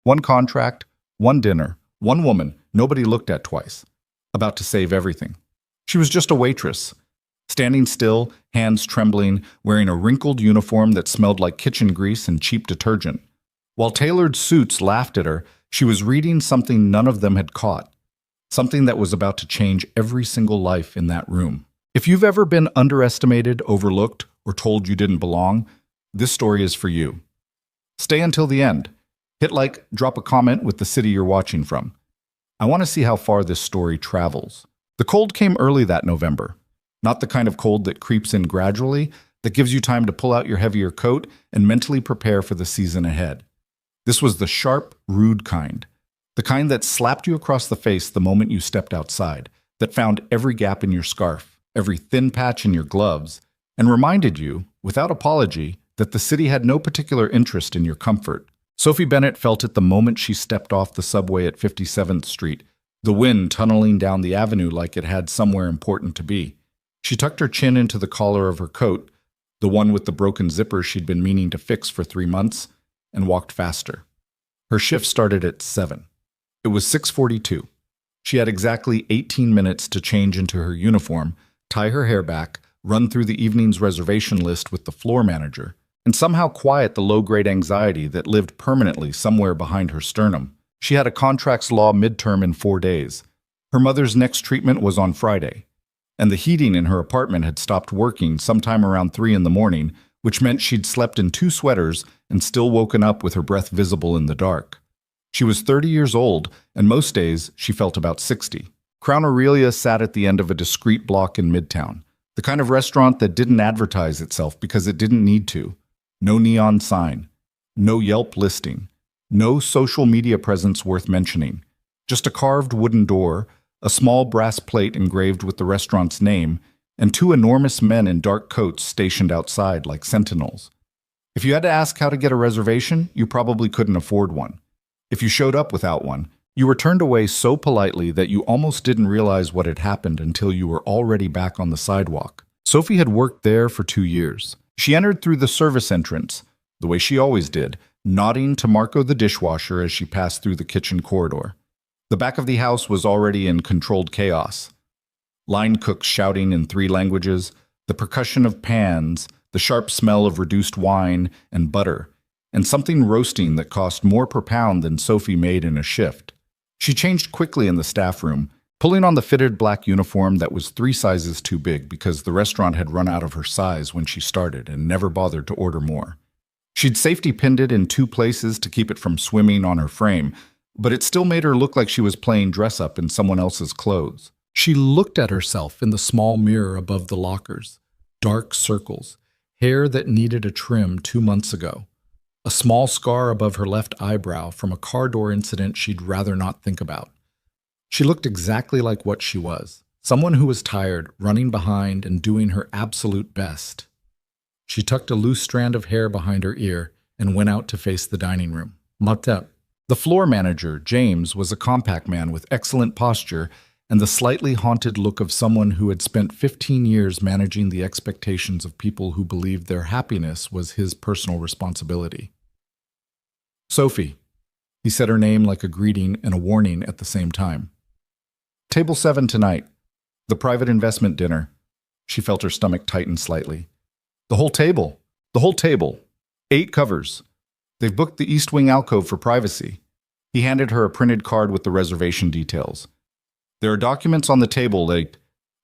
One contract, one dinner, one woman nobody looked at twice. About to save everything. She was just a waitress, standing still, hands trembling, wearing a wrinkled uniform that smelled like kitchen grease and cheap detergent. While tailored suits laughed at her, she was reading something none of them had caught, something that was about to change every single life in that room. If you've ever been underestimated, overlooked, or told you didn't belong, this story is for you. Stay until the end. Hit like, drop a comment with the city you're watching from. I want to see how far this story travels. The cold came early that November. Not the kind of cold that creeps in gradually, that gives you time to pull out your heavier coat and mentally prepare for the season ahead. This was the sharp, rude kind. The kind that slapped you across the face the moment you stepped outside, that found every gap in your scarf, every thin patch in your gloves, and reminded you, without apology, that the city had no particular interest in your comfort. Sophie Bennett felt it the moment she stepped off the subway at 57th Street, the wind tunneling down the avenue like it had somewhere important to be. She tucked her chin into the collar of her coat, the one with the broken zipper she'd been meaning to fix for 3 months, and walked faster. Her shift started at 7. It was 6:42. She had exactly 18 minutes to change into her uniform, tie her hair back, run through the evening's reservation list with the floor manager, and somehow quiet the low-grade anxiety that lived permanently somewhere behind her sternum. She had a contracts law midterm in 4 days. Her mother's next treatment was on Friday, and the heating in her apartment had stopped working sometime around 3 in the morning, which meant she'd slept in 2 sweaters and still woken up with her breath visible in the dark. She was 30 years old, and most days she felt about 60. Crown Aurelia sat at the end of a discreet block in Midtown, the kind of restaurant that didn't advertise itself because it didn't need to. No neon sign, no Yelp listing, no social media presence worth mentioning. Just a carved wooden door, a small brass plate engraved with the restaurant's name, and 2 enormous men in dark coats stationed outside like sentinels. If you had to ask how to get a reservation, you probably couldn't afford one. If you showed up without one, you were turned away so politely that you almost didn't realize what had happened until you were already back on the sidewalk. Sophie had worked there for 2 years. She entered through the service entrance, the way she always did, nodding to Marco the dishwasher as she passed through the kitchen corridor. The back of the house was already in controlled chaos. Line cooks shouting in 3 languages, the percussion of pans, the sharp smell of reduced wine and butter, and something roasting that cost more per pound than Sophie made in a shift. She changed quickly in the staff room, pulling on the fitted black uniform that was 3 sizes too big because the restaurant had run out of her size when she started and never bothered to order more. She'd safety pinned it in 2 places to keep it from swimming on her frame, but it still made her look like she was playing dress-up in someone else's clothes. She looked at herself in the small mirror above the lockers. Dark circles, hair that needed a trim 2 months ago. A small scar above her left eyebrow from a car door incident she'd rather not think about. She looked exactly like what she was, someone who was tired, running behind, and doing her absolute best. She tucked a loose strand of hair behind her ear and went out to face the dining room. Matep. The floor manager, James, was a compact man with excellent posture and the slightly haunted look of someone who had spent 15 years managing the expectations of people who believed their happiness was his personal responsibility. Sophie. He said her name like a greeting and a warning at the same time. Table 7 tonight. The private investment dinner. She felt her stomach tighten slightly. The whole table. The whole table. 8 covers. They've booked the East Wing alcove for privacy. He handed her a printed card with the reservation details. There are documents on the table.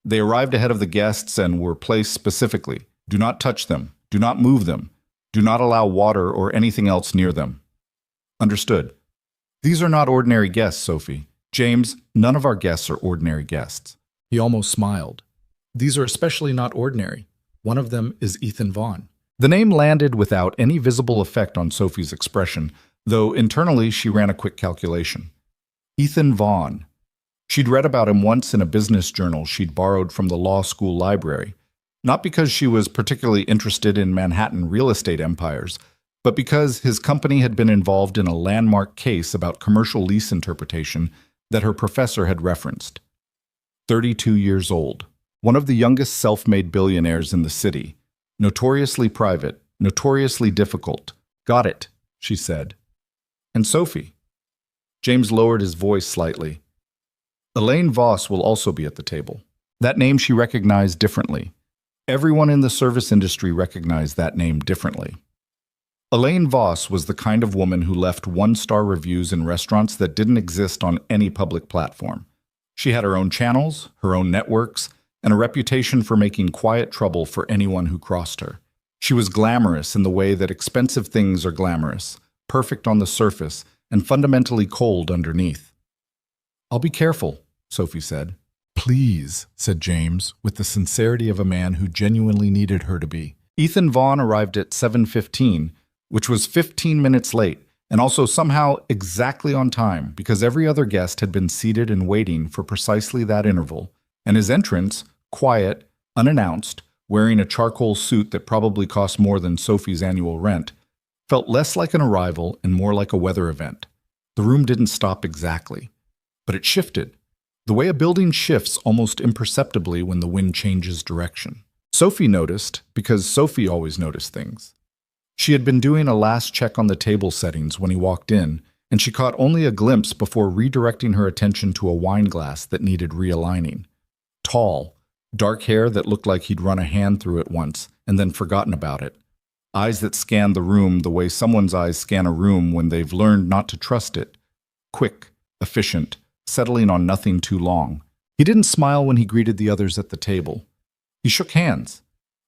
They arrived ahead of the guests and were placed specifically. Do not touch them. Do not move them. Do not allow water or anything else near them. Understood. These are not ordinary guests, Sophie. James, none of our guests are ordinary guests. He almost smiled. These are especially not ordinary. One of them is Ethan Vaughn. The name landed without any visible effect on Sophie's expression, though internally she ran a quick calculation. Ethan Vaughn. She'd read about him once in a business journal she'd borrowed from the law school library, not because she was particularly interested in Manhattan real estate empires, but because his company had been involved in a landmark case about commercial lease interpretation that her professor had referenced. 32 years old, one of the youngest self-made billionaires in the city, notoriously private, notoriously difficult. Got it, she said. And Sophie, James lowered his voice slightly. Elaine Voss will also be at the table. That name she recognized differently. Everyone in the service industry recognized that name differently. Elaine Voss was the kind of woman who left one-star reviews in restaurants that didn't exist on any public platform. She had her own channels, her own networks, and a reputation for making quiet trouble for anyone who crossed her. She was glamorous in the way that expensive things are glamorous, perfect on the surface, and fundamentally cold underneath. "I'll be careful," Sophie said. "Please," said James, with the sincerity of a man who genuinely needed her to be. Ethan Vaughn arrived at 7:15, which was 15 minutes late, and also somehow exactly on time because every other guest had been seated and waiting for precisely that interval, and his entrance, quiet, unannounced, wearing a charcoal suit that probably cost more than Sophie's annual rent, felt less like an arrival and more like a weather event. The room didn't stop exactly, but it shifted, the way a building shifts almost imperceptibly when the wind changes direction. Sophie noticed because Sophie always noticed things. She had been doing a last check on the table settings when he walked in, and she caught only a glimpse before redirecting her attention to a wine glass that needed realigning. Tall, dark hair that looked like he'd run a hand through it once and then forgotten about it. Eyes that scanned the room the way someone's eyes scan a room when they've learned not to trust it. Quick, efficient, settling on nothing too long. He didn't smile when he greeted the others at the table. He shook hands.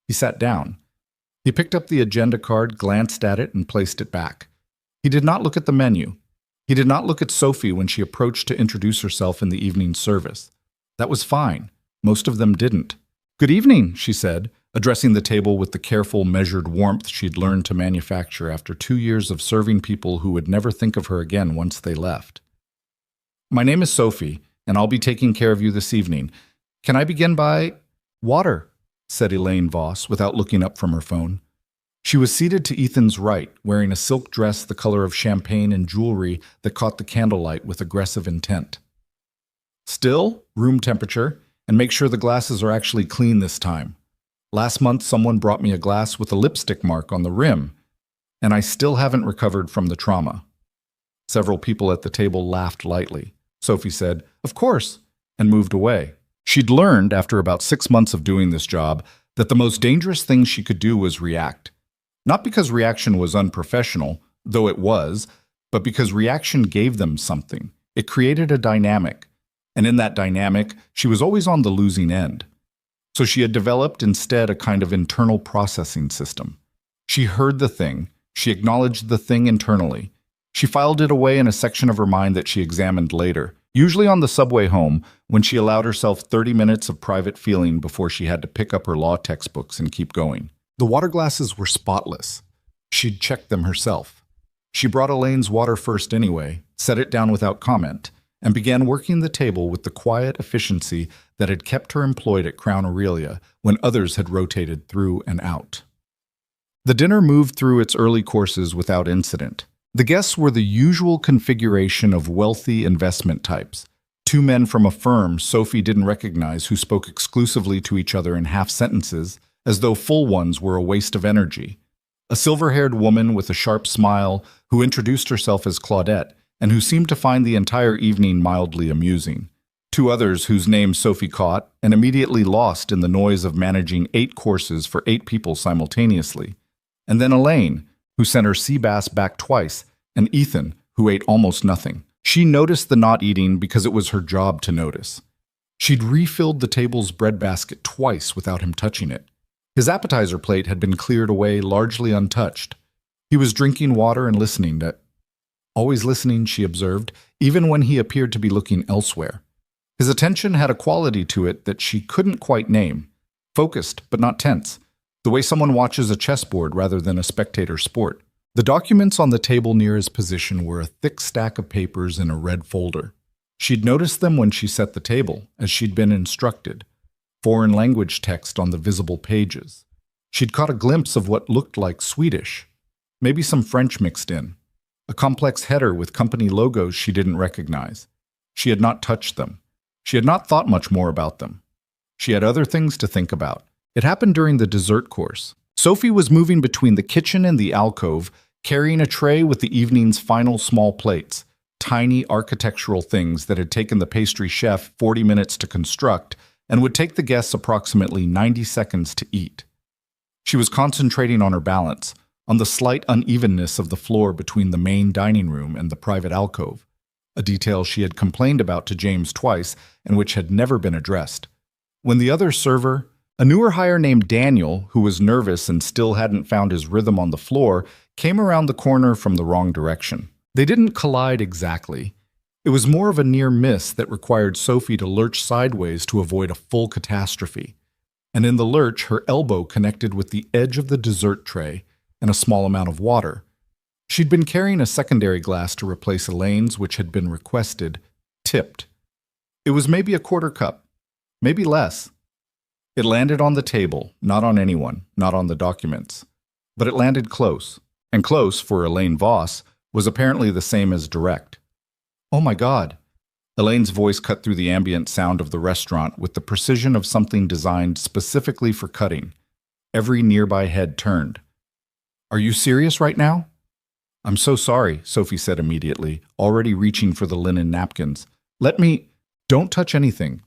He sat down. He picked up the agenda card, glanced at it, and placed it back. He did not look at the menu. He did not look at Sophie when she approached to introduce herself in the evening service. That was fine. Most of them didn't. "Good evening," she said, addressing the table with the careful, measured warmth she'd learned to manufacture after 2 years of serving people who would never think of her again once they left. "My name is Sophie, and I'll be taking care of you this evening. Can I begin by—" "Water," said Elaine Voss without looking up from her phone. She was seated to Ethan's right, wearing a silk dress the color of champagne and jewelry that caught the candlelight with aggressive intent. "Still, room temperature, and make sure the glasses are actually clean this time. Last month someone brought me a glass with a lipstick mark on the rim, and I still haven't recovered from the trauma." Several people at the table laughed lightly. Sophie said, "Of course," and moved away. She'd learned, after about 6 months of doing this job, that the most dangerous thing she could do was react. Not because reaction was unprofessional, though it was, but because reaction gave them something. It created a dynamic. And in that dynamic, she was always on the losing end. So she had developed instead a kind of internal processing system. She heard the thing. She acknowledged the thing internally. She filed it away in a section of her mind that she examined later, usually on the subway home when she allowed herself 30 minutes of private feeling before she had to pick up her law textbooks and keep going. The water glasses were spotless. She'd checked them herself. She brought Elaine's water first anyway, set it down without comment, and began working the table with the quiet efficiency that had kept her employed at Crown Aurelia when others had rotated through and out. The dinner moved through its early courses without incident. The guests were the usual configuration of wealthy investment types. 2 men from a firm Sophie didn't recognize who spoke exclusively to each other in half sentences, as though full ones were a waste of energy. A silver-haired woman with a sharp smile who introduced herself as Claudette and who seemed to find the entire evening mildly amusing. 2 others whose names Sophie caught and immediately lost in the noise of managing 8 courses for 8 people simultaneously. And then Elaine, who sent her sea bass back twice, and Ethan, who ate almost nothing. She noticed the not eating because it was her job to notice. She'd refilled the table's breadbasket twice without him touching it. His appetizer plate had been cleared away largely untouched. He was drinking water and listening to— Always listening, she observed, even when he appeared to be looking elsewhere. His attention had a quality to it that she couldn't quite name. Focused, but not tense. The way someone watches a chessboard rather than a spectator sport. The documents on the table near his position were a thick stack of papers in a red folder. She'd noticed them when she set the table, as she'd been instructed. Foreign language text on the visible pages. She'd caught a glimpse of what looked like Swedish. Maybe some French mixed in. A complex header with company logos she didn't recognize. She had not touched them. She had not thought much more about them. She had other things to think about. It happened during the dessert course. Sophie was moving between the kitchen and the alcove, carrying a tray with the evening's final small plates, tiny architectural things that had taken the pastry chef 40 minutes to construct and would take the guests approximately 90 seconds to eat. She was concentrating on her balance, on the slight unevenness of the floor between the main dining room and the private alcove, a detail she had complained about to James twice and which had never been addressed. When the other server, a newer hire named Daniel, who was nervous and still hadn't found his rhythm on the floor, came around the corner from the wrong direction. They didn't collide exactly. It was more of a near miss that required Sophie to lurch sideways to avoid a full catastrophe. And in the lurch, her elbow connected with the edge of the dessert tray and a small amount of water. She'd been carrying a secondary glass to replace Elaine's, which had been requested, tipped. It was maybe a quarter cup, maybe less. It landed on the table, not on anyone, not on the documents. But it landed close, and close, for Elaine Voss, was apparently the same as direct. Oh my God! Elaine's voice cut through the ambient sound of the restaurant with the precision of something designed specifically for cutting. Every nearby head turned. Are you serious right now? I'm so sorry, Sophie said immediately, already reaching for the linen napkins. Don't touch anything.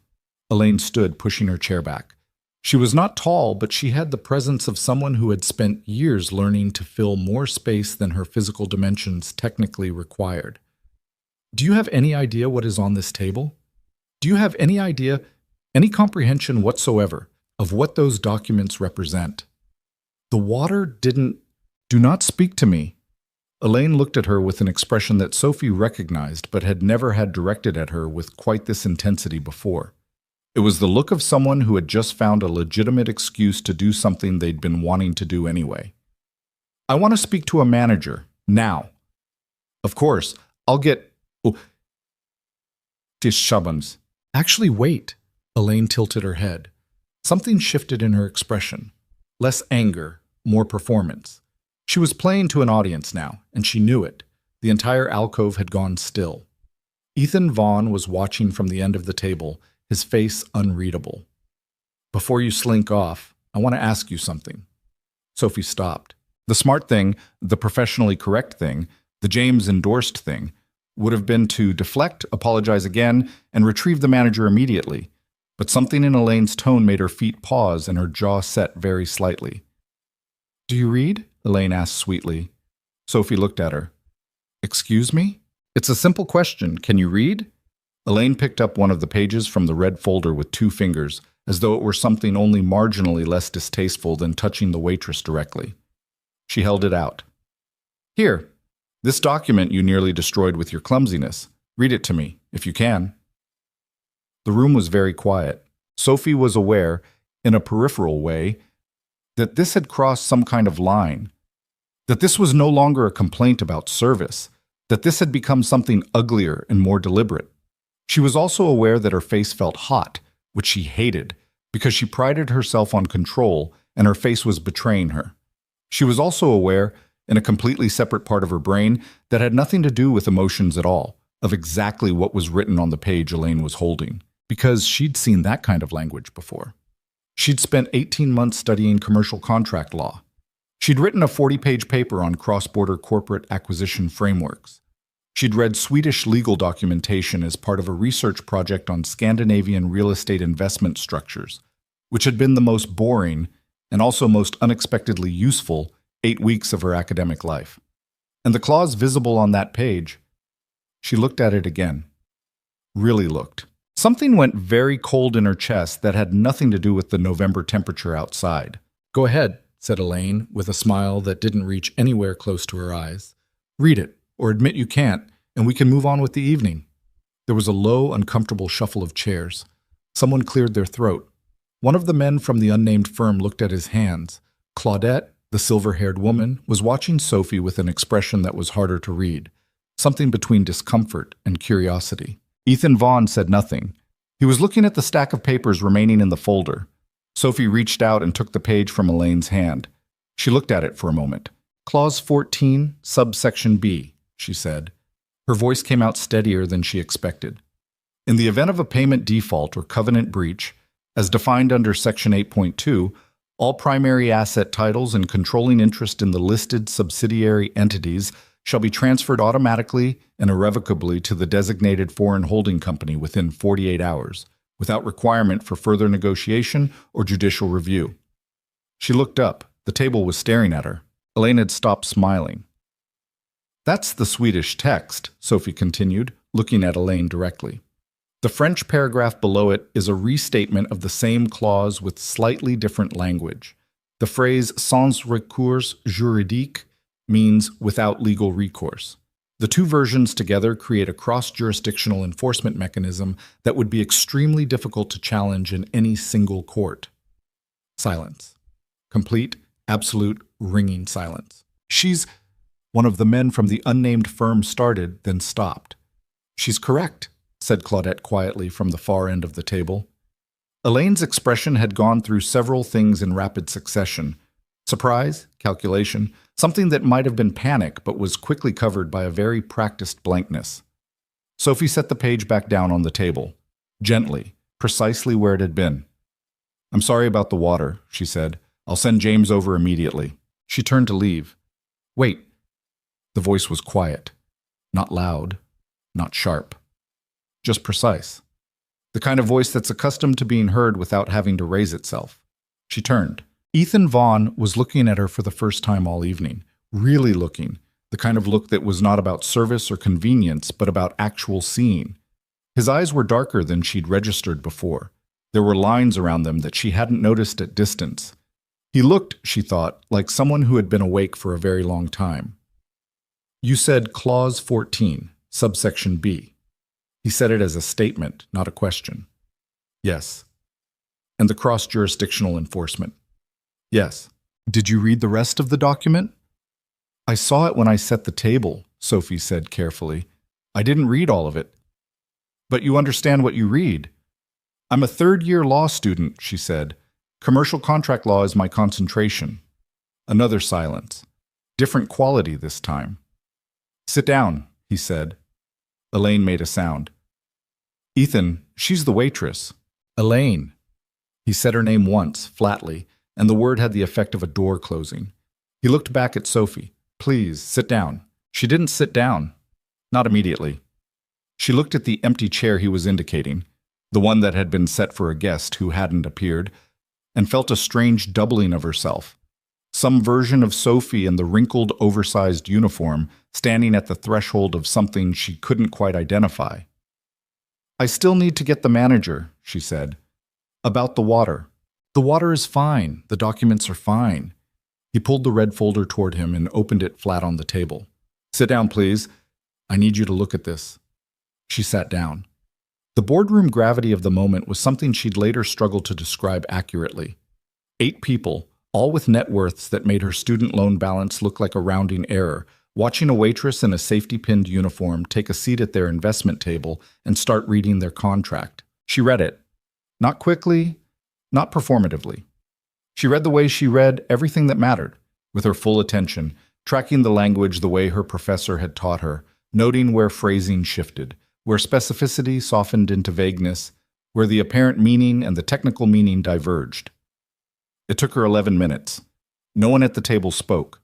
Elaine stood, pushing her chair back. She was not tall, but she had the presence of someone who had spent years learning to fill more space than her physical dimensions technically required. Do you have any idea what is on this table? Do you have any idea, any comprehension whatsoever of what those documents represent? The water didn't... Do not speak to me. Elaine looked at her with an expression that Sophie recognized but had never had directed at her with quite this intensity before. It was the look of someone who had just found a legitimate excuse to do something they'd been wanting to do anyway. I want to speak to a manager, now. Of course, I'll get... Oh, Tish Shubbins. Actually, wait. Elaine tilted her head. Something shifted in her expression. Less anger, more performance. She was playing to an audience now, and she knew it. The entire alcove had gone still. Ethan Vaughn was watching from the end of the table, his face unreadable. Before you slink off, I want to ask you something. Sophie stopped. The smart thing, the professionally correct thing, the James-endorsed thing, would have been to deflect, apologize again, and retrieve the manager immediately. But something in Elaine's tone made her feet pause and her jaw set very slightly. Do you read? Elaine asked sweetly. Sophie looked at her. Excuse me? It's a simple question. Can you read? Elaine picked up one of the pages from the red folder with 2 fingers, as though it were something only marginally less distasteful than touching the waitress directly. She held it out. Here, this document you nearly destroyed with your clumsiness. Read it to me, if you can. The room was very quiet. Sophie was aware, in a peripheral way, that this had crossed some kind of line, that this was no longer a complaint about service, that this had become something uglier and more deliberate. She was also aware that her face felt hot, which she hated, because she prided herself on control and her face was betraying her. She was also aware, in a completely separate part of her brain that had nothing to do with emotions at all, of exactly what was written on the page Elaine was holding, because she'd seen that kind of language before. She'd spent 18 months studying commercial contract law. She'd written a 40-page paper on cross-border corporate acquisition frameworks. She'd read Swedish legal documentation as part of a research project on Scandinavian real estate investment structures, which had been the most boring and also most unexpectedly useful 8 weeks of her academic life. And the clause visible on that page, she looked at it again. Really looked. Something went very cold in her chest that had nothing to do with the November temperature outside. Go ahead, said Elaine, with a smile that didn't reach anywhere close to her eyes. Read it, or admit you can't, and we can move on with the evening. There was a low, uncomfortable shuffle of chairs. Someone cleared their throat. One of the men from the unnamed firm looked at his hands. Claudette, the silver-haired woman, was watching Sophie with an expression that was harder to read, something between discomfort and curiosity. Ethan Vaughn said nothing. He was looking at the stack of papers remaining in the folder. Sophie reached out and took the page from Elaine's hand. She looked at it for a moment. Clause 14, subsection B, she said. Her voice came out steadier than she expected. In the event of a payment default or covenant breach, as defined under Section 8.2, all primary asset titles and controlling interest in the listed subsidiary entities shall be transferred automatically and irrevocably to the designated foreign holding company within 48 hours, without requirement for further negotiation or judicial review. She looked up. The table was staring at her. Elaine had stopped smiling. That's the Swedish text, Sophie continued, looking at Elaine directly. The French paragraph below it is a restatement of the same clause with slightly different language. The phrase sans recours juridique means without legal recourse. The two versions together create a cross-jurisdictional enforcement mechanism that would be extremely difficult to challenge in any single court. Silence. Complete, absolute, ringing silence. She's... One of the men from the unnamed firm started, then stopped. She's correct, said Claudette quietly from the far end of the table. Elaine's expression had gone through several things in rapid succession. Surprise, calculation, something that might have been panic but was quickly covered by a very practiced blankness. Sophie set the page back down on the table, gently, precisely where it had been. I'm sorry about the water, she said. I'll send James over immediately. She turned to leave. Wait. The voice was quiet, not loud, not sharp, just precise. The kind of voice that's accustomed to being heard without having to raise itself. She turned. Ethan Vaughn was looking at her for the first time all evening, really looking, the kind of look that was not about service or convenience, but about actual seeing. His eyes were darker than she'd registered before. There were lines around them that she hadn't noticed at distance. He looked, she thought, like someone who had been awake for a very long time. You said Clause 14, subsection B. He said it as a statement, not a question. Yes. And the cross-jurisdictional enforcement. Yes. Did you read the rest of the document? I saw it when I set the table, Sophie said carefully. I didn't read all of it. But you understand what you read. I'm a third-year law student, she said. Commercial contract law is my concentration. Another silence. Different quality this time. Sit down, he said. Elaine made a sound. Ethan, she's the waitress. Elaine. He said her name once, flatly, and the word had the effect of a door closing. He looked back at Sophie. Please, sit down. She didn't sit down. Not immediately. She looked at the empty chair he was indicating, the one that had been set for a guest who hadn't appeared, and felt a strange doubling of herself. Some version of Sophie in the wrinkled, oversized uniform, standing at the threshold of something she couldn't quite identify. I still need to get the manager, she said. About the water. The water is fine. The documents are fine. He pulled the red folder toward him and opened it flat on the table. Sit down, please. I need you to look at this. She sat down. The boardroom gravity of the moment was something she'd later struggled to describe accurately. 8 people, all with net worths that made her student loan balance look like a rounding error, watching a waitress in a safety-pinned uniform take a seat at their investment table and start reading their contract. She read it. Not quickly, not performatively. She read the way she read everything that mattered, with her full attention, tracking the language the way her professor had taught her, noting where phrasing shifted, where specificity softened into vagueness, where the apparent meaning and the technical meaning diverged. It took her 11 minutes. No one at the table spoke.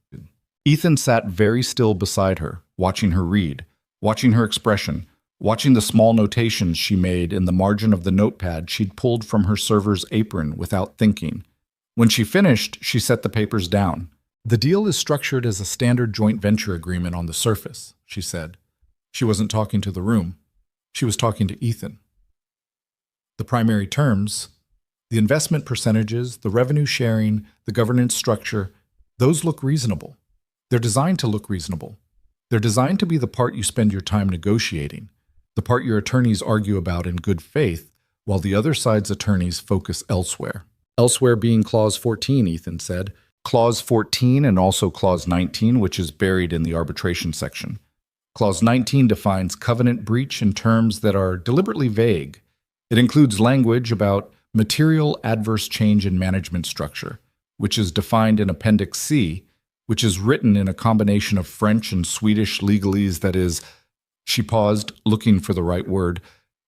Ethan sat very still beside her, watching her read, watching her expression, watching the small notations she made in the margin of the notepad she'd pulled from her server's apron without thinking. When she finished, she set the papers down. The deal is structured as a standard joint venture agreement on the surface, she said. She wasn't talking to the room. She was talking to Ethan. The primary terms, the investment percentages, the revenue sharing, the governance structure, those look reasonable. They're designed to look reasonable. They're designed to be the part you spend your time negotiating, the part your attorneys argue about in good faith, while the other side's attorneys focus elsewhere. Elsewhere being Clause 14, Ethan said. Clause 14 and also Clause 19, which is buried in the arbitration section. Clause 19 defines covenant breach in terms that are deliberately vague. It includes language about material adverse change in management structure, which is defined in Appendix C, which is written in a combination of French and Swedish legalese that is, she paused, looking for the right word,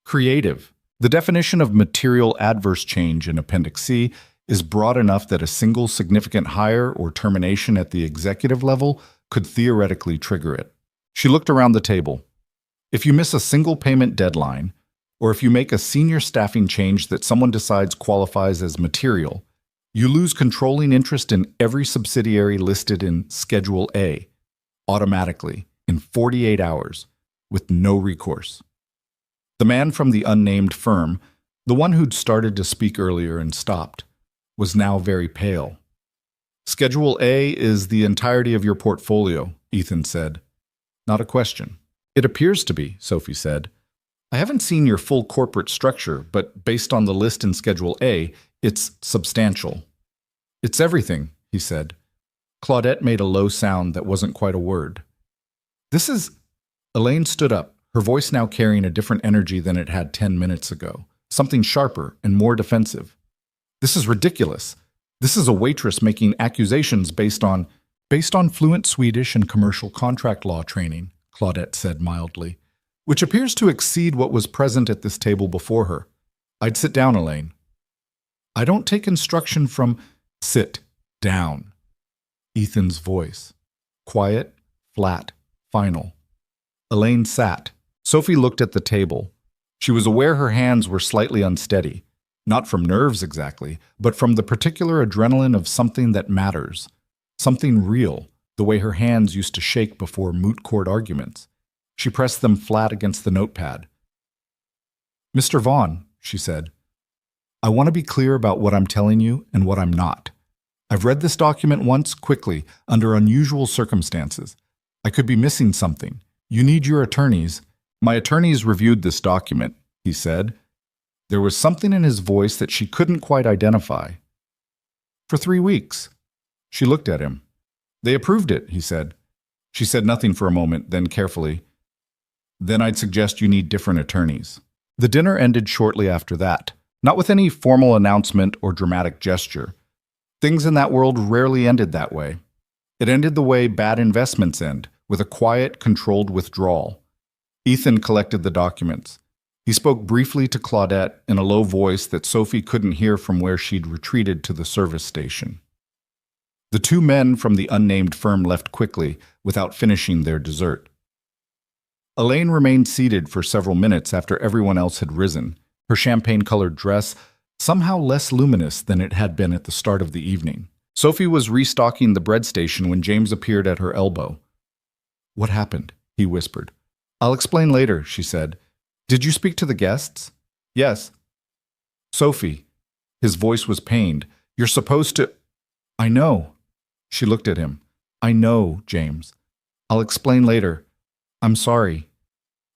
creative. The definition of material adverse change in Appendix C is broad enough that a single significant hire or termination at the executive level could theoretically trigger it. She looked around the table. If you miss a single payment deadline, or if you make a senior staffing change that someone decides qualifies as material, you lose controlling interest in every subsidiary listed in Schedule A, automatically, in 48 hours, with no recourse. The man from the unnamed firm, the one who'd started to speak earlier and stopped, was now very pale. Schedule A is the entirety of your portfolio, Ethan said. Not a question. It appears to be, Sophie said. I haven't seen your full corporate structure, but based on the list in Schedule A, it's substantial. It's everything, he said. Claudette made a low sound that wasn't quite a word. This is... Elaine stood up, her voice now carrying a different energy than it had 10 minutes ago, something sharper and more defensive. This is ridiculous. This is a waitress making accusations based on fluent Swedish and commercial contract law training, Claudette said mildly, which appears to exceed what was present at this table before her. I'd sit down, Elaine. I don't take instruction from... Sit down. Ethan's voice. Quiet, flat, final. Elaine sat. Sophie looked at the table. She was aware her hands were slightly unsteady, not from nerves exactly, but from the particular adrenaline of something that matters, something real, the way her hands used to shake before moot court arguments. She pressed them flat against the notepad. Mr. Vaughn, she said, I want to be clear about what I'm telling you and what I'm not. I've read this document once, quickly, under unusual circumstances. I could be missing something. You need your attorneys. My attorneys reviewed this document, he said. There was something in his voice that she couldn't quite identify. For 3 weeks. She looked at him. They approved it, he said. She said nothing for a moment, then carefully, Then I'd suggest you need different attorneys. The dinner ended shortly after that, not with any formal announcement or dramatic gesture. Things in that world rarely ended that way. It ended the way bad investments end, with a quiet, controlled withdrawal. Ethan collected the documents. He spoke briefly to Claudette in a low voice that Sophie couldn't hear from where she'd retreated to the service station. The 2 men from the unnamed firm left quickly, without finishing their dessert. Elaine remained seated for several minutes after everyone else had risen, her champagne-colored dress somehow less luminous than it had been at the start of the evening. Sophie was restocking the bread station when James appeared at her elbow. What happened? He whispered. I'll explain later, she said. Did you speak to the guests? Yes. Sophie. His voice was pained. You're supposed to... I know. She looked at him. I know, James. I'll explain later. I'm sorry.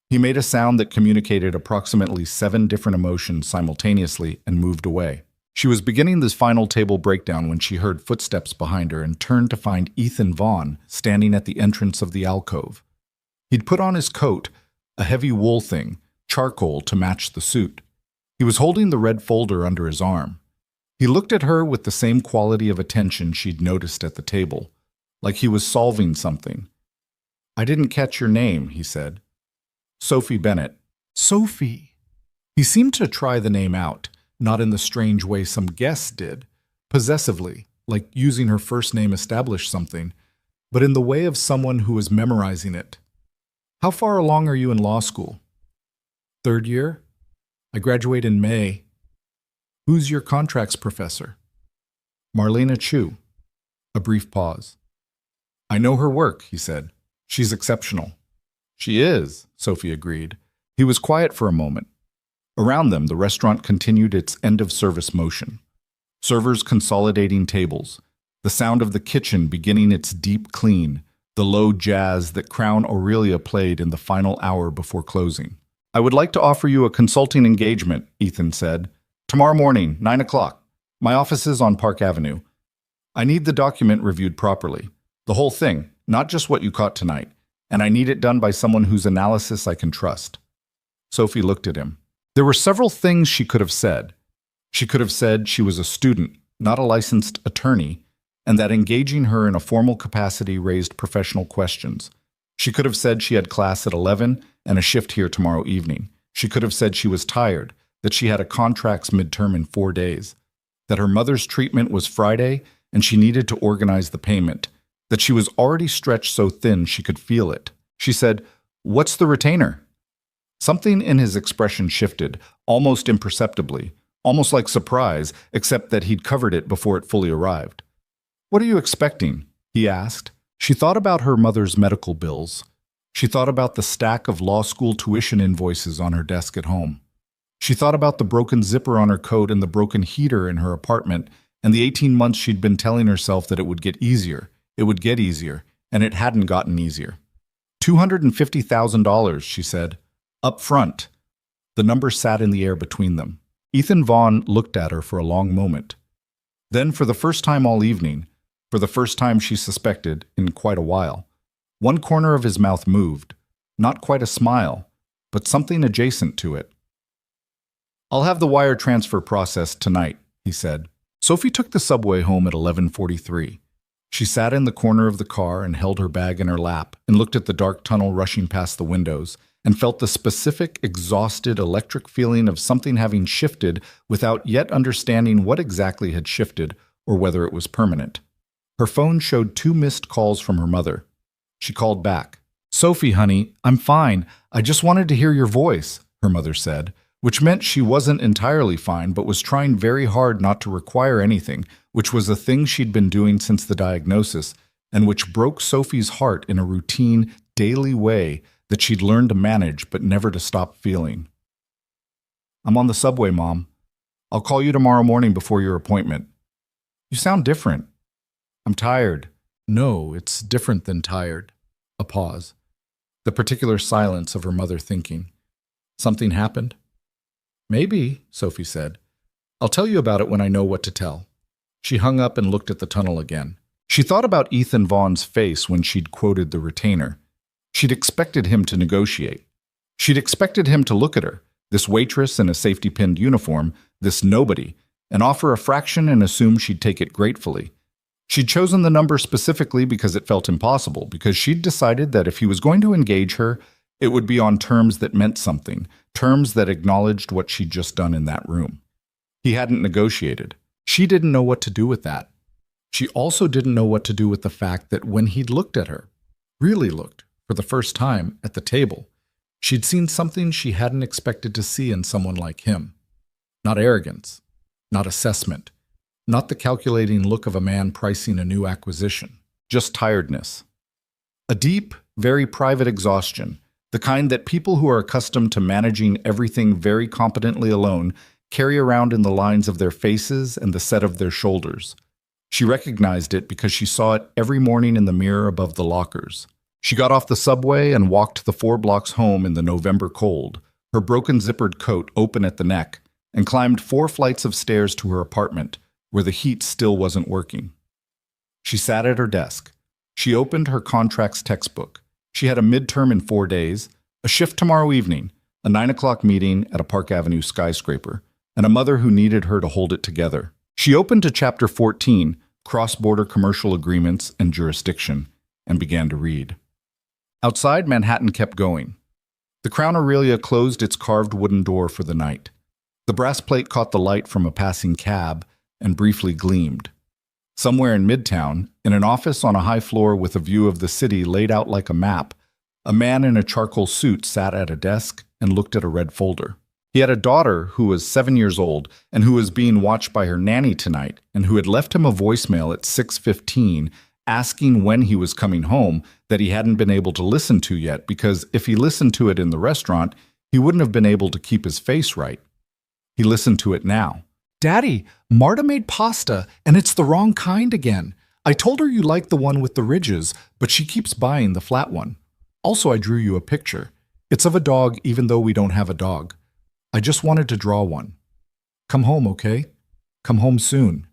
He made a sound that communicated approximately 7 different emotions simultaneously and moved away. She was beginning this final table breakdown when she heard footsteps behind her and turned to find Ethan Vaughn standing at the entrance of the alcove. He'd put on his coat, a heavy wool thing, charcoal to match the suit. He was holding the red folder under his arm. He looked at her with the same quality of attention she'd noticed at the table, like he was solving something. I didn't catch your name, he said. Sophie Bennett. Sophie. He seemed to try the name out, not in the strange way some guests did, possessively, like using her first name established something, but in the way of someone who was memorizing it. How far along are you in law school? 3rd year? I graduate in May. Who's your contracts professor? Marlena Chu. A brief pause. I know her work, he said. She's exceptional. She is, Sophie agreed. He was quiet for a moment. Around them, the restaurant continued its end-of-service motion. Servers consolidating tables, the sound of the kitchen beginning its deep clean, the low jazz that Crown Aurelia played in the final hour before closing. I would like to offer you a consulting engagement, Ethan said. Tomorrow morning, 9 o'clock. My office is on Park Avenue. I need the document reviewed properly. The whole thing, not just what you caught tonight. And I need it done by someone whose analysis I can trust. Sophie looked at him. There were several things she could have said. She could have said she was a student, not a licensed attorney, and that engaging her in a formal capacity raised professional questions. She could have said she had class at 11 and a shift here tomorrow evening. She could have said she was tired, that she had a contracts midterm in 4 days, that her mother's treatment was Friday and she needed to organize the payment, that she was already stretched so thin she could feel it. She said, "What's the retainer?" Something in his expression shifted, almost imperceptibly, almost like surprise, except that he'd covered it before it fully arrived. "What are you expecting?" he asked. She thought about her mother's medical bills. She thought about the stack of law school tuition invoices on her desk at home. She thought about the broken zipper on her coat and the broken heater in her apartment, and the 18 months she'd been telling herself that it would get easier, and it hadn't gotten easier. $250,000, she said. Up front. The number sat in the air between them. Ethan Vaughn looked at her for a long moment. Then, for the first time all evening, for the first time she suspected in quite a while, one corner of his mouth moved, not quite a smile, but something adjacent to it. "I'll have the wire transfer processed tonight," he said. Sophie took the subway home at 11:43. She sat in the corner of the car and held her bag in her lap and looked at the dark tunnel rushing past the windows and felt the specific, exhausted, electric feeling of something having shifted without yet understanding what exactly had shifted or whether it was permanent. Her phone showed 2 missed calls from her mother. She called back. "Sophie, honey, I'm fine. I just wanted to hear your voice," her mother said, which meant she wasn't entirely fine but was trying very hard not to require anything, which was a thing she'd been doing since the diagnosis, and which broke Sophie's heart in a routine, daily way that she'd learned to manage but never to stop feeling. "I'm on the subway, Mom. I'll call you tomorrow morning before your appointment." "You sound different." "I'm tired." "No, it's different than tired." A pause. The particular silence of her mother thinking. "Something happened?" "Maybe," Sophie said. "I'll tell you about it when I know what to tell." She hung up and looked at the tunnel again. She thought about Ethan Vaughn's face when she'd quoted the retainer. She'd expected him to negotiate. She'd expected him to look at her, this waitress in a safety-pinned uniform, this nobody, and offer a fraction and assume she'd take it gratefully. She'd chosen the number specifically because it felt impossible, because she'd decided that if he was going to engage her, it would be on terms that meant something, terms that acknowledged what she'd just done in that room. He hadn't negotiated. She didn't know what to do with that. She also didn't know what to do with the fact that when he'd looked at her, really looked, for the first time, at the table, she'd seen something she hadn't expected to see in someone like him. Not arrogance, not assessment, not the calculating look of a man pricing a new acquisition, just tiredness. A deep, very private exhaustion, the kind that people who are accustomed to managing everything very competently alone carry around in the lines of their faces and the set of their shoulders. She recognized it because she saw it every morning in the mirror above the lockers. She got off the subway and walked the 4 blocks home in the November cold, her broken zippered coat open at the neck, and climbed 4 flights of stairs to her apartment, where the heat still wasn't working. She sat at her desk. She opened her contracts textbook. She had a midterm in 4 days, a shift tomorrow evening, a 9 o'clock meeting at a Park Avenue skyscraper, and a mother who needed her to hold it together. She opened to Chapter 14, Cross-Border Commercial Agreements and Jurisdiction, and began to read. Outside, Manhattan kept going. The Crown Aurelia closed its carved wooden door for the night. The brass plate caught the light from a passing cab and briefly gleamed. Somewhere in Midtown, in an office on a high floor with a view of the city laid out like a map, a man in a charcoal suit sat at a desk and looked at a red folder. He had a daughter who was 7 years old and who was being watched by her nanny tonight and who had left him a voicemail at 6:15 asking when he was coming home that he hadn't been able to listen to yet because if he listened to it in the restaurant, he wouldn't have been able to keep his face right. He listened to it now. "Daddy, Marta made pasta, and it's the wrong kind again. I told her you like the one with the ridges, but she keeps buying the flat one. Also, I drew you a picture. It's of a dog even though we don't have a dog. I just wanted to draw one. Come home, okay? Come home soon."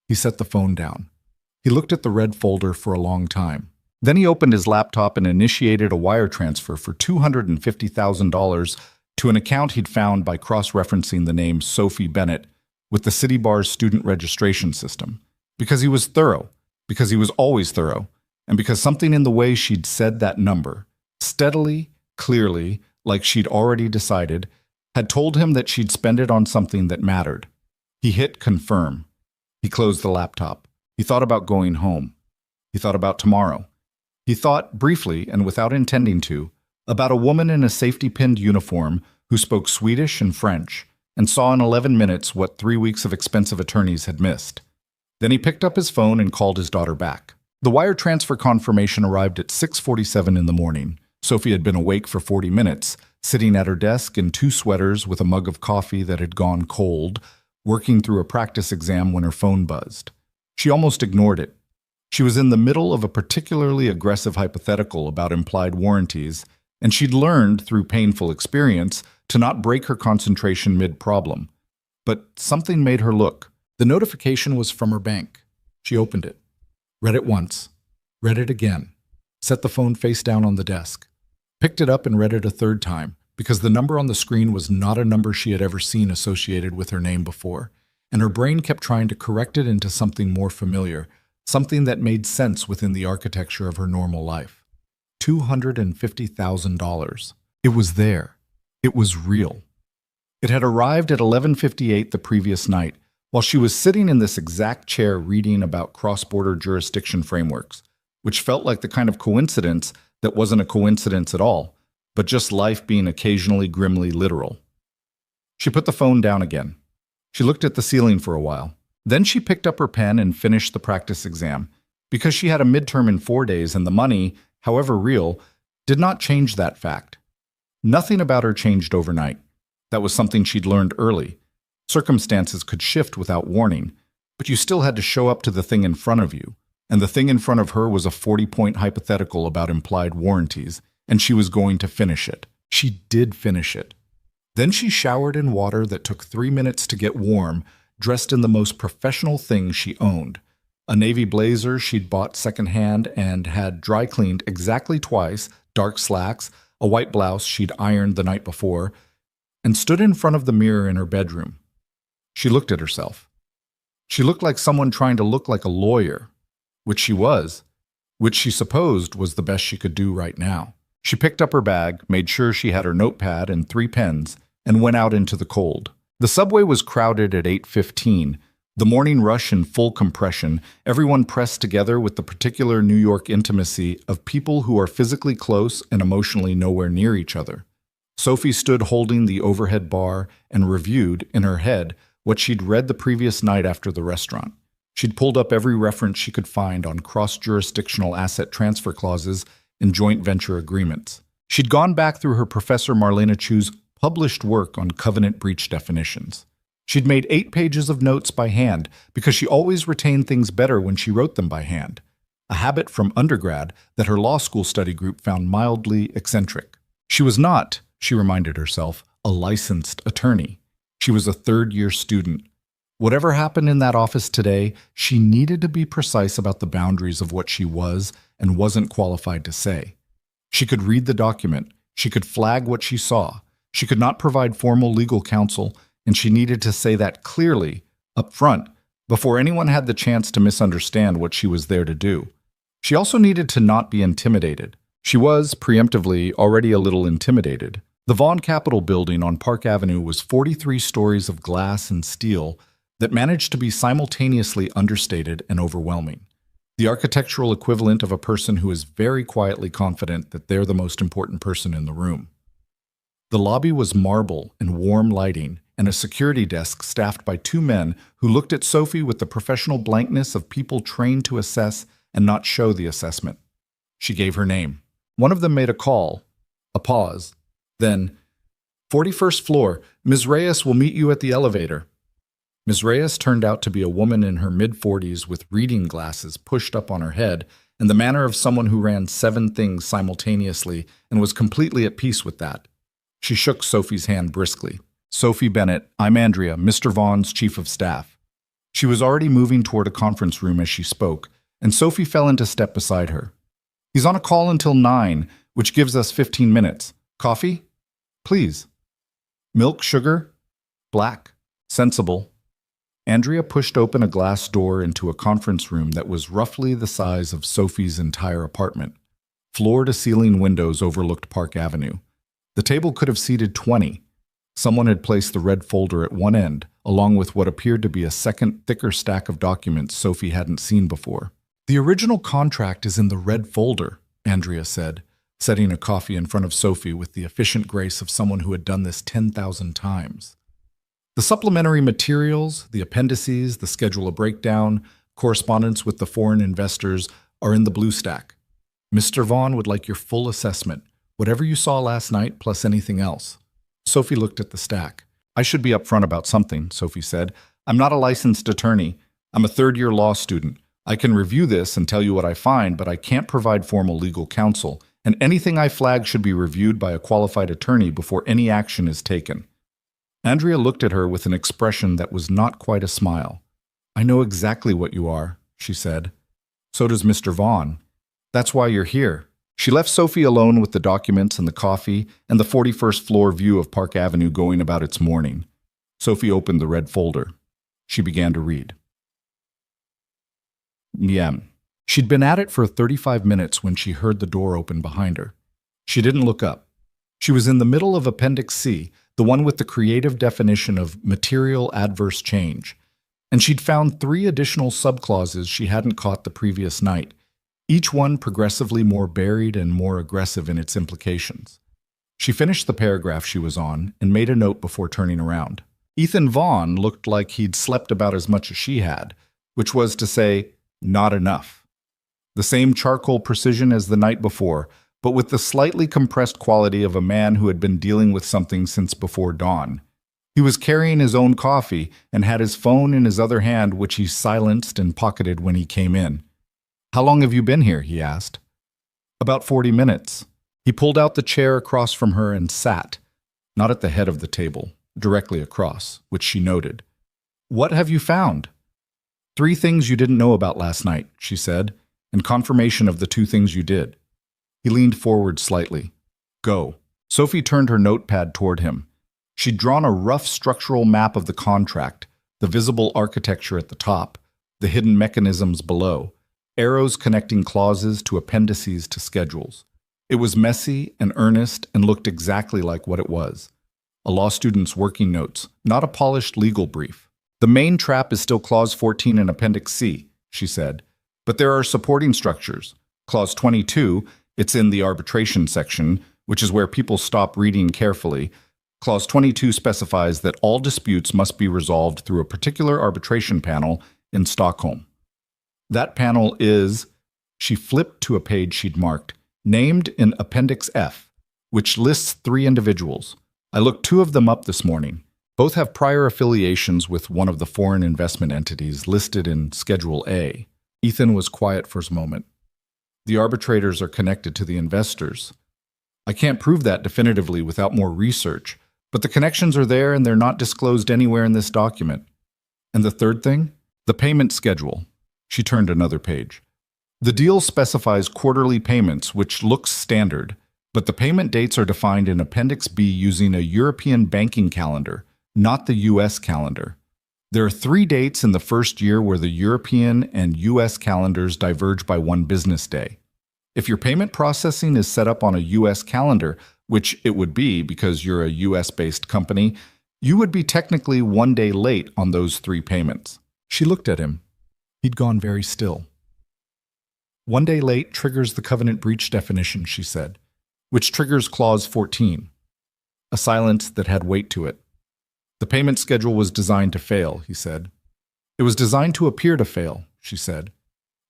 He set the phone down. He looked at the red folder for a long time. Then he opened his laptop and initiated a wire transfer for $250,000 to an account he'd found by cross-referencing the name Sophie Bennett with the City Bar's student registration system. Because he was thorough, because he was always thorough, and because something in the way she'd said that number, steadily, clearly, like she'd already decided, had told him that she'd spend it on something that mattered. He hit confirm. He closed the laptop. He thought about going home. He thought about tomorrow. He thought, briefly and without intending to, about a woman in a safety-pinned uniform who spoke Swedish and French, and saw in 11 minutes what 3 weeks of expensive attorneys had missed. Then he picked up his phone and called his daughter back. The wire transfer confirmation arrived at 6:47 in the morning. Sophie had been awake for 40 minutes, sitting at her desk in 2 sweaters with a mug of coffee that had gone cold, working through a practice exam when her phone buzzed. She almost ignored it. She was in the middle of a particularly aggressive hypothetical about implied warranties, and she'd learned, through painful experience, to not break her concentration mid-problem. But something made her look. The notification was from her bank. She opened it, read it once, read it again, set the phone face down on the desk, picked it up and read it a 3rd time, because the number on the screen was not a number she had ever seen associated with her name before, and her brain kept trying to correct it into something more familiar, something that made sense within the architecture of her normal life. $250,000. It was there. It was real. It had arrived at 11:58 the previous night, while she was sitting in this exact chair reading about cross-border jurisdiction frameworks, which felt like the kind of coincidence that wasn't a coincidence at all, but just life being occasionally grimly literal. She put the phone down again. She looked at the ceiling for a while. Then she picked up her pen and finished the practice exam, because she had a midterm in 4 days and the money, however real, did not change that fact. Nothing about her changed overnight. That was something she'd learned early. Circumstances could shift without warning, but you still had to show up to the thing in front of you, and the thing in front of her was a 40-point hypothetical about implied warranties, and she was going to finish it. She did finish it. Then she showered in water that took 3 minutes to get warm, dressed in the most professional thing she owned, a navy blazer she'd bought secondhand and had dry cleaned exactly twice, dark slacks, a white blouse she'd ironed the night before, and stood in front of the mirror in her bedroom. She looked at herself. She looked like someone trying to look like a lawyer, which she was, which she supposed was the best she could do right now. She picked up her bag, made sure she had her notepad and 3 pens, and went out into the cold. The subway was crowded at 8:15, the morning rush in full compression, everyone pressed together with the particular New York intimacy of people who are physically close and emotionally nowhere near each other. Sophie stood holding the overhead bar and reviewed, in her head, what she'd read the previous night after the restaurant. She'd pulled up every reference she could find on cross-jurisdictional asset transfer clauses and joint venture agreements. She'd gone back through her Professor Marlena Chu's published work on covenant breach definitions. She'd made 8 pages of notes by hand because she always retained things better when she wrote them by hand, a habit from undergrad that her law school study group found mildly eccentric. She was not, she reminded herself, a licensed attorney. She was a 3rd-year student. Whatever happened in that office today, she needed to be precise about the boundaries of what she was and wasn't qualified to say. She could read the document. She could flag what she saw. She could not provide formal legal counsel, and she needed to say that clearly, up front, before anyone had the chance to misunderstand what she was there to do. She also needed to not be intimidated. She was, preemptively, already a little intimidated. The Vaughn Capitol building on Park Avenue was 43 stories of glass and steel that managed to be simultaneously understated and overwhelming. The architectural equivalent of a person who is very quietly confident that they're the most important person in the room. The lobby was marble and warm lighting, and a security desk staffed by 2 men who looked at Sophie with the professional blankness of people trained to assess and not show the assessment. She gave her name. One of them made a call, a pause. Then, 41st floor, Ms. Reyes will meet you at the elevator. Ms. Reyes turned out to be a woman in her mid-40s with reading glasses pushed up on her head and the manner of someone who ran 7 things simultaneously and was completely at peace with that. She shook Sophie's hand briskly. Sophie Bennett, I'm Andrea, Mr. Vaughn's chief of staff. She was already moving toward a conference room as she spoke, and Sophie fell into step beside her. He's on a call until 9, which gives us 15 minutes. Coffee? Please. Milk, sugar? Black. Sensible. Andrea pushed open a glass door into a conference room that was roughly the size of Sophie's entire apartment. Floor-to-ceiling windows overlooked Park Avenue. The table could have seated 20. Someone had placed the red folder at one end, along with what appeared to be a second, thicker stack of documents Sophie hadn't seen before. The original contract is in the red folder, Andrea said, setting a coffee in front of Sophie with the efficient grace of someone who had done this 10,000 times. The supplementary materials, the appendices, the schedule of breakdown, correspondence with the foreign investors are in the blue stack. Mr. Vaughn would like your full assessment, whatever you saw last night plus anything else. Sophie looked at the stack. I should be upfront about something, Sophie said. I'm not a licensed attorney. I'm a third-year law student. I can review this and tell you what I find, but I can't provide formal legal counsel, and anything I flag should be reviewed by a qualified attorney before any action is taken. Andrea looked at her with an expression that was not quite a smile. I know exactly what you are, she said. So does Mr. Vaughn. That's why you're here. She left Sophie alone with the documents and the coffee and the 41st floor view of Park Avenue going about its morning. Sophie opened the red folder. She began to read. Miem. She'd been at it for 35 minutes when she heard the door open behind her. She didn't look up. She was in the middle of Appendix C, the one with the creative definition of material adverse change, and she'd found 3 additional subclauses she hadn't caught the previous night, each one progressively more buried and more aggressive in its implications. She finished the paragraph she was on and made a note before turning around. Ethan Vaughn looked like he'd slept about as much as she had, which was to say, not enough. The same charcoal precision as the night before, but with the slightly compressed quality of a man who had been dealing with something since before dawn. He was carrying his own coffee and had his phone in his other hand, which he silenced and pocketed when he came in. How long have you been here? He asked. About 40 minutes. He pulled out the chair across from her and sat, not at the head of the table, directly across, which she noted. What have you found? 3 things you didn't know about last night, she said, and confirmation of the 2 things you did. He leaned forward slightly. Go. Sophie turned her notepad toward him. She'd drawn a rough structural map of the contract, the visible architecture at the top, the hidden mechanisms below, arrows connecting clauses to appendices to schedules. It was messy and earnest and looked exactly like what it was. A law student's working notes, not a polished legal brief. The main trap is still Clause 14 in Appendix C, she said, but there are supporting structures. Clause 22, it's in the arbitration section, which is where people stop reading carefully. Clause 22 specifies that all disputes must be resolved through a particular arbitration panel in Stockholm. That panel is, she flipped to a page she'd marked, named in Appendix F, which lists 3 individuals. I looked 2 of them up this morning. Both have prior affiliations with one of the foreign investment entities listed in Schedule A. Ethan was quiet for a moment. The arbitrators are connected to the investors. I can't prove that definitively without more research, but the connections are there and they're not disclosed anywhere in this document. And the third thing? The payment schedule. She turned another page. The deal specifies quarterly payments, which looks standard, but the payment dates are defined in Appendix B using a European banking calendar, not the U.S. calendar. There are 3 dates in the first year where the European and U.S. calendars diverge by 1 business day. If your payment processing is set up on a U.S. calendar, which it would be because you're a U.S.-based company, you would be technically 1 day late on those 3 payments. She looked at him. He'd gone very still. 1 day late triggers the covenant breach definition, she said, which triggers Clause 14, a silence that had weight to it. The payment schedule was designed to fail, he said. It was designed to appear to fail, she said.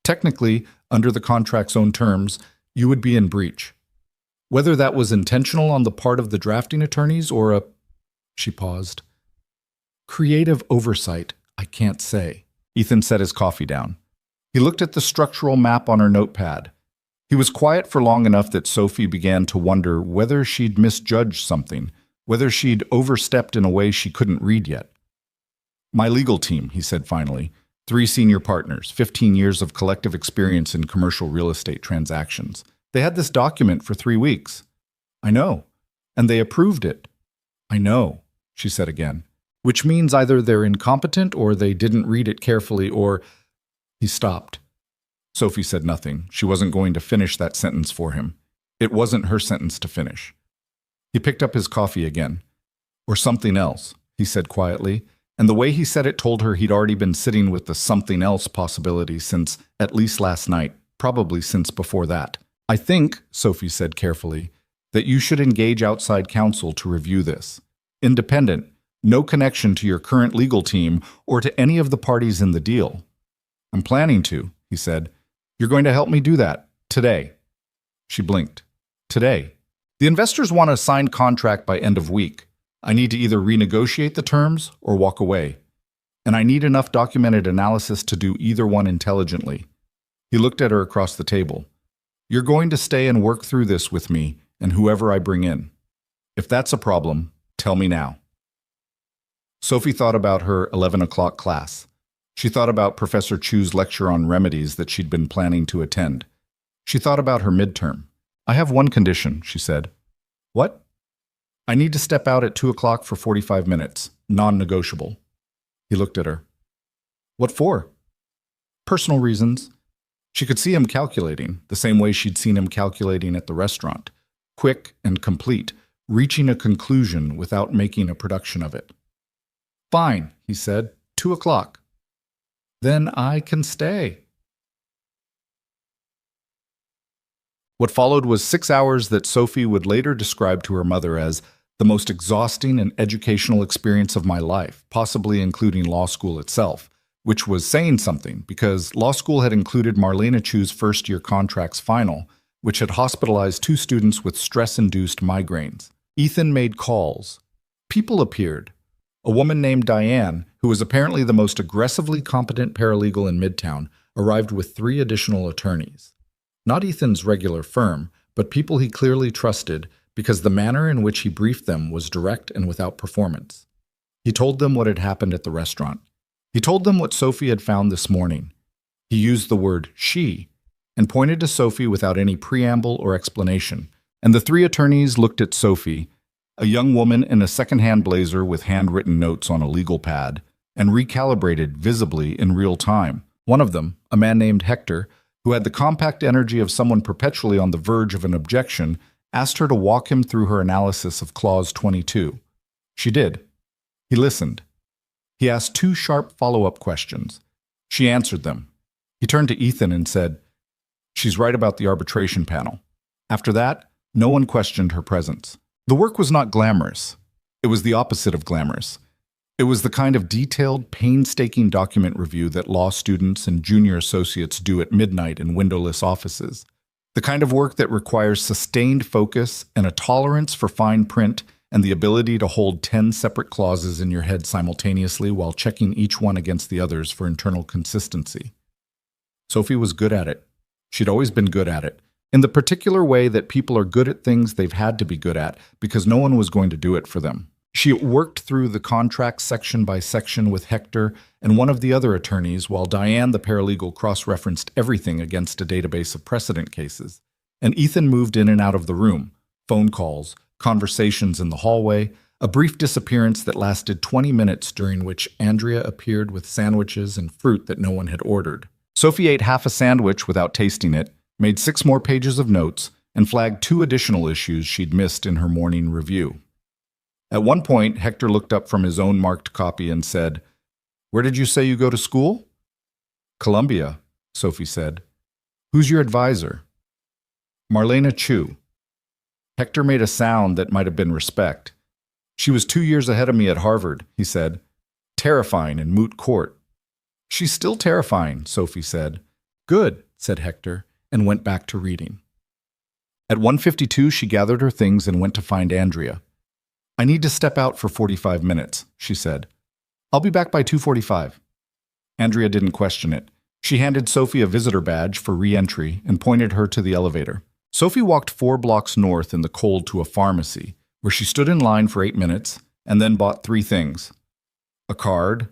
Technically, under the contract's own terms, you would be in breach. Whether that was intentional on the part of the drafting attorneys or a... She paused. Creative oversight, I can't say. Ethan set his coffee down. He looked at the structural map on her notepad. He was quiet for long enough that Sophie began to wonder whether she'd misjudged something, whether she'd overstepped in a way she couldn't read yet. My legal team, he said finally, 3 senior partners, 15 years of collective experience in commercial real estate transactions. They had this document for 3 weeks. I know. And they approved it. I know, she said again, which means either they're incompetent or they didn't read it carefully or... He stopped. Sophie said nothing. She wasn't going to finish that sentence for him. It wasn't her sentence to finish. He picked up his coffee again. Or something else, he said quietly, and the way he said it told her he'd already been sitting with the something else possibility since at least last night, probably since before that. I think, Sophie said carefully, that you should engage outside counsel to review this. Independent, no connection to your current legal team or to any of the parties in the deal. I'm planning to, he said. You're going to help me do that, today. She blinked. Today. The investors want a signed contract by end of week. I need to either renegotiate the terms or walk away. And I need enough documented analysis to do either one intelligently. He looked at her across the table. You're going to stay and work through this with me and whoever I bring in. If that's a problem, tell me now. Sophie thought about her 11 o'clock class. She thought about Professor Chu's lecture on remedies that she'd been planning to attend. She thought about her midterm. I have one condition, she said. What? I need to step out at 2 o'clock for 45 minutes, non-negotiable. He looked at her. What for? Personal reasons. She could see him calculating, the same way she'd seen him calculating at the restaurant. Quick and complete, reaching a conclusion without making a production of it. Fine, he said. 2 o'clock. Then I can stay. What followed was 6 hours that Sophie would later describe to her mother as the most exhausting and educational experience of my life, possibly including law school itself, which was saying something because law school had included Marlena Chu's first-year contract's final, which had hospitalized 2 students with stress-induced migraines. Ethan made calls. People appeared. A woman named Diane, who was apparently the most aggressively competent paralegal in Midtown, arrived with 3 additional attorneys. Not Ethan's regular firm, but people he clearly trusted because the manner in which he briefed them was direct and without performance. He told them what had happened at the restaurant. He told them what Sophie had found this morning. He used the word she and pointed to Sophie without any preamble or explanation, and the 3 attorneys looked at Sophie, a young woman in a second-hand blazer with handwritten notes on a legal pad, and recalibrated visibly in real time. One of them, a man named Hector, who had the compact energy of someone perpetually on the verge of an objection, asked her to walk him through her analysis of Clause 22. She did. He listened. He asked 2 sharp follow-up questions. She answered them. He turned to Ethan and said, "She's right about the arbitration panel." After that, no one questioned her presence. The work was not glamorous. It was the opposite of glamorous. It was the kind of detailed, painstaking document review that law students and junior associates do at midnight in windowless offices. The kind of work that requires sustained focus and a tolerance for fine print and the ability to hold 10 separate clauses in your head simultaneously while checking each one against the others for internal consistency. Sophie was good at it. She'd always been good at it, in the particular way that people are good at things they've had to be good at because no one was going to do it for them. She worked through the contract section by section with Hector and one of the other attorneys while Diane, the paralegal, cross-referenced everything against a database of precedent cases. And Ethan moved in and out of the room, phone calls, conversations in the hallway, a brief disappearance that lasted 20 minutes during which Andrea appeared with sandwiches and fruit that no one had ordered. Sophie ate half a sandwich without tasting it, made 6 more pages of notes, and flagged 2 additional issues she'd missed in her morning review. At one point, Hector looked up from his own marked copy and said, "Where did you say you go to school?" "Columbia," Sophie said. "Who's your advisor?" "Marlena Chu." Hector made a sound that might have been respect. "She was 2 years ahead of me at Harvard," he said. "Terrifying in moot court." "She's still terrifying," Sophie said. "Good," said Hector, and went back to reading. At 1:52, she gathered her things and went to find Andrea. "I need to step out for 45 minutes, she said. "I'll be back by 2:45. Andrea didn't question it. She handed Sophie a visitor badge for re-entry and pointed her to the elevator. Sophie walked 4 blocks north in the cold to a pharmacy, where she stood in line for 8 minutes and then bought 3 things: a card,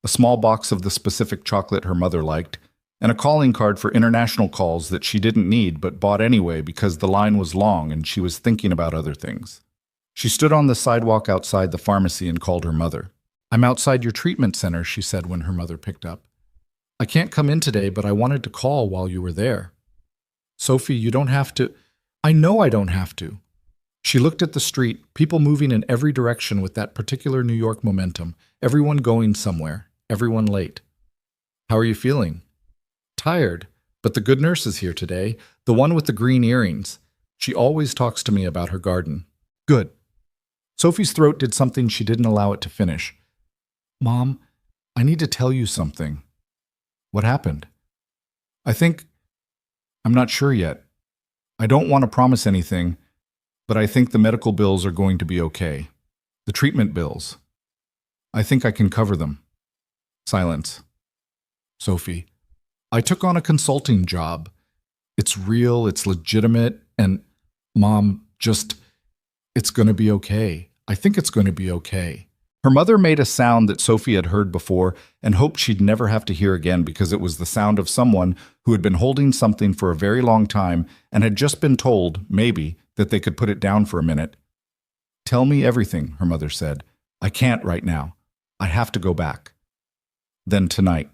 a small box of the specific chocolate her mother liked, and a calling card for international calls that she didn't need but bought anyway because the line was long and she was thinking about other things. She stood on the sidewalk outside the pharmacy and called her mother. "I'm outside your treatment center," she said when her mother picked up. "I can't come in today, but I wanted to call while you were there." "Sophie, you don't have to." "I know I don't have to." She looked at the street, people moving in every direction with that particular New York momentum, everyone going somewhere, everyone late. "How are you feeling?" "Tired. But the good nurse is here today, the one with the green earrings. She always talks to me about her garden. Good. Sophie's throat did something she didn't allow it to finish. Mom, I need to tell you something. What happened? I'm not sure yet. I don't want to promise anything, but I think the medical bills are going to be okay. The treatment bills. I think I can cover them. Silence. Sophie, I took on a consulting job. It's real, it's legitimate, and Mom, it's going to be okay. I think it's going to be okay. Her mother made a sound that Sophie had heard before and hoped she'd never have to hear again because it was the sound of someone who had been holding something for a very long time and had just been told, maybe, that they could put it down for a minute. Tell me everything, her mother said. I can't right now. I have to go back. Then tonight.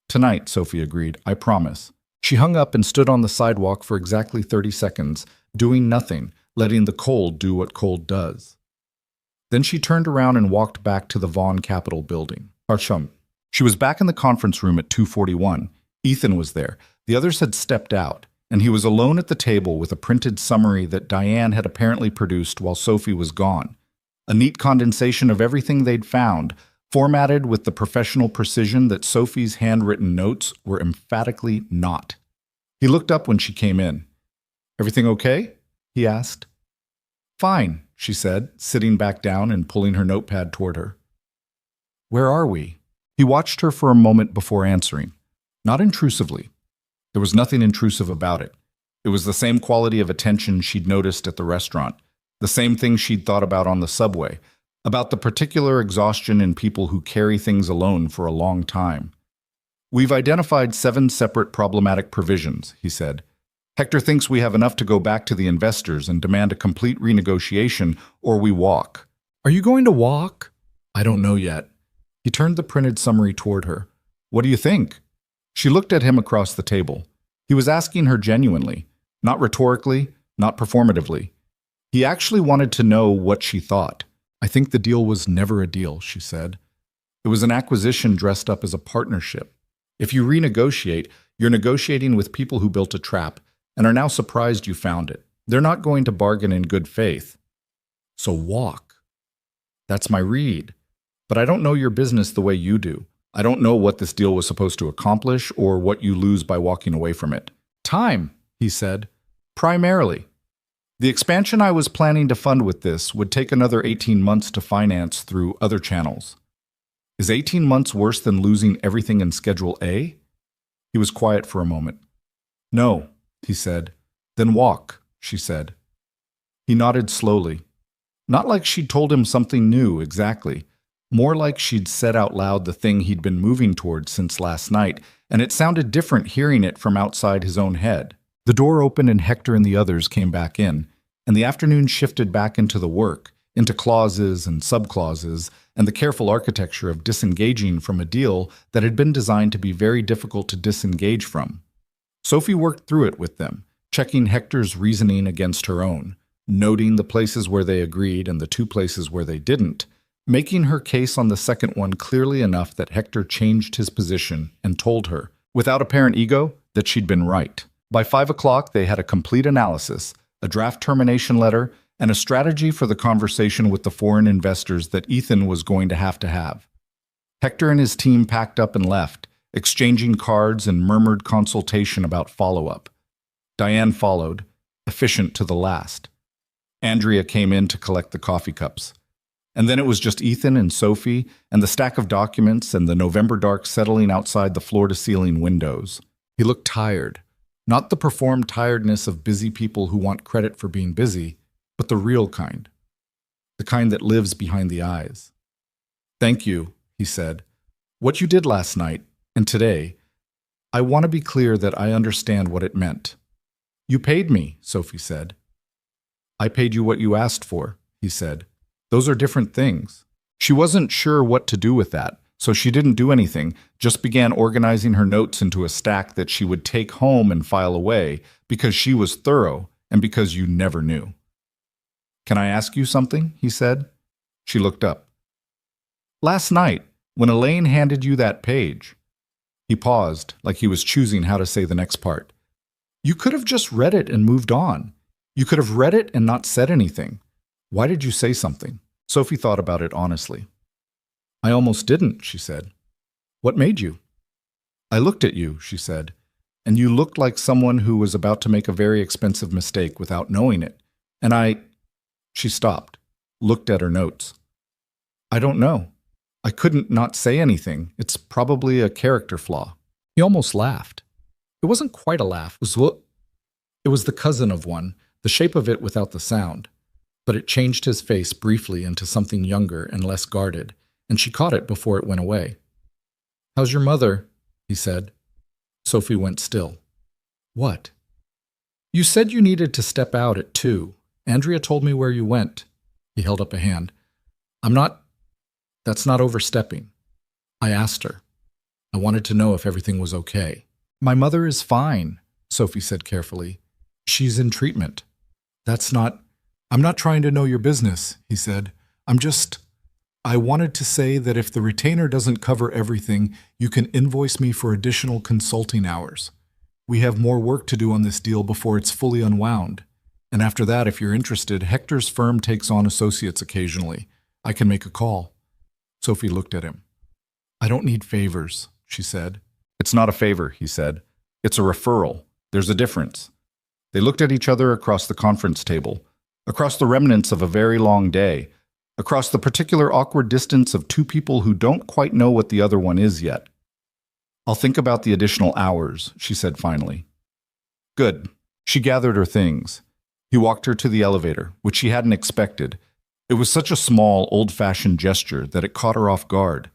Tonight, Sophie agreed. I promise. She hung up and stood on the sidewalk for exactly 30 seconds, doing nothing, letting the cold do what cold does. Then she turned around and walked back to the Vaughn Capitol building. She was back in the conference room at 2:41. Ethan was there. The others had stepped out, and he was alone at the table with a printed summary that Diane had apparently produced while Sophie was gone. A neat condensation of everything they'd found, formatted with the professional precision that Sophie's handwritten notes were emphatically not. He looked up when she came in. Everything okay? He asked. Fine, she said, sitting back down and pulling her notepad toward her. Where are we? He watched her for a moment before answering. Not intrusively. There was nothing intrusive about it. It was the same quality of attention she'd noticed at the restaurant, the same thing she'd thought about on the subway, about the particular exhaustion in people who carry things alone for a long time. We've identified 7 separate problematic provisions, he said. Hector thinks we have enough to go back to the investors and demand a complete renegotiation, or we walk. Are you going to walk? I don't know yet. He turned the printed summary toward her. What do you think? She looked at him across the table. He was asking her genuinely, not rhetorically, not performatively. He actually wanted to know what she thought. I think the deal was never a deal, she said. It was an acquisition dressed up as a partnership. If you renegotiate, you're negotiating with people who built a trap and are now surprised you found it. They're not going to bargain in good faith. So walk. That's my read. But I don't know your business the way you do. I don't know what this deal was supposed to accomplish or what you lose by walking away from it. Time, he said. Primarily. The expansion I was planning to fund with this would take another 18 months to finance through other channels. Is 18 months worse than losing everything in Schedule A? He was quiet for a moment. No, he said. Then walk, she said. He nodded slowly. Not like she'd told him something new, exactly. More like she'd said out loud the thing he'd been moving towards since last night, and it sounded different hearing it from outside his own head. The door opened and Hector and the others came back in, and the afternoon shifted back into the work, into clauses and subclauses, and the careful architecture of disengaging from a deal that had been designed to be very difficult to disengage from. Sophie worked through it with them, checking Hector's reasoning against her own, noting the places where they agreed and the 2 places where they didn't, making her case on the second one clearly enough that Hector changed his position and told her, without apparent ego, that she'd been right. By 5 o'clock, they had a complete analysis, a draft termination letter, and a strategy for the conversation with the foreign investors that Ethan was going to have. Hector and his team packed up and left, exchanging cards and murmured consultation about follow-up. Diane followed, efficient to the last. Andrea came in to collect the coffee cups. And then it was just Ethan and Sophie and the stack of documents and the November dark settling outside the floor-to-ceiling windows. He looked tired. Not the performed tiredness of busy people who want credit for being busy, but the real kind. The kind that lives behind the eyes. Thank you, he said. What you did last night, and today, I want to be clear that I understand what it meant. You paid me, Sophie said. I paid you what you asked for, he said. Those are different things. She wasn't sure what to do with that, so she didn't do anything, just began organizing her notes into a stack that she would take home and file away because she was thorough and because you never knew. Can I ask you something? He said. She looked up. Last night, when Elaine handed you that page, He paused, like he was choosing how to say the next part. You could have just read it and moved on. You could have read it and not said anything. Why did you say something? Sophie thought about it honestly. I almost didn't, she said. What made you? I looked at you, she said, and you looked like someone who was about to make a very expensive mistake without knowing it. And She stopped, looked at her notes. I don't know. I couldn't not say anything. It's probably a character flaw. He almost laughed. It wasn't quite a laugh. It was the cousin of one, the shape of it without the sound. But it changed his face briefly into something younger and less guarded, and she caught it before it went away. How's your mother? He said. Sophie went still. What? You said you needed to step out at 2. Andrea told me where you went. He held up a hand. That's not overstepping. I asked her. I wanted to know if everything was okay. My mother is fine, Sophie said carefully. She's in treatment. I'm not trying to know your business, he said. I wanted to say that if the retainer doesn't cover everything, you can invoice me for additional consulting hours. We have more work to do on this deal before it's fully unwound. And after that, if you're interested, Hector's firm takes on associates occasionally. I can make a call. Sophie looked at him. I don't need favors, she said. It's not a favor, he said. It's a referral. There's a difference. They looked at each other across the conference table, across the remnants of a very long day, across the particular awkward distance of two people who don't quite know what the other one is yet. I'll think about the additional hours, she said finally. Good. She gathered her things. He walked her to the elevator, which she hadn't expected. It was such a small, old-fashioned gesture that it caught her off guard.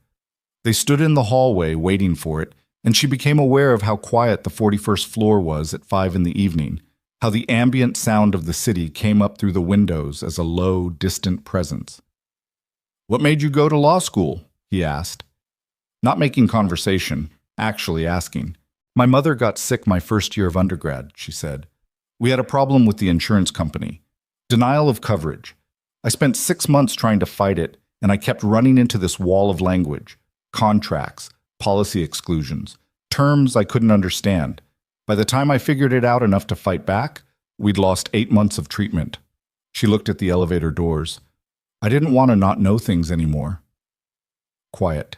They stood in the hallway waiting for it, and she became aware of how quiet the 41st floor was at 5 in the evening, how the ambient sound of the city came up through the windows as a low, distant presence. What made you go to law school? He asked. Not making conversation, actually asking. My mother got sick my first year of undergrad, she said. We had a problem with the insurance company. Denial of coverage. I spent 6 months trying to fight it, and I kept running into this wall of language, contracts, policy exclusions, terms I couldn't understand. By the time I figured it out enough to fight back, we'd lost 8 months of treatment. She looked at the elevator doors. I didn't want to not know things anymore. Quiet.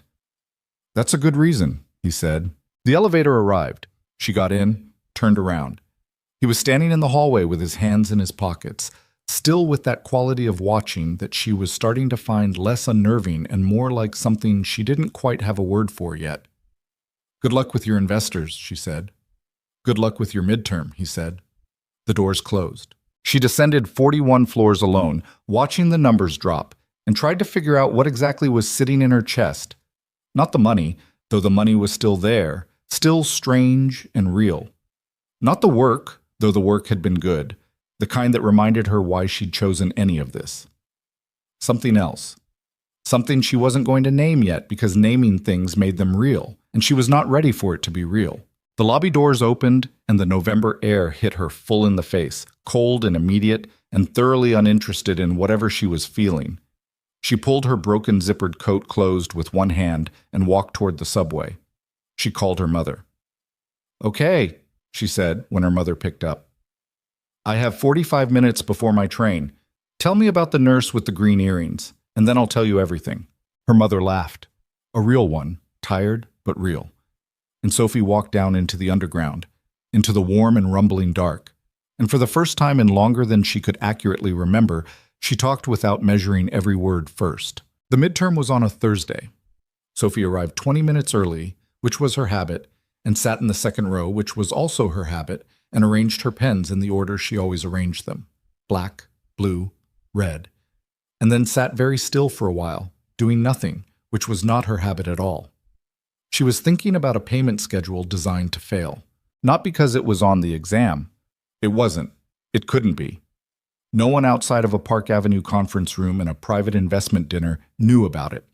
That's a good reason, he said. The elevator arrived. She got in, turned around. He was standing in the hallway with his hands in his pockets, still with that quality of watching that she was starting to find less unnerving and more like something she didn't quite have a word for yet. Good luck with your investors, she said. Good luck with your midterm, he said. The doors closed. She descended 41 floors alone, watching the numbers drop, and tried to figure out what exactly was sitting in her chest. Not the money, though the money was still there, still strange and real. Not the work, though the work had been good, the kind that reminded her why she'd chosen any of this. Something else. Something she wasn't going to name yet because naming things made them real, and she was not ready for it to be real. The lobby doors opened, and the November air hit her full in the face, cold and immediate, and thoroughly uninterested in whatever she was feeling. She pulled her broken zippered coat closed with one hand and walked toward the subway. She called her mother. Okay, she said when her mother picked up. I have 45 minutes before my train. Tell me about the nurse with the green earrings, and then I'll tell you everything. Her mother laughed. A real one, tired but real. And Sophie walked down into the underground, into the warm and rumbling dark. And for the first time in longer than she could accurately remember, she talked without measuring every word first. The midterm was on a Thursday. Sophie arrived 20 minutes early, which was her habit, and sat in the second row, which was also her habit, and arranged her pens in the order she always arranged them, black, blue, red, and then sat very still for a while, doing nothing, which was not her habit at all. She was thinking about a payment schedule designed to fail, not because it was on the exam. It wasn't. It couldn't be. No one outside of a Park Avenue conference room and a private investment dinner knew about it.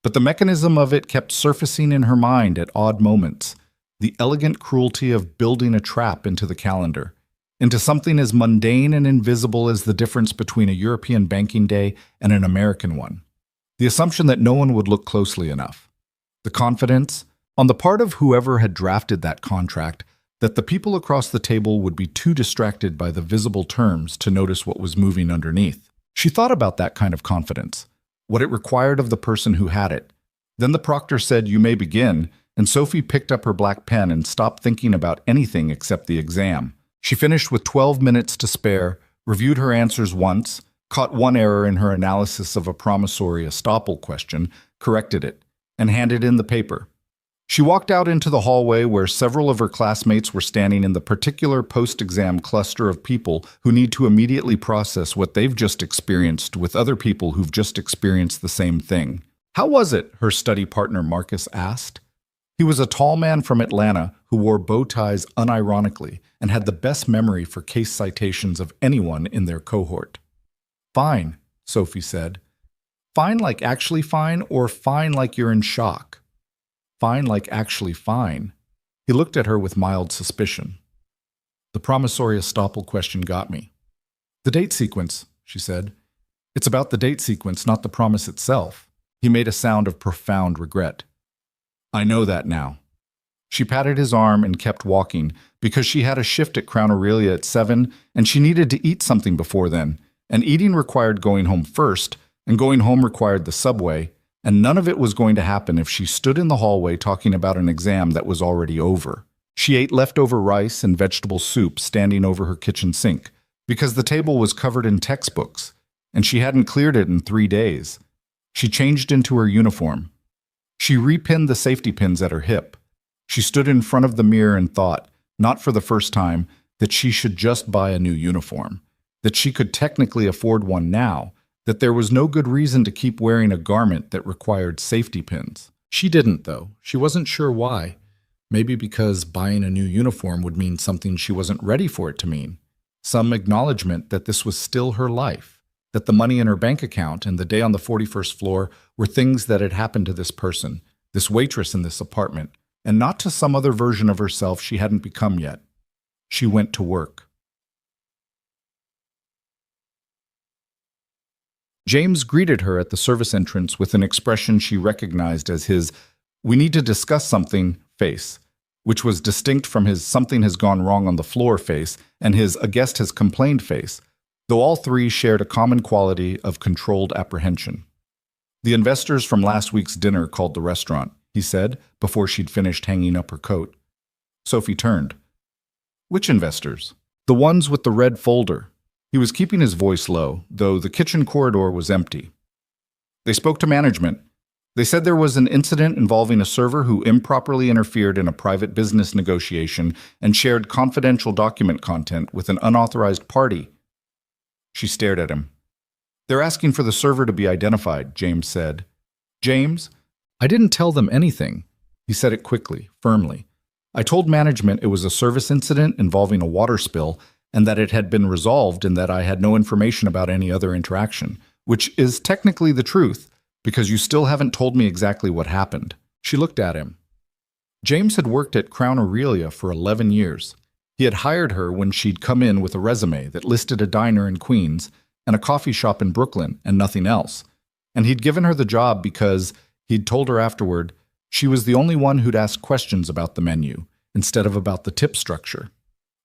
But the mechanism of it kept surfacing in her mind at odd moments, the elegant cruelty of building a trap into the calendar, into something as mundane and invisible as the difference between a European banking day and an American one. The assumption that no one would look closely enough. The confidence, on the part of whoever had drafted that contract, that the people across the table would be too distracted by the visible terms to notice what was moving underneath. She thought about that kind of confidence, what it required of the person who had it. Then the proctor said, "You may begin," and Sophie picked up her black pen and stopped thinking about anything except the exam. She finished with 12 minutes to spare, reviewed her answers once, caught one error in her analysis of a promissory estoppel question, corrected it, and handed in the paper. She walked out into the hallway where several of her classmates were standing in the particular post-exam cluster of people who need to immediately process what they've just experienced with other people who've just experienced the same thing. "How was it?" her study partner Marcus asked. He was a tall man from Atlanta who wore bow ties unironically and had the best memory for case citations of anyone in their cohort. "Fine," Sophie said. "Fine like actually fine, or fine like you're in shock?" "Fine like actually fine." He looked at her with mild suspicion. "The promissory estoppel question got me." "The date sequence," she said. "It's about the date sequence, not the promise itself." He made a sound of profound regret. "I know that now." She patted his arm and kept walking because she had a shift at Crown Aurelia at 7 and she needed to eat something before then, and eating required going home first, and going home required the subway, and none of it was going to happen if she stood in the hallway talking about an exam that was already over. She ate leftover rice and vegetable soup standing over her kitchen sink because the table was covered in textbooks, and she hadn't cleared it in 3 days. She changed into her uniform. She repinned the safety pins at her hip. She stood in front of the mirror and thought, not for the first time, that she should just buy a new uniform, that she could technically afford one now, that there was no good reason to keep wearing a garment that required safety pins. She didn't, though. She wasn't sure why. Maybe because buying a new uniform would mean something she wasn't ready for it to mean. Some acknowledgement that this was still her life, that the money in her bank account and the day on the 41st floor were things that had happened to this person, this waitress in this apartment, and not to some other version of herself she hadn't become yet. She went to work. James greeted her at the service entrance with an expression she recognized as his "we need to discuss something" face, which was distinct from his "something has gone wrong on the floor" face and his "a guest has complained" face, though all three shared a common quality of controlled apprehension. "The investors from last week's dinner called the restaurant," he said, before she'd finished hanging up her coat. Sophie turned. "Which investors?" "The ones with the red folder." He was keeping his voice low, though the kitchen corridor was empty. "They spoke to management. They said there was an incident involving a server who improperly interfered in a private business negotiation and shared confidential document content with an unauthorized party." She stared at him. "They're asking for the server to be identified," James said. "James, I didn't tell them anything." He said it quickly, firmly. "I told management it was a service incident involving a water spill and that it had been resolved and that I had no information about any other interaction, which is technically the truth, because you still haven't told me exactly what happened." She looked at him. James had worked at Crown Aurelia for 11 years. He had hired her when she'd come in with a resume that listed a diner in Queens and a coffee shop in Brooklyn and nothing else. And he'd given her the job because, he'd told her afterward, she was the only one who'd ask questions about the menu, instead of about the tip structure.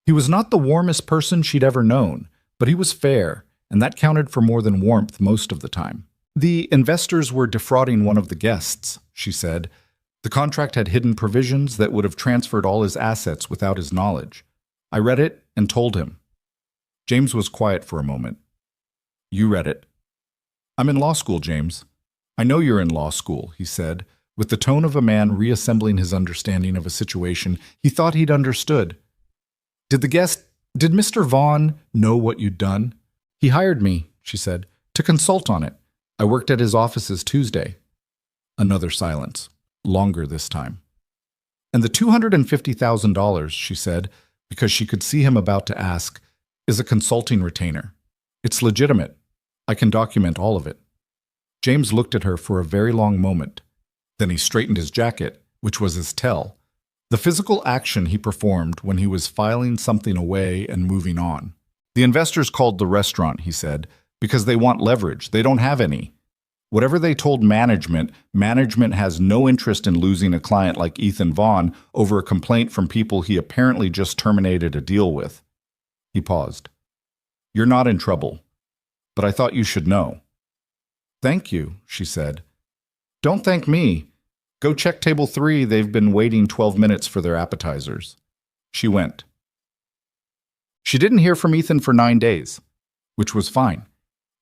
He was not the warmest person she'd ever known, but he was fair, and that counted for more than warmth most of the time. "The investors were defrauding one of the guests," she said. "The contract had hidden provisions that would have transferred all his assets without his knowledge. I read it and told him." James was quiet for a moment. "You read it." "I'm in law school, James." "I know you're in law school," he said, with the tone of a man reassembling his understanding of a situation he thought he'd understood. Did Mr. Vaughn know what you'd done?" "He hired me," she said, "to consult on it. I worked at his offices Tuesday." Another silence, longer this time. "And the $250,000, she said, because she could see him about to ask, is a consulting retainer. It's legitimate. I can document all of it." James looked at her for a very long moment. Then he straightened his jacket, which was his tell, the physical action he performed when he was filing something away and moving on. "The investors called the restaurant," he said, "because they want leverage. They don't have any. Whatever they told management, management has no interest in losing a client like Ethan Vaughn over a complaint from people he apparently just terminated a deal with. He paused. You're not in trouble, but I thought you should know. Thank you, she said. Don't thank me. Go check table 3. They've been waiting 12 minutes for their appetizers. She went. She didn't hear from Ethan for 9 days, which was fine,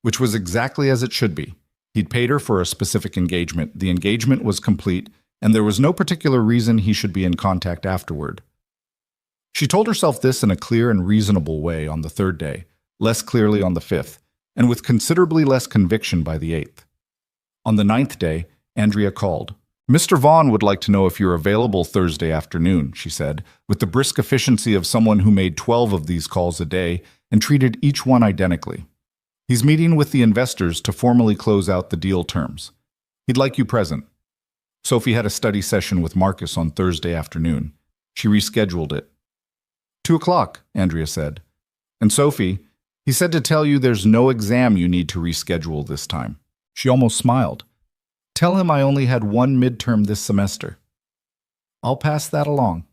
which was exactly as it should be. He'd paid her for a specific engagement. The engagement was complete, and there was no particular reason he should be in contact afterward. She told herself this in a clear and reasonable way on the 3rd day, less clearly on the 5th, and with considerably less conviction by the 8th. On the 9th day, Andrea called. Mr. Vaughn would like to know if you're available Thursday afternoon, she said, with the brisk efficiency of someone who made 12 of these calls a day and treated each one identically. He's meeting with the investors to formally close out the deal terms. He'd like you present. Sophie had a study session with Marcus on Thursday afternoon. She rescheduled it. 2 o'clock, Andrea said. And Sophie, he said to tell you there's no exam you need to reschedule this time. She almost smiled. Tell him I only had 1 midterm this semester. I'll pass that along.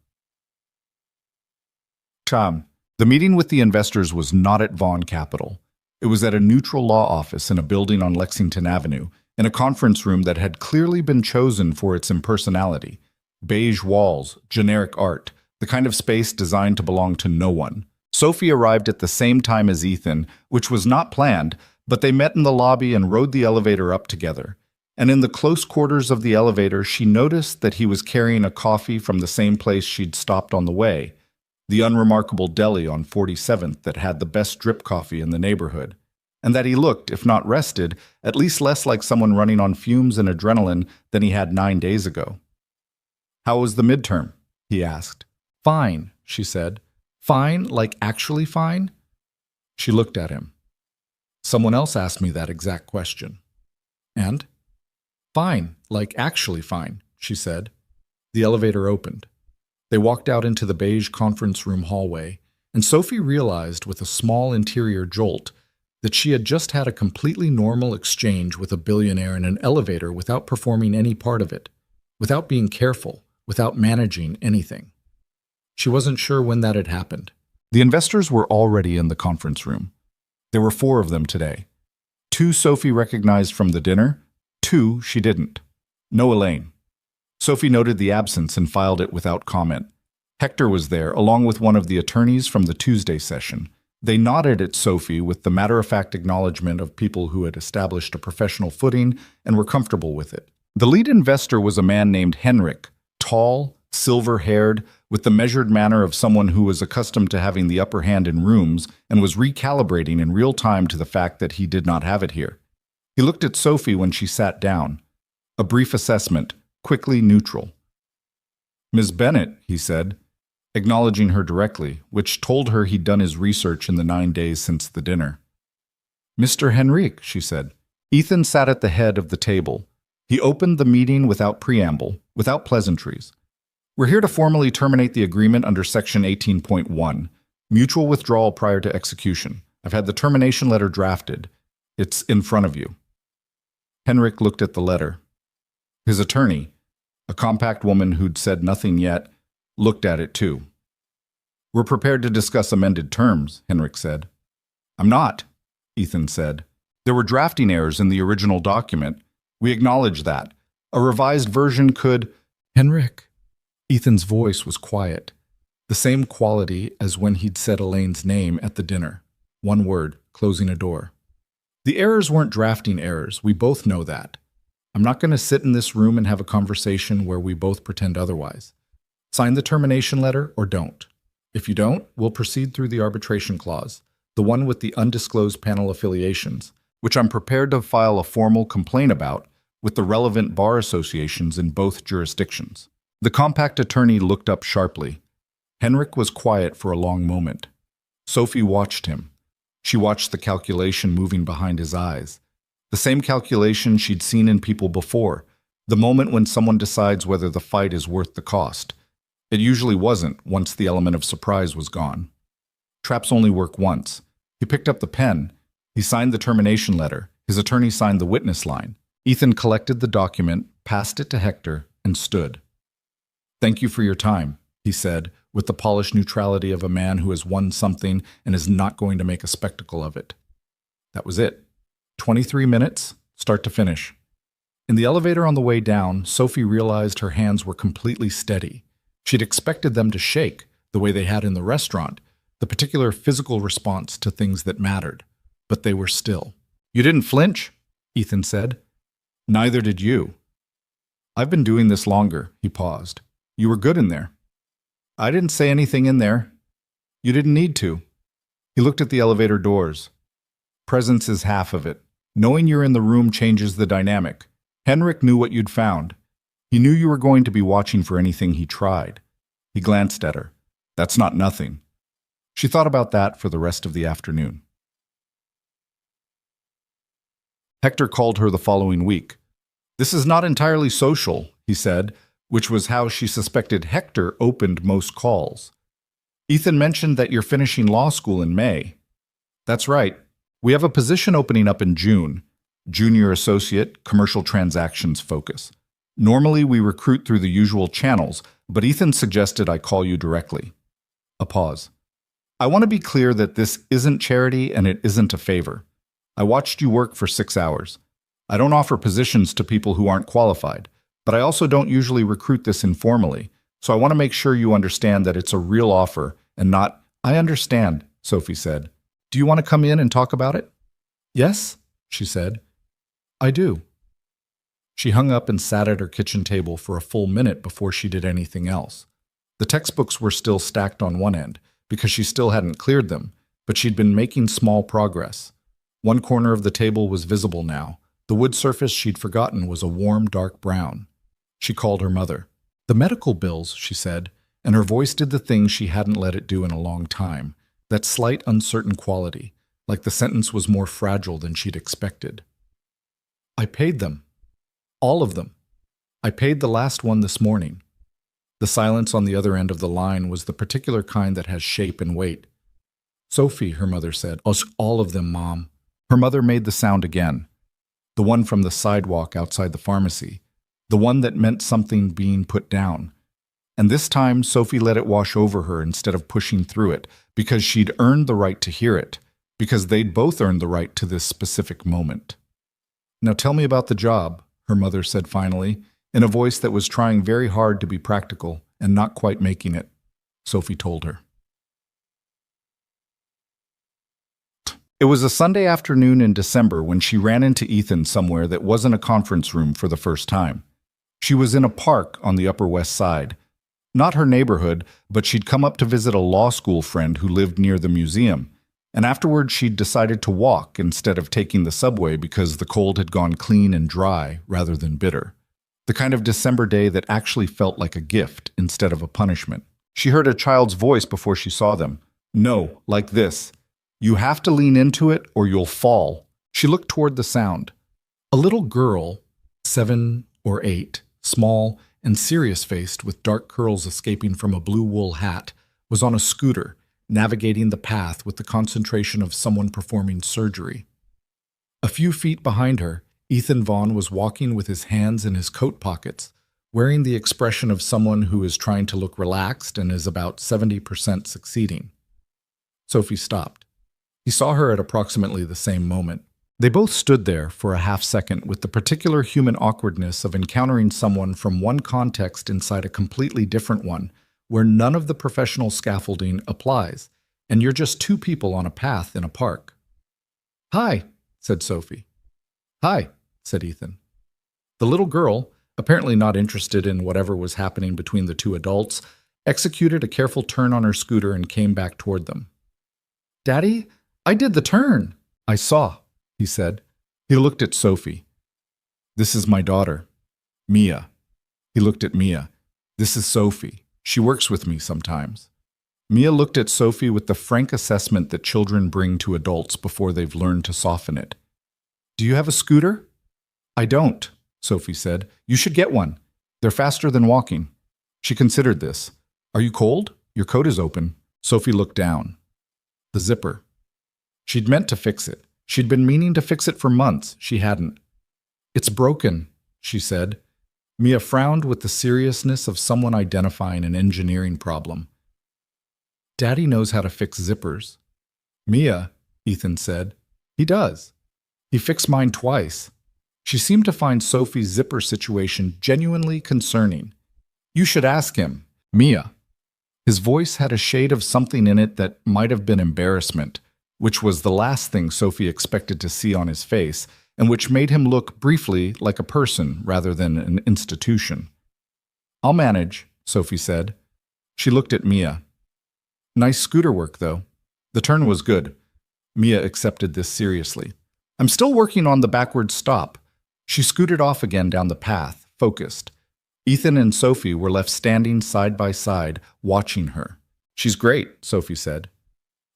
Tom, the meeting with the investors was not at Vaughn Capital. It was at a neutral law office in a building on Lexington Avenue, in a conference room that had clearly been chosen for its impersonality. Beige walls, generic art, the kind of space designed to belong to no one. Sophie arrived at the same time as Ethan, which was not planned, but they met in the lobby and rode the elevator up together. And in the close quarters of the elevator, she noticed that he was carrying a coffee from the same place she'd stopped on the way, the unremarkable deli on 47th that had the best drip coffee in the neighborhood, and that he looked, if not rested, at least less like someone running on fumes and adrenaline than he had 9 days ago. How was the midterm? He asked. Fine, she said. Fine, like actually fine? She looked at him. Someone else asked me that exact question. And? Fine, like actually fine, she said. The elevator opened. They walked out into the beige conference room hallway, and Sophie realized with a small interior jolt that she had just had a completely normal exchange with a billionaire in an elevator without performing any part of it, without being careful, without managing anything. She wasn't sure when that had happened. The investors were already in the conference room. There were 4 of them today. 2 Sophie recognized from the dinner, 2 she didn't. No Elaine. Sophie noted the absence and filed it without comment. Hector was there, along with one of the attorneys from the Tuesday session. They nodded at Sophie with the matter-of-fact acknowledgement of people who had established a professional footing and were comfortable with it. The lead investor was a man named Henrik, tall, silver-haired, with the measured manner of someone who was accustomed to having the upper hand in rooms and was recalibrating in real time to the fact that he did not have it here. He looked at Sophie when she sat down. A brief assessment, quickly neutral. Ms. Bennett, he said, acknowledging her directly, which told her he'd done his research in the 9 days since the dinner. Mr. Henrique, she said. Ethan sat at the head of the table. He opened the meeting without preamble, without pleasantries. We're here to formally terminate the agreement under Section 18.1, mutual withdrawal prior to execution. I've had the termination letter drafted. It's in front of you. Henrik looked at the letter. His attorney, a compact woman who'd said nothing yet, looked at it too. We're prepared to discuss amended terms, Henrik said. I'm not, Ethan said. There were drafting errors in the original document. We acknowledge that. A revised version could... Henrik. Ethan's voice was quiet, the same quality as when he'd said Elaine's name at the dinner. One word, closing a door. The errors weren't drafting errors. We both know that. I'm not going to sit in this room and have a conversation where we both pretend otherwise. Sign the termination letter or don't. If you don't, we'll proceed through the arbitration clause, the one with the undisclosed panel affiliations, which I'm prepared to file a formal complaint about with the relevant bar associations in both jurisdictions. The compact attorney looked up sharply. Henrik was quiet for a long moment. Sophie watched him. She watched the calculation moving behind his eyes. The same calculation she'd seen in people before, the moment when someone decides whether the fight is worth the cost. It usually wasn't once the element of surprise was gone. Traps only work once. He picked up the pen. He signed the termination letter. His attorney signed the witness line. Ethan collected the document, passed it to Hector, and stood. "Thank you for your time," he said, with the polished neutrality of a man who has won something and is not going to make a spectacle of it. That was it. 23 minutes, start to finish. In the elevator on the way down, Sophie realized her hands were completely steady. She'd expected them to shake, the way they had in the restaurant, the particular physical response to things that mattered. But they were still. "You didn't flinch," Ethan said. "Neither did you." "I've been doing this longer," he paused. "You were good in there." "I didn't say anything in there." "You didn't need to." He looked at the elevator doors. "Presence is half of it. Knowing you're in the room changes the dynamic. Henrik knew what you'd found. He knew you were going to be watching for anything he tried." He glanced at her. "That's not nothing." She thought about that for the rest of the afternoon. Hector called her the following week. "This is not entirely social," he said, which was how she suspected Hector opened most calls. "Ethan mentioned that you're finishing law school in May." "That's right. We have a position opening up in June. Junior associate, commercial transactions focus. Normally we recruit through the usual channels, but Ethan suggested I call you directly." A pause. "I want to be clear that this isn't charity and it isn't a favor. I watched you work for 6 hours. I don't offer positions to people who aren't qualified, but I also don't usually recruit this informally, so I want to make sure you understand that it's a real offer and not—" "I understand," Sophie said. "Do you want to come in and talk about it?" "Yes," she said. "I do." She hung up and sat at her kitchen table for a full minute before she did anything else. The textbooks were still stacked on one end, because she still hadn't cleared them, but she'd been making small progress. One corner of the table was visible now. The wood surface she'd forgotten was a warm, dark brown. She called her mother. "The medical bills," she said, and her voice did the thing she hadn't let it do in a long time, that slight, uncertain quality, like the sentence was more fragile than she'd expected. "I paid them. All of them. I paid the last one this morning." The silence on the other end of the line was the particular kind that has shape and weight. "Sophie," her mother said. "All of them, Mom." Her mother made the sound again. The one from the sidewalk outside the pharmacy. The one that meant something being put down. And this time, Sophie let it wash over her instead of pushing through it, because she'd earned the right to hear it, because they'd both earned the right to this specific moment. "Now tell me about the job," her mother said finally, in a voice that was trying very hard to be practical and not quite making it. Sophie told her. It was a Sunday afternoon in December when she ran into Ethan somewhere that wasn't a conference room for the first time. She was in a park on the Upper West Side. Not her neighborhood, but she'd come up to visit a law school friend who lived near the museum, and afterward she'd decided to walk instead of taking the subway because the cold had gone clean and dry rather than bitter. The kind of December day that actually felt like a gift instead of a punishment. She heard a child's voice before she saw them. "No, like this. You have to lean into it or you'll fall." She looked toward the sound. A little girl, 7 or 8, small and serious-faced with dark curls escaping from a blue wool hat, was on a scooter, navigating the path with the concentration of someone performing surgery. A few feet behind her, Ethan Vaughn was walking with his hands in his coat pockets, wearing the expression of someone who is trying to look relaxed and is about 70% succeeding. Sophie stopped. He saw her at approximately the same moment. They both stood there for a half-second with the particular human awkwardness of encountering someone from one context inside a completely different one, where none of the professional scaffolding applies, and you're just two people on a path in a park. "Hi," said Sophie. "Hi," said Ethan. The little girl, apparently not interested in whatever was happening between the two adults, executed a careful turn on her scooter and came back toward them. "Daddy, I did the turn." "I saw," he said. He looked at Sophie. "This is my daughter, Mia." He looked at Mia. "This is Sophie. She works with me sometimes." Mia looked at Sophie with the frank assessment that children bring to adults before they've learned to soften it. "Do you have a scooter?" "I don't," Sophie said. "You should get one. They're faster than walking." She considered this. "Are you cold? Your coat is open." Sophie looked down. The zipper. She'd meant to fix it. She'd been meaning to fix it for months. She hadn't. It's broken, she said. Mia frowned with the seriousness of someone identifying an engineering problem. Daddy knows how to fix zippers. Mia, Ethan said. He does. He fixed mine twice. She seemed to find Sophie's zipper situation genuinely concerning. You should ask him, Mia. His voice had a shade of something in it that might have been embarrassment, which was the last thing Sophie expected to see on his face, and which made him look briefly like a person rather than an institution. I'll manage, Sophie said. She looked at Mia. Nice scooter work, though. The turn was good. Mia accepted this seriously. I'm still working on the backward stop. She scooted off again down the path, focused. Ethan and Sophie were left standing side by side, watching her. She's great, Sophie said.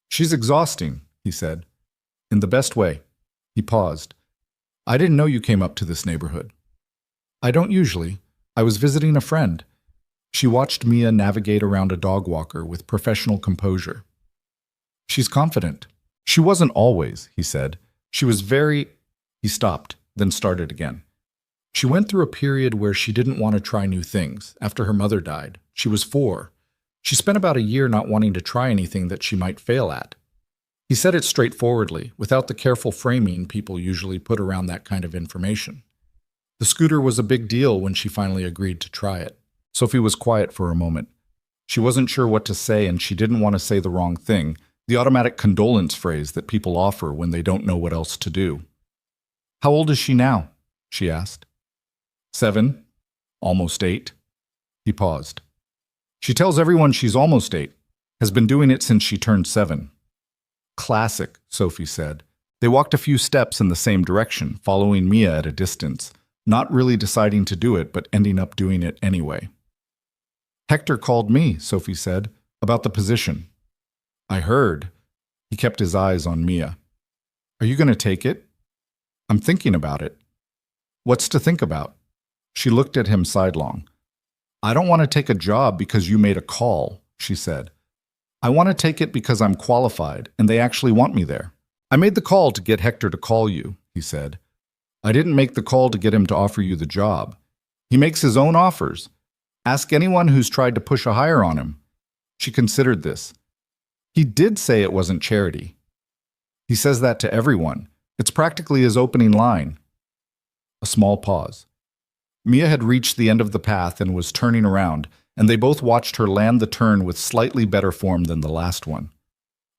She's exhausting, he said. In the best way. He paused. I didn't know you came up to this neighborhood. I don't usually. I was visiting a friend. She watched Mia navigate around a dog walker with professional composure. She's confident. She wasn't always, he said. She was very... He stopped, then started again. She went through a period where she didn't want to try new things. After her mother died, she was 4. She spent about a year not wanting to try anything that she might fail at. He said it straightforwardly, without the careful framing people usually put around that kind of information. The scooter was a big deal when she finally agreed to try it. Sophie was quiet for a moment. She wasn't sure what to say, and she didn't want to say the wrong thing, the automatic condolence phrase that people offer when they don't know what else to do. How old is she now? She asked. 7, almost 8. He paused. She tells everyone she's almost 8, has been doing it since she turned 7. Classic, Sophie said. They walked a few steps in the same direction, following Mia at a distance, not really deciding to do it, but ending up doing it anyway. Hector called me, Sophie said, about the position. I heard. He kept his eyes on Mia. Are you going to take it? I'm thinking about it. What's to think about? She looked at him sidelong. I don't want to take a job because you made a call, she said. I want to take it because I'm qualified and they actually want me there. I made the call to get Hector to call you, he said. I didn't make the call to get him to offer you the job. He makes his own offers. Ask anyone who's tried to push a hire on him. She considered this. He did say it wasn't charity. He says that to everyone. It's practically his opening line. A small pause. Mia had reached the end of the path and was turning around, and they both watched her land the turn with slightly better form than the last one.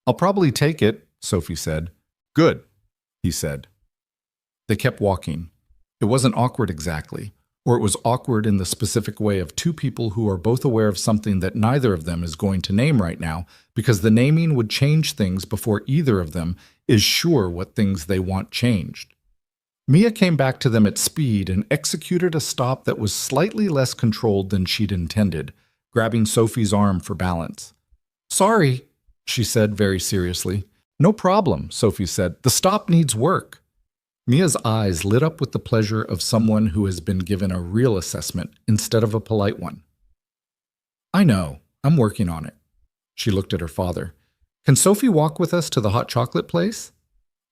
I'll probably take it, Sophie said. Good, he said. They kept walking. It wasn't awkward exactly, or it was awkward in the specific way of two people who are both aware of something that neither of them is going to name right now, because the naming would change things before either of them is sure what things they want changed. Mia came back to them at speed and executed a stop that was slightly less controlled than she'd intended, grabbing Sophie's arm for balance. Sorry, she said very seriously. No problem, Sophie said. The stop needs work. Mia's eyes lit up with the pleasure of someone who has been given a real assessment instead of a polite one. I know. I'm working on it. She looked at her father. Can Sophie walk with us to the hot chocolate place?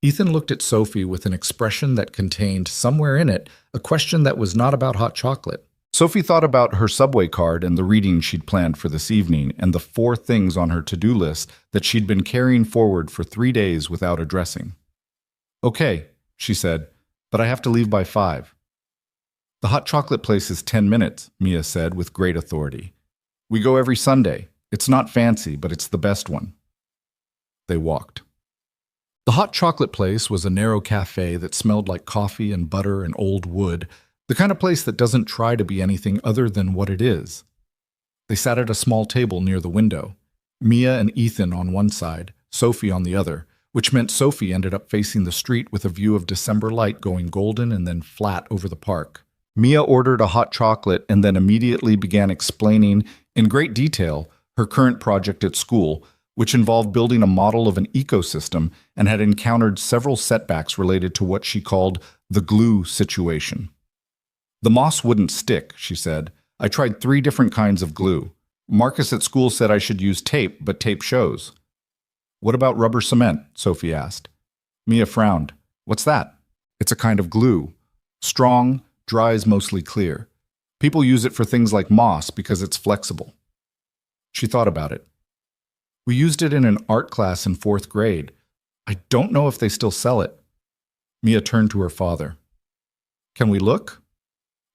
Ethan looked at Sophie with an expression that contained somewhere in it a question that was not about hot chocolate. Sophie thought about her subway card and the reading she'd planned for this evening and the 4 things on her to-do list that she'd been carrying forward for 3 days without addressing. Okay, she said, but I have to leave by 5. The hot chocolate place is 10 minutes, Mia said with great authority. We go every Sunday. It's not fancy, but it's the best one. They walked. The hot chocolate place was a narrow cafe that smelled like coffee and butter and old wood, the kind of place that doesn't try to be anything other than what it is. They sat at a small table near the window, Mia and Ethan on one side, Sophie on the other, which meant Sophie ended up facing the street with a view of December light going golden and then flat over the park. Mia ordered a hot chocolate and then immediately began explaining in great detail her current project at school, which involved building a model of an ecosystem and had encountered several setbacks related to what she called the glue situation. The moss wouldn't stick, she said. I tried 3 different kinds of glue. Marcus at school said I should use tape, but tape shows. What about rubber cement? Sophie asked. Mia frowned. What's that? It's a kind of glue. Strong, dries mostly clear. People use it for things like moss because it's flexible. She thought about it. We used it in an art class in 4th grade. I don't know if they still sell it. Mia turned to her father. Can we look?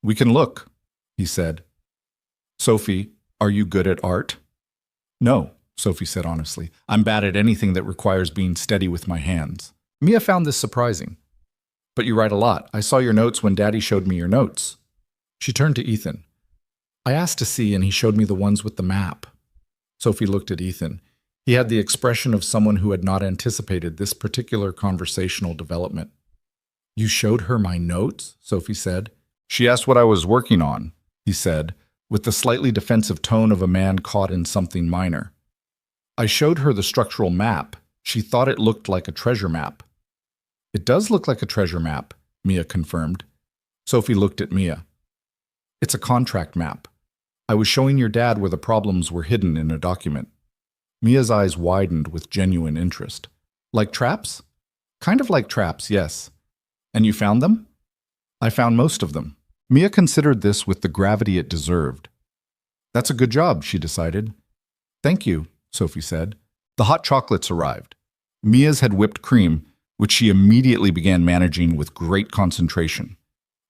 We can look, he said. Sophie, are you good at art? No, Sophie said honestly. I'm bad at anything that requires being steady with my hands. Mia found this surprising. But you write a lot. I saw your notes when Daddy showed me your notes. She turned to Ethan. I asked to see, and he showed me the ones with the map. Sophie looked at Ethan. He had the expression of someone who had not anticipated this particular conversational development. You showed her my notes? Sophie said. She asked what I was working on, he said, with the slightly defensive tone of a man caught in something minor. I showed her the structural map. She thought it looked like a treasure map. It does look like a treasure map, Mia confirmed. Sophie looked at Mia. It's a contract map. I was showing your dad where the problems were hidden in a document. Mia's eyes widened with genuine interest. Like traps? Kind of like traps, yes. And you found them? I found most of them. Mia considered this with the gravity it deserved. That's a good job, she decided. Thank you, Sophie said. The hot chocolates arrived. Mia's had whipped cream, which she immediately began managing with great concentration.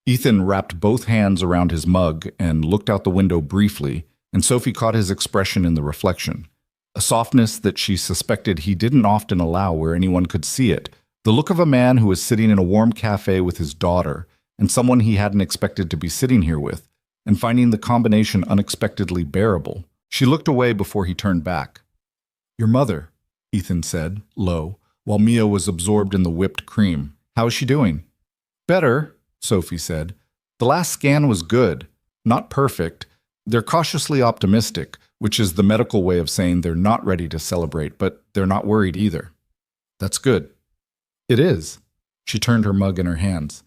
Ethan wrapped both hands around his mug and looked out the window briefly, and Sophie caught his expression in the reflection. A softness that she suspected he didn't often allow where anyone could see it. The look of a man who was sitting in a warm cafe with his daughter, and someone he hadn't expected to be sitting here with, and finding the combination unexpectedly bearable. She looked away before he turned back. Your mother, Ethan said, low, while Mia was absorbed in the whipped cream. How is she doing? Better, Sophie said. The last scan was good. Not perfect. They're cautiously optimistic, which is the medical way of saying they're not ready to celebrate, but they're not worried either. That's good. It is. She turned her mug in her hands.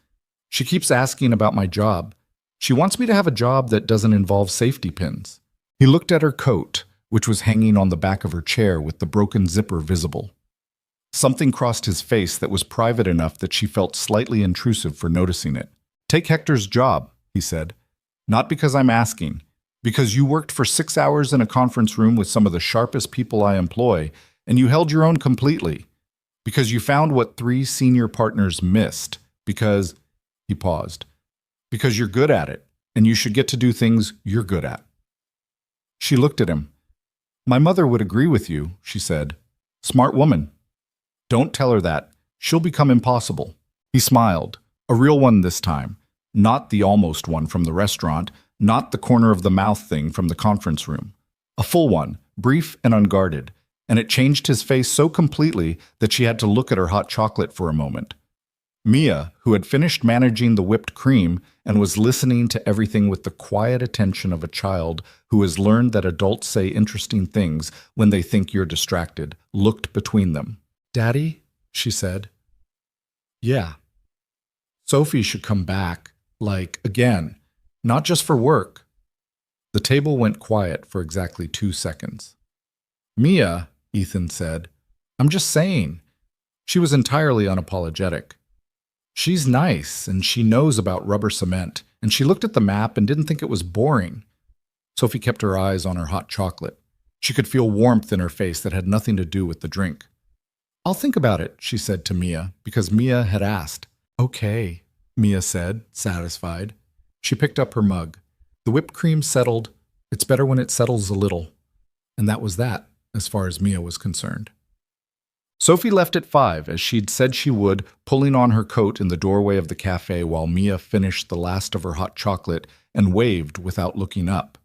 She keeps asking about my job. She wants me to have a job that doesn't involve safety pins. He looked at her coat, which was hanging on the back of her chair with the broken zipper visible. Something crossed his face that was private enough that she felt slightly intrusive for noticing it. Take Hector's job, he said. Not because I'm asking. Because you worked for 6 hours in a conference room with some of the sharpest people I employ, and you held your own completely. Because you found what 3 senior partners missed. Because, he paused, because you're good at it, and you should get to do things you're good at. She looked at him. My mother would agree with you, she said. Smart woman. Don't tell her that. She'll become impossible. He smiled, a real one this time, not the almost one from the restaurant, not the corner of the mouth thing from the conference room. A full one, brief and unguarded, and it changed his face so completely that she had to look at her hot chocolate for a moment. Mia, who had finished managing the whipped cream and was listening to everything with the quiet attention of a child who has learned that adults say interesting things when they think you're distracted, looked between them. Daddy, she said. Yeah. Sophie should come back, again, not just for work. The table went quiet for exactly 2 seconds. Mia, Ethan said, I'm just saying. She was entirely unapologetic. She's nice, and she knows about rubber cement, and she looked at the map and didn't think it was boring. Sophie kept her eyes on her hot chocolate. She could feel warmth in her face that had nothing to do with the drink. I'll think about it, she said to Mia, because Mia had asked. Okay, Mia said, satisfied. She picked up her mug. The whipped cream settled. It's better when it settles a little. And that was that, as far as Mia was concerned. Sophie left at 5, as she'd said she would, pulling on her coat in the doorway of the cafe while Mia finished the last of her hot chocolate and waved without looking up.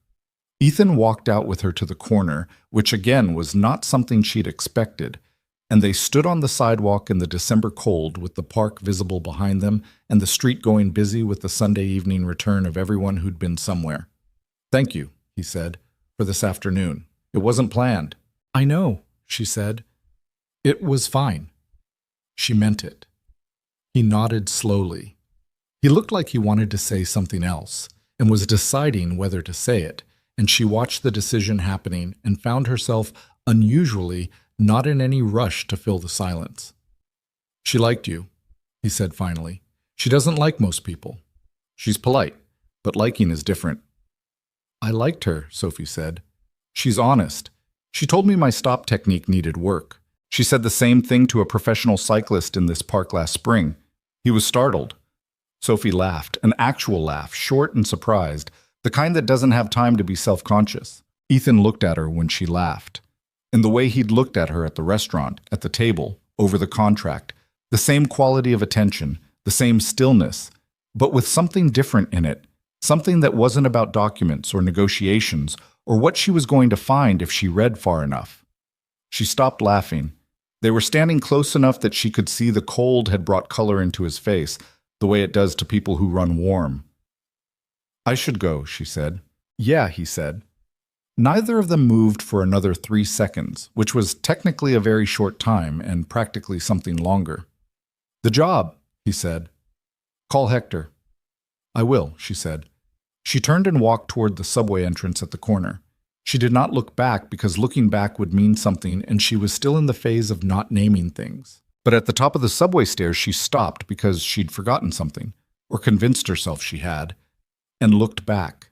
Ethan walked out with her to the corner, which again was not something she'd expected, and they stood on the sidewalk in the December cold with the park visible behind them and the street going busy with the Sunday evening return of everyone who'd been somewhere. Thank you, he said, for this afternoon. It wasn't planned. I know, she said. It was fine. She meant it. He nodded slowly. He looked like he wanted to say something else and was deciding whether to say it, and she watched the decision happening and found herself unusually not in any rush to fill the silence. She liked you, he said finally. She doesn't like most people. She's polite, but liking is different. I liked her, Sophie said. She's honest. She told me my stop technique needed work. She said the same thing to a professional cyclist in this park last spring. He was startled. Sophie laughed, an actual laugh, short and surprised, the kind that doesn't have time to be self-conscious. Ethan looked at her when she laughed. In the way he'd looked at her at the restaurant, at the table, over the contract, the same quality of attention, the same stillness, but with something different in it, something that wasn't about documents or negotiations or what she was going to find if she read far enough. She stopped laughing. They were standing close enough that she could see the cold had brought color into his face, the way it does to people who run warm. I should go, she said. Yeah, he said. Neither of them moved for another 3 seconds, which was technically a very short time and practically something longer. The job, he said. Call Hector. I will, she said. She turned and walked toward the subway entrance at the corner. She did not look back because looking back would mean something, and she was still in the phase of not naming things. But at the top of the subway stairs, she stopped because she'd forgotten something, or convinced herself she had, and looked back.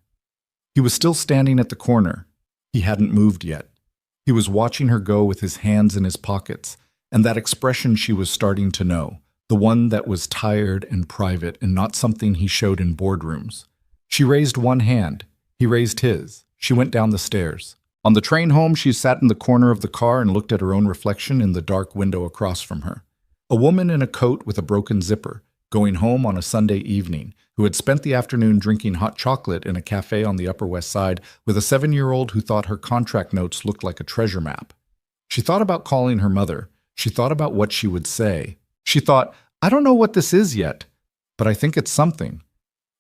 He was still standing at the corner. He hadn't moved yet. He was watching her go with his hands in his pockets, and that expression she was starting to know, the one that was tired and private and not something he showed in boardrooms. She raised one hand. He raised his. She went down the stairs. On the train home, she sat in the corner of the car and looked at her own reflection in the dark window across from her. A woman in a coat with a broken zipper, going home on a Sunday evening, who had spent the afternoon drinking hot chocolate in a cafe on the Upper West Side with a 7-year-old who thought her contract notes looked like a treasure map. She thought about calling her mother. She thought about what she would say. She thought, I don't know what this is yet, but I think it's something.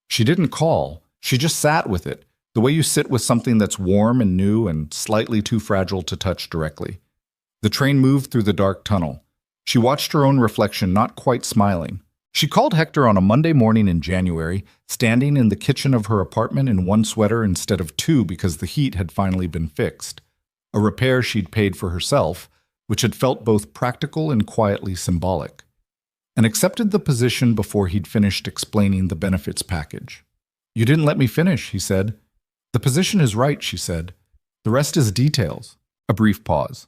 She didn't call. She just sat with it, the way you sit with something that's warm and new and slightly too fragile to touch directly. The train moved through the dark tunnel. She watched her own reflection, not quite smiling. She called Hector on a Monday morning in January, standing in the kitchen of her apartment in one sweater instead of 2 because the heat had finally been fixed. A repair she'd paid for herself, which had felt both practical and quietly symbolic. And accepted the position before he'd finished explaining the benefits package. You didn't let me finish, he said. The position is right, she said. The rest is details. A brief pause.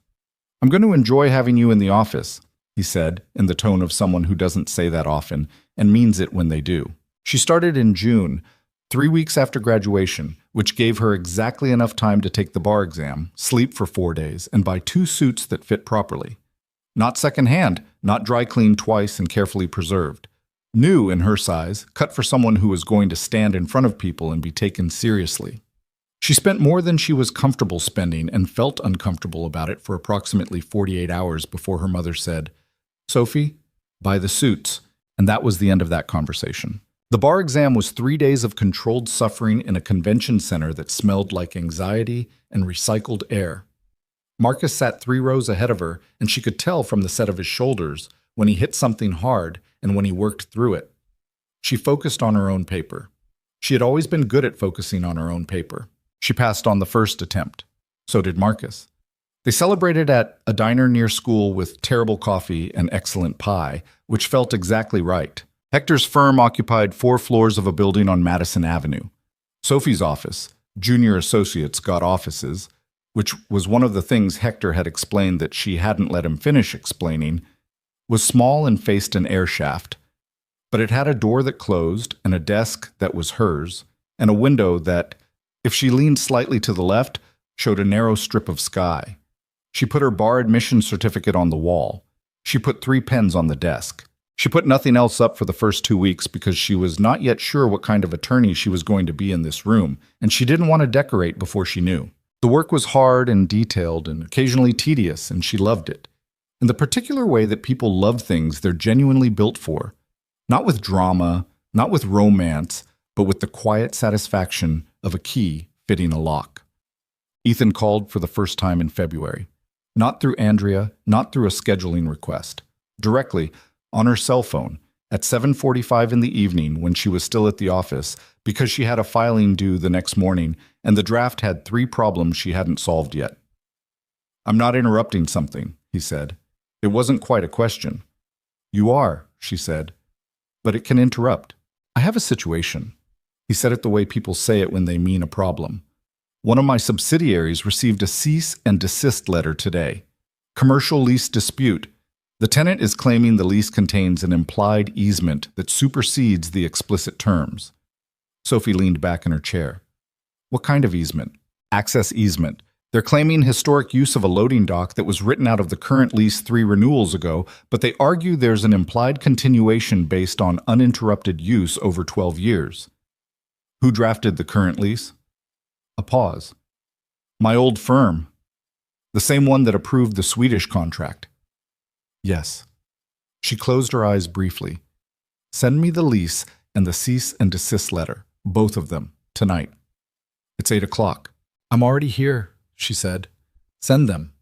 I'm going to enjoy having you in the office, he said, in the tone of someone who doesn't say that often and means it when they do. She started in June, 3 weeks after graduation, which gave her exactly enough time to take the bar exam, sleep for 4 days, and buy 2 suits that fit properly. Not secondhand, not dry cleaned twice and carefully preserved. New in her size, cut for someone who was going to stand in front of people and be taken seriously. She spent more than she was comfortable spending and felt uncomfortable about it for approximately 48 hours before her mother said, Sophie, buy the suits. And that was the end of that conversation. The bar exam was 3 days of controlled suffering in a convention center that smelled like anxiety and recycled air. Marcus sat 3 rows ahead of her, and she could tell from the set of his shoulders when he hit something hard and when he worked through it. She focused on her own paper. She had always been good at focusing on her own paper. She passed on the first attempt. So did Marcus. They celebrated at a diner near school with terrible coffee and excellent pie, which felt exactly right. Hector's firm occupied 4 floors of a building on Madison Avenue. Sophie's office, junior associates got offices, which was one of the things Hector had explained that she hadn't let him finish explaining, was small and faced an air shaft. But it had a door that closed and a desk that was hers, and a window that, if she leaned slightly to the left, showed a narrow strip of sky. She put her bar admission certificate on the wall. She put 3 pens on the desk. She put nothing else up for the first 2 weeks because she was not yet sure what kind of attorney she was going to be in this room, and she didn't want to decorate before she knew. The work was hard and detailed and occasionally tedious, and she loved it. In the particular way that people love things they're genuinely built for. Not with drama, not with romance, but with the quiet satisfaction of a key fitting a lock. Ethan called for the first time in February. Not through Andrea, not through a scheduling request. Directly, on her cell phone, at 7:45 in the evening when she was still at the office because she had a filing due the next morning and the draft had 3 problems she hadn't solved yet. I'm not interrupting something, he said. It wasn't quite a question. You are, she said, but it can interrupt. I have a situation. He said it the way people say it when they mean a problem. One of my subsidiaries received a cease and desist letter today. Commercial lease dispute. The tenant is claiming the lease contains an implied easement that supersedes the explicit terms. Sophie leaned back in her chair. What kind of easement? Access easement. They're claiming historic use of a loading dock that was written out of the current lease 3 renewals ago, but they argue there's an implied continuation based on uninterrupted use over 12 years. Who drafted the current lease? A pause. My old firm. The same one that approved the Swedish contract. Yes. She closed her eyes briefly. Send me the lease and the cease and desist letter, both of them, tonight. It's 8 o'clock. I'm already here, she said. Send them.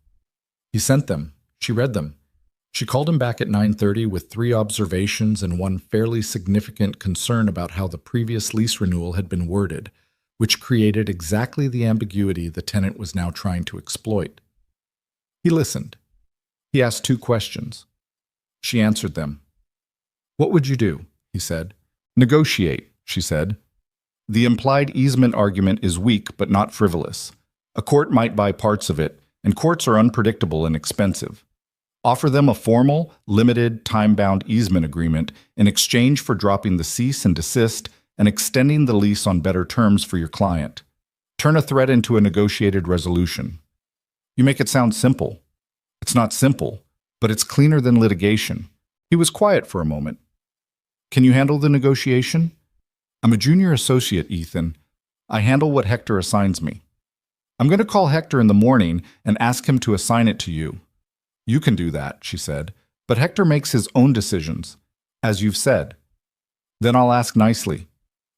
He sent them. She read them. She called him back at 9:30 with 3 observations and one fairly significant concern about how the previous lease renewal had been worded, which created exactly the ambiguity the tenant was now trying to exploit. He listened. He asked 2 questions. She answered them. What would you do? He said. Negotiate, she said. The implied easement argument is weak but not frivolous. A court might buy parts of it, and courts are unpredictable and expensive. Offer them a formal, limited, time-bound easement agreement in exchange for dropping the cease and desist and extending the lease on better terms for your client. Turn a threat into a negotiated resolution. You make it sound simple. It's not simple, but it's cleaner than litigation. He was quiet for a moment. Can you handle the negotiation? I'm a junior associate, Ethan. I handle what Hector assigns me. I'm going to call Hector in the morning and ask him to assign it to you. You can do that, she said, but Hector makes his own decisions, as you've said. Then I'll ask nicely.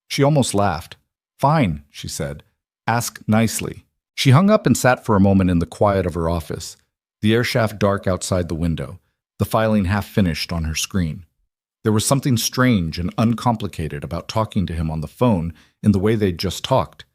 She almost laughed. Fine, she said. Ask nicely. She hung up and sat for a moment in the quiet of her office, the airshaft dark outside the window, the filing half finished on her screen. There was something strange and uncomplicated about talking to him on the phone in the way they'd just talked,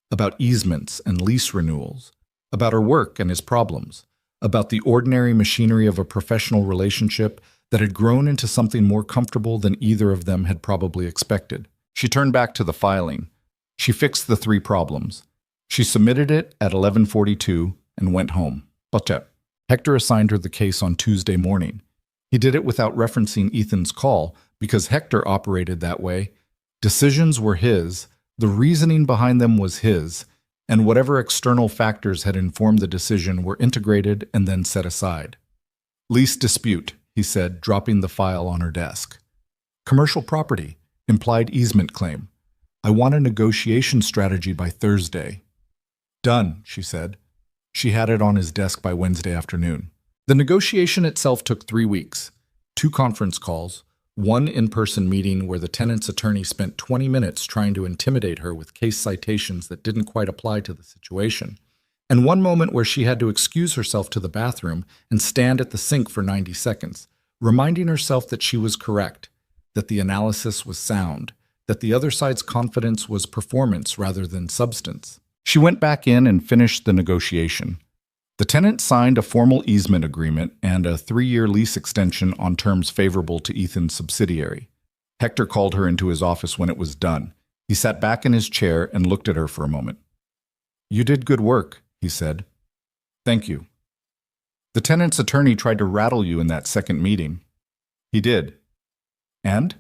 about easements and lease renewals, about her work and his problems, about the ordinary machinery of a professional relationship that had grown into something more comfortable than either of them had probably expected. She turned back to the filing. She fixed the 3 problems. She submitted it at 11:42 and went home. But Hector assigned her the case on Tuesday morning. He did it without referencing Ethan's call because Hector operated that way. Decisions were his, the reasoning behind them was his, and whatever external factors had informed the decision were integrated and then set aside. Lease dispute, he said, dropping the file on her desk. Commercial property, implied easement claim. I want a negotiation strategy by Thursday. Done, she said. She had it on his desk by Wednesday afternoon. The negotiation itself took 3 weeks, 2 conference calls, 1 in-person meeting where the tenant's attorney spent 20 minutes trying to intimidate her with case citations that didn't quite apply to the situation, and 1 moment where she had to excuse herself to the bathroom and stand at the sink for 90 seconds, reminding herself that she was correct, that the analysis was sound, that the other side's confidence was performance rather than substance. She went back in and finished the negotiation. The tenant signed a formal easement agreement and a 3-year lease extension on terms favorable to Ethan's subsidiary. Hector called her into his office when it was done. He sat back in his chair and looked at her for a moment. You did good work, he said. Thank you. The tenant's attorney tried to rattle you in that second meeting. He did. And?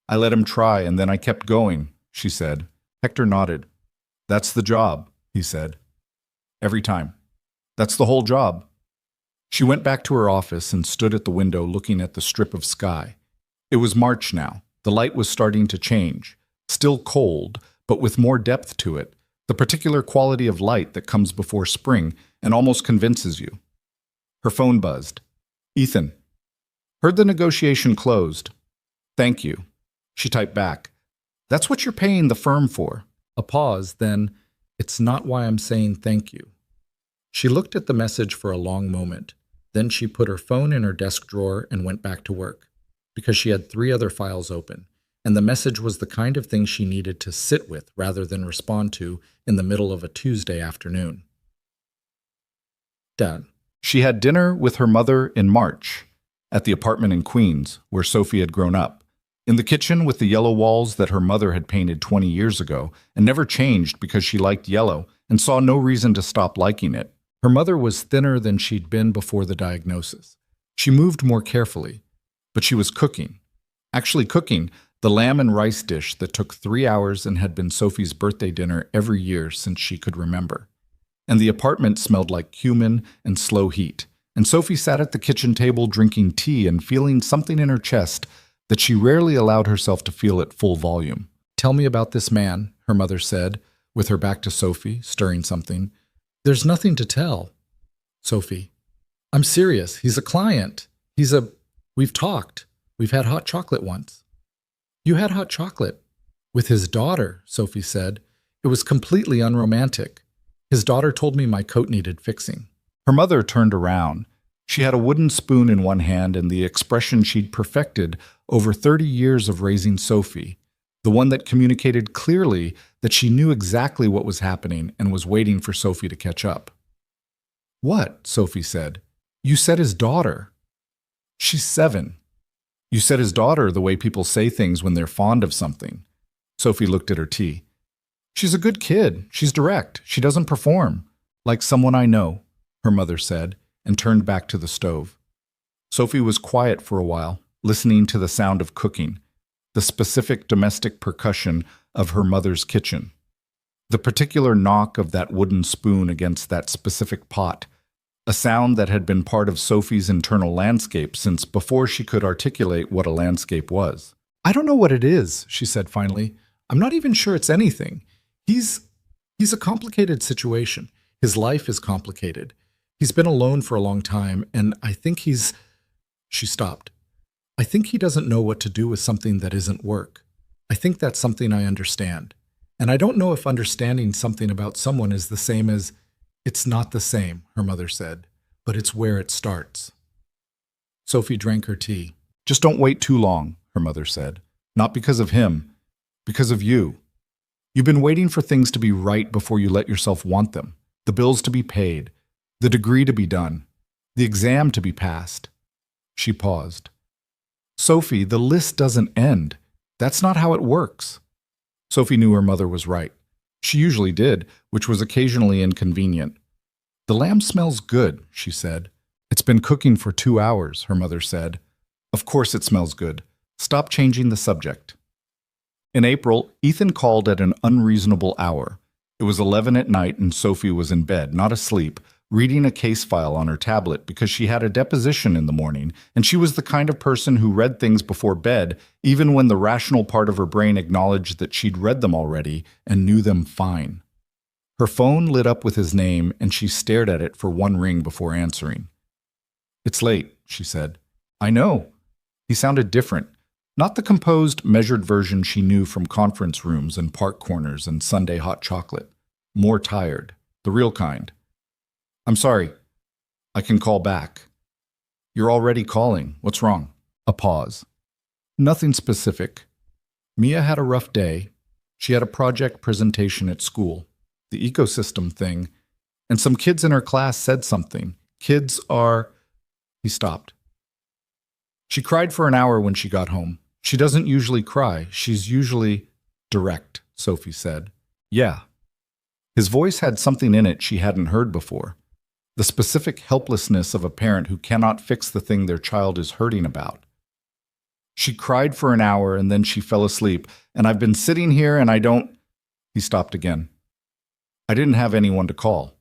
I let him try, and then I kept going, she said. Hector nodded. That's the job, he said. Every time. That's the whole job. She went back to her office and stood at the window looking at the strip of sky. It was March now. The light was starting to change. Still cold, but with more depth to it, the particular quality of light that comes before spring and almost convinces you. Her phone buzzed. Ethan. Heard the negotiation closed. Thank you. She typed back. That's what you're paying the firm for. A pause, then, it's not why I'm saying thank you. She looked at the message for a long moment. Then she put her phone in her desk drawer and went back to work, because she had 3 other files open, and the message was the kind of thing she needed to sit with rather than respond to in the middle of a Tuesday afternoon. Done. She had dinner with her mother in March at the apartment in Queens, where Sophie had grown up. In the kitchen with the yellow walls that her mother had painted 20 years ago and never changed because she liked yellow and saw no reason to stop liking it. Her mother was thinner than she'd been before the diagnosis. She moved more carefully, but she was cooking. Actually cooking the lamb and rice dish that took 3 hours and had been Sophie's birthday dinner every year since she could remember. And the apartment smelled like cumin and slow heat. And Sophie sat at the kitchen table drinking tea and feeling something in her chest that she rarely allowed herself to feel at full volume. "Tell me about this man," her mother said, with her back to Sophie, stirring something. "There's nothing to tell." Sophie: "I'm serious. He's a client. We've talked. We've had hot chocolate once." "You had hot chocolate?" "With his daughter," Sophie said. "It was completely unromantic. His daughter told me my coat needed fixing." Her mother turned around. She had a wooden spoon in one hand and the expression she'd perfected over 30 years of raising Sophie, the one that communicated clearly that she knew exactly what was happening and was waiting for Sophie to catch up. "What?" Sophie said. "You said his daughter." "She's 7. You said his daughter the way people say things when they're fond of something." Sophie looked at her tea. "She's a good kid. She's direct. She doesn't perform. Like someone I know," her mother said, and turned back to the stove. Sophie was quiet for a while, listening to the sound of cooking, the specific domestic percussion of her mother's kitchen, the particular knock of that wooden spoon against that specific pot, a sound that had been part of Sophie's internal landscape since before she could articulate what a landscape was. "I don't know what it is," she said finally. "I'm not even sure it's anything. He's a complicated situation. His life is complicated. He's been alone for a long time, and I think he's—" She stopped. "I think he doesn't know what to do with something that isn't work. I think that's something I understand. And I don't know if understanding something about someone is the same as—" "It's not the same," her mother said, "but it's where it starts." Sophie drank her tea. "Just don't wait too long," her mother said. "Not because of him, because of you. You've been waiting for things to be right before you let yourself want them, the bills to be paid, the degree to be done, the exam to be passed." She paused. "Sophie, the list doesn't end. That's not how it works." Sophie knew her mother was right. She usually did, which was occasionally inconvenient. "The lamb smells good," she said. "It's been cooking for 2 hours," her mother said. "Of course it smells good. Stop changing the subject." In April, Ethan called at an unreasonable hour. It was 11 at night and Sophie was in bed, not asleep, reading a case file on her tablet because she had a deposition in the morning, and she was the kind of person who read things before bed, even when the rational part of her brain acknowledged that she'd read them already and knew them fine. Her phone lit up with his name, and she stared at it for one ring before answering. "It's late," she said. "I know." He sounded different. Not the composed, measured version she knew from conference rooms and park corners and Sunday hot chocolate. More tired. The real kind. "I'm sorry. I can call back." "You're already calling. What's wrong?" A pause. "Nothing specific. Mia had a rough day. She had a project presentation at school, the ecosystem thing, and some kids in her class said something. Kids are—" He stopped. "She cried for an hour when she got home. She doesn't usually cry. She's usually direct," Sophie said. "Yeah." His voice had something in it she hadn't heard before. The specific helplessness of a parent who cannot fix the thing their child is hurting about. "She cried for an hour and then she fell asleep, and I've been sitting here and I don't—" He stopped again. "I didn't have anyone to call."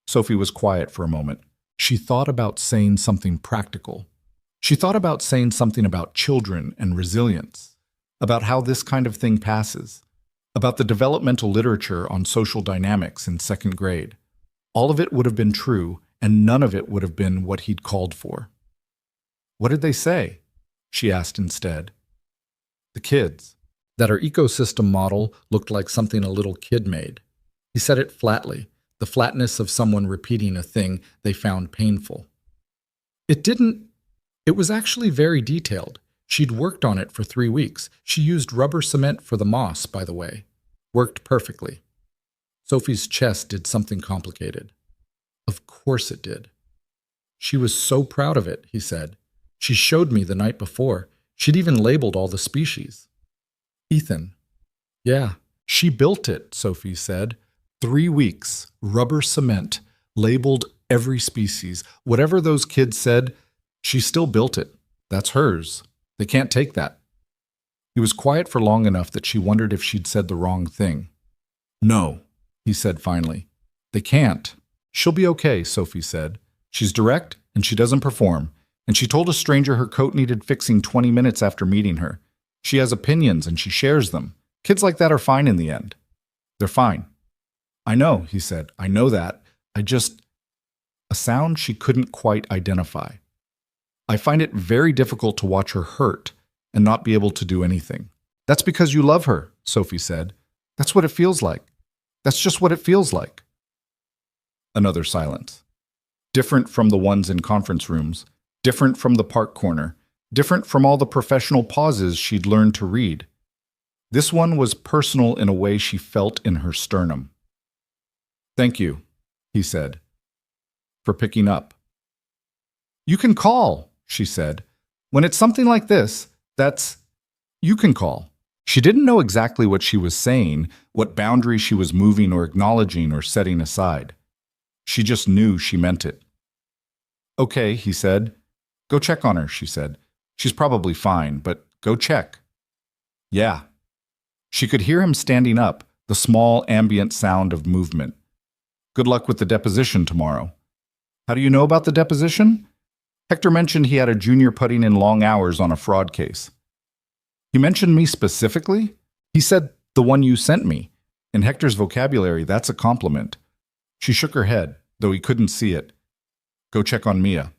Sophie was quiet for a moment. She thought about saying something practical. She thought about saying something about children and resilience, about how this kind of thing passes, about the developmental literature on social dynamics in 2nd grade. All of it would have been true, and none of it would have been what he'd called for. "What did they say?" she asked instead. "The kids. That our ecosystem model looked like something a little kid made." He said it flatly, the flatness of someone repeating a thing they found painful. It was actually very detailed. She'd worked on it for 3 weeks. She used rubber cement for the moss, by the way. Worked perfectly. Sophie's chest did something complicated. Of course it did. "She was so proud of it," he said. "She showed me the night before. She'd even labeled all the species. Ethan. Yeah, she built it, Sophie said. 3 weeks, rubber cement, labeled every species. Whatever those kids said, she still built it. That's hers. They can't take that. He was quiet for long enough that she wondered if she'd said the wrong thing. No, he said finally. They can't. She'll be okay, Sophie said. She's direct and she doesn't perform. And she told a stranger her coat needed fixing 20 minutes after meeting her. She has opinions and she shares them. Kids like that are fine in the end. They're fine. I know, he said. I know that. A sound she couldn't quite identify. I find it very difficult to watch her hurt and not be able to do anything. That's because you love her, Sophie said. That's what it feels like. That's just what it feels like. Another silence. Different from the ones in conference rooms, different from the park corner, different from all the professional pauses she'd learned to read. This one was personal in a way she felt in her sternum. Thank you, he said, for picking up. You can call, she said. When it's something like this, you can call. She didn't know exactly what she was saying, what boundary she was moving or acknowledging or setting aside. She just knew she meant it. Okay, he said. Go check on her, she said. She's probably fine, but go check. Yeah. She could hear him standing up, the small ambient sound of movement. Good luck with the deposition tomorrow. How do you know about the deposition? Hector mentioned he had a junior putting in long hours on a fraud case. He mentioned me specifically? He said, the one you sent me. In Hector's vocabulary, that's a compliment. She shook her head, though he couldn't see it. Go check on Mia.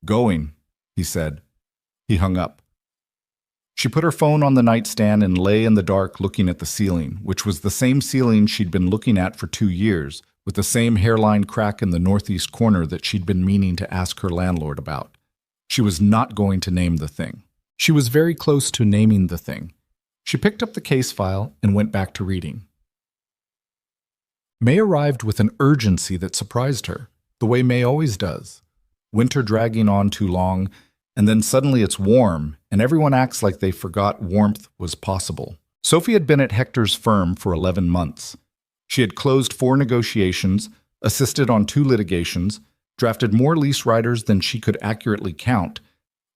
Going, he said. He hung up. She put her phone on the nightstand and lay in the dark looking at the ceiling, which was the same ceiling she'd been looking at for 2 years, with the same hairline crack in the northeast corner that she'd been meaning to ask her landlord about. She was not going to name the thing. She was very close to naming the thing. She picked up the case file and went back to reading. May arrived with an urgency that surprised her, the way May always does. Winter dragging on too long, and then suddenly it's warm, and everyone acts like they forgot warmth was possible. Sophie had been at Hector's firm for 11 months. She had closed 4 negotiations, assisted on 2 litigations, drafted more lease riders than she could accurately count,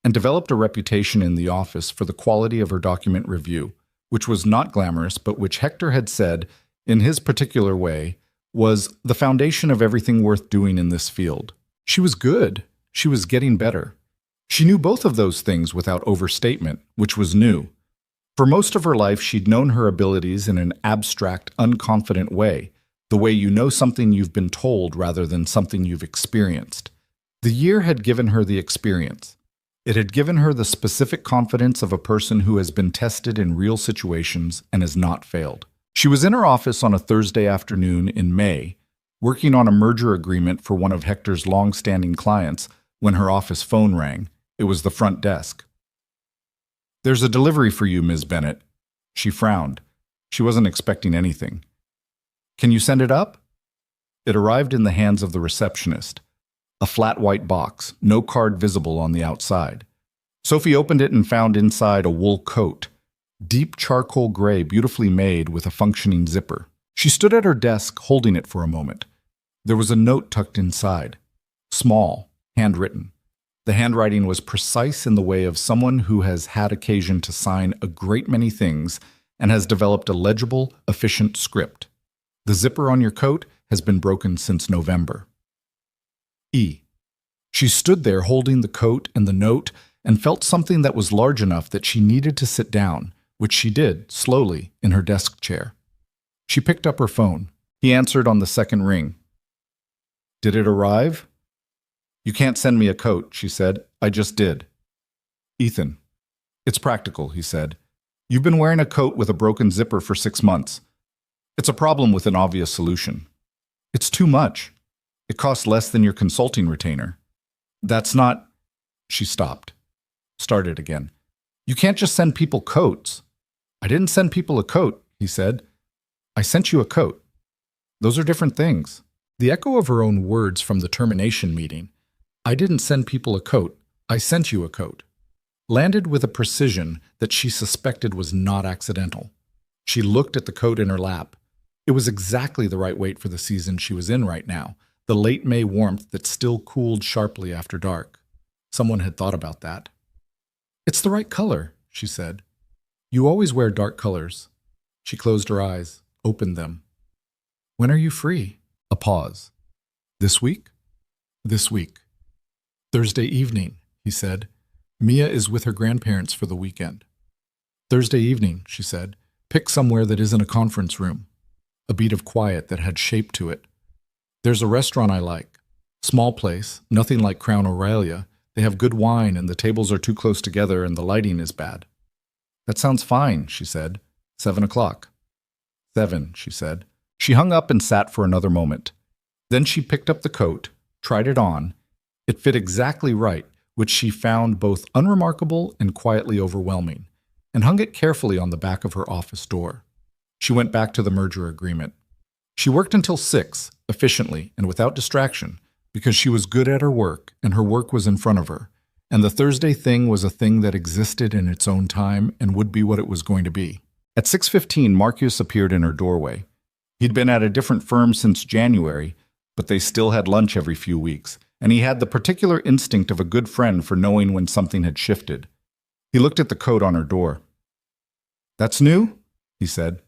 and developed a reputation in the office for the quality of her document review, which was not glamorous, but which Hector had said, in his particular way, was the foundation of everything worth doing in this field. She was good. She was getting better. She knew both of those things without overstatement, which was new. For most of her life, she'd known her abilities in an abstract, unconfident way, the way you know something you've been told rather than something you've experienced. The year had given her the experience. It had given her the specific confidence of a person who has been tested in real situations and has not failed. She was in her office on a Thursday afternoon in May, working on a merger agreement for one of Hector's long-standing clients, when her office phone rang. It was the front desk. There's a delivery for you, Ms. Bennett. She frowned. She wasn't expecting anything. Can you send it up? It arrived in the hands of the receptionist. A flat white box, no card visible on the outside. Sophie opened it and found inside a wool coat, deep charcoal gray, beautifully made with a functioning zipper. She stood at her desk, holding it for a moment. There was a note tucked inside, small, handwritten. The handwriting was precise in the way of someone who has had occasion to sign a great many things and has developed a legible, efficient script. The zipper on your coat has been broken since November. E. She stood there holding the coat and the note and felt something that was large enough that she needed to sit down, which she did, slowly, in her desk chair. She picked up her phone. He answered on the second ring. Did it arrive? You can't send me a coat, she said. I just did. Ethan. It's practical, he said. You've been wearing a coat with a broken zipper for 6 months. It's a problem with an obvious solution. It's too much. It costs less than your consulting retainer. That's not... She stopped. Started again. You can't just send people coats. I didn't send people a coat, he said. I sent you a coat. Those are different things. The echo of her own words from the termination meeting. I didn't send people a coat. I sent you a coat. landed with a precision that she suspected was not accidental. She looked at the coat in her lap. It was exactly the right weight for the season she was in right now, the late May warmth that still cooled sharply after dark. Someone had thought about that. "It's the right color," she said. "You always wear dark colors." She closed her eyes, opened them. "When are you free?" A pause. "This week?" "This week." "Thursday evening," he said. "Mia is with her grandparents for the weekend." "Thursday evening," she said. "Pick somewhere that isn't a conference room." A beat of quiet that had shape to it. "There's a restaurant I like. Small place, nothing like Crown Aurelia. They have good wine and the tables are too close together and the lighting is bad." "That sounds fine," she said. 7:00. 7, she said. She hung up and sat for another moment. Then she picked up the coat, tried it on. It fit exactly right, which she found both unremarkable and quietly overwhelming, and hung it carefully on the back of her office door. She went back to the merger agreement. She worked until 6, efficiently and without distraction, because she was good at her work and her work was in front of her, and the Thursday thing was a thing that existed in its own time and would be what it was going to be. At 6:15, Marcus appeared in her doorway. He'd been at a different firm since January, but they still had lunch every few weeks, and he had the particular instinct of a good friend for knowing when something had shifted. He looked at the coat on her door. "That's new?" he said.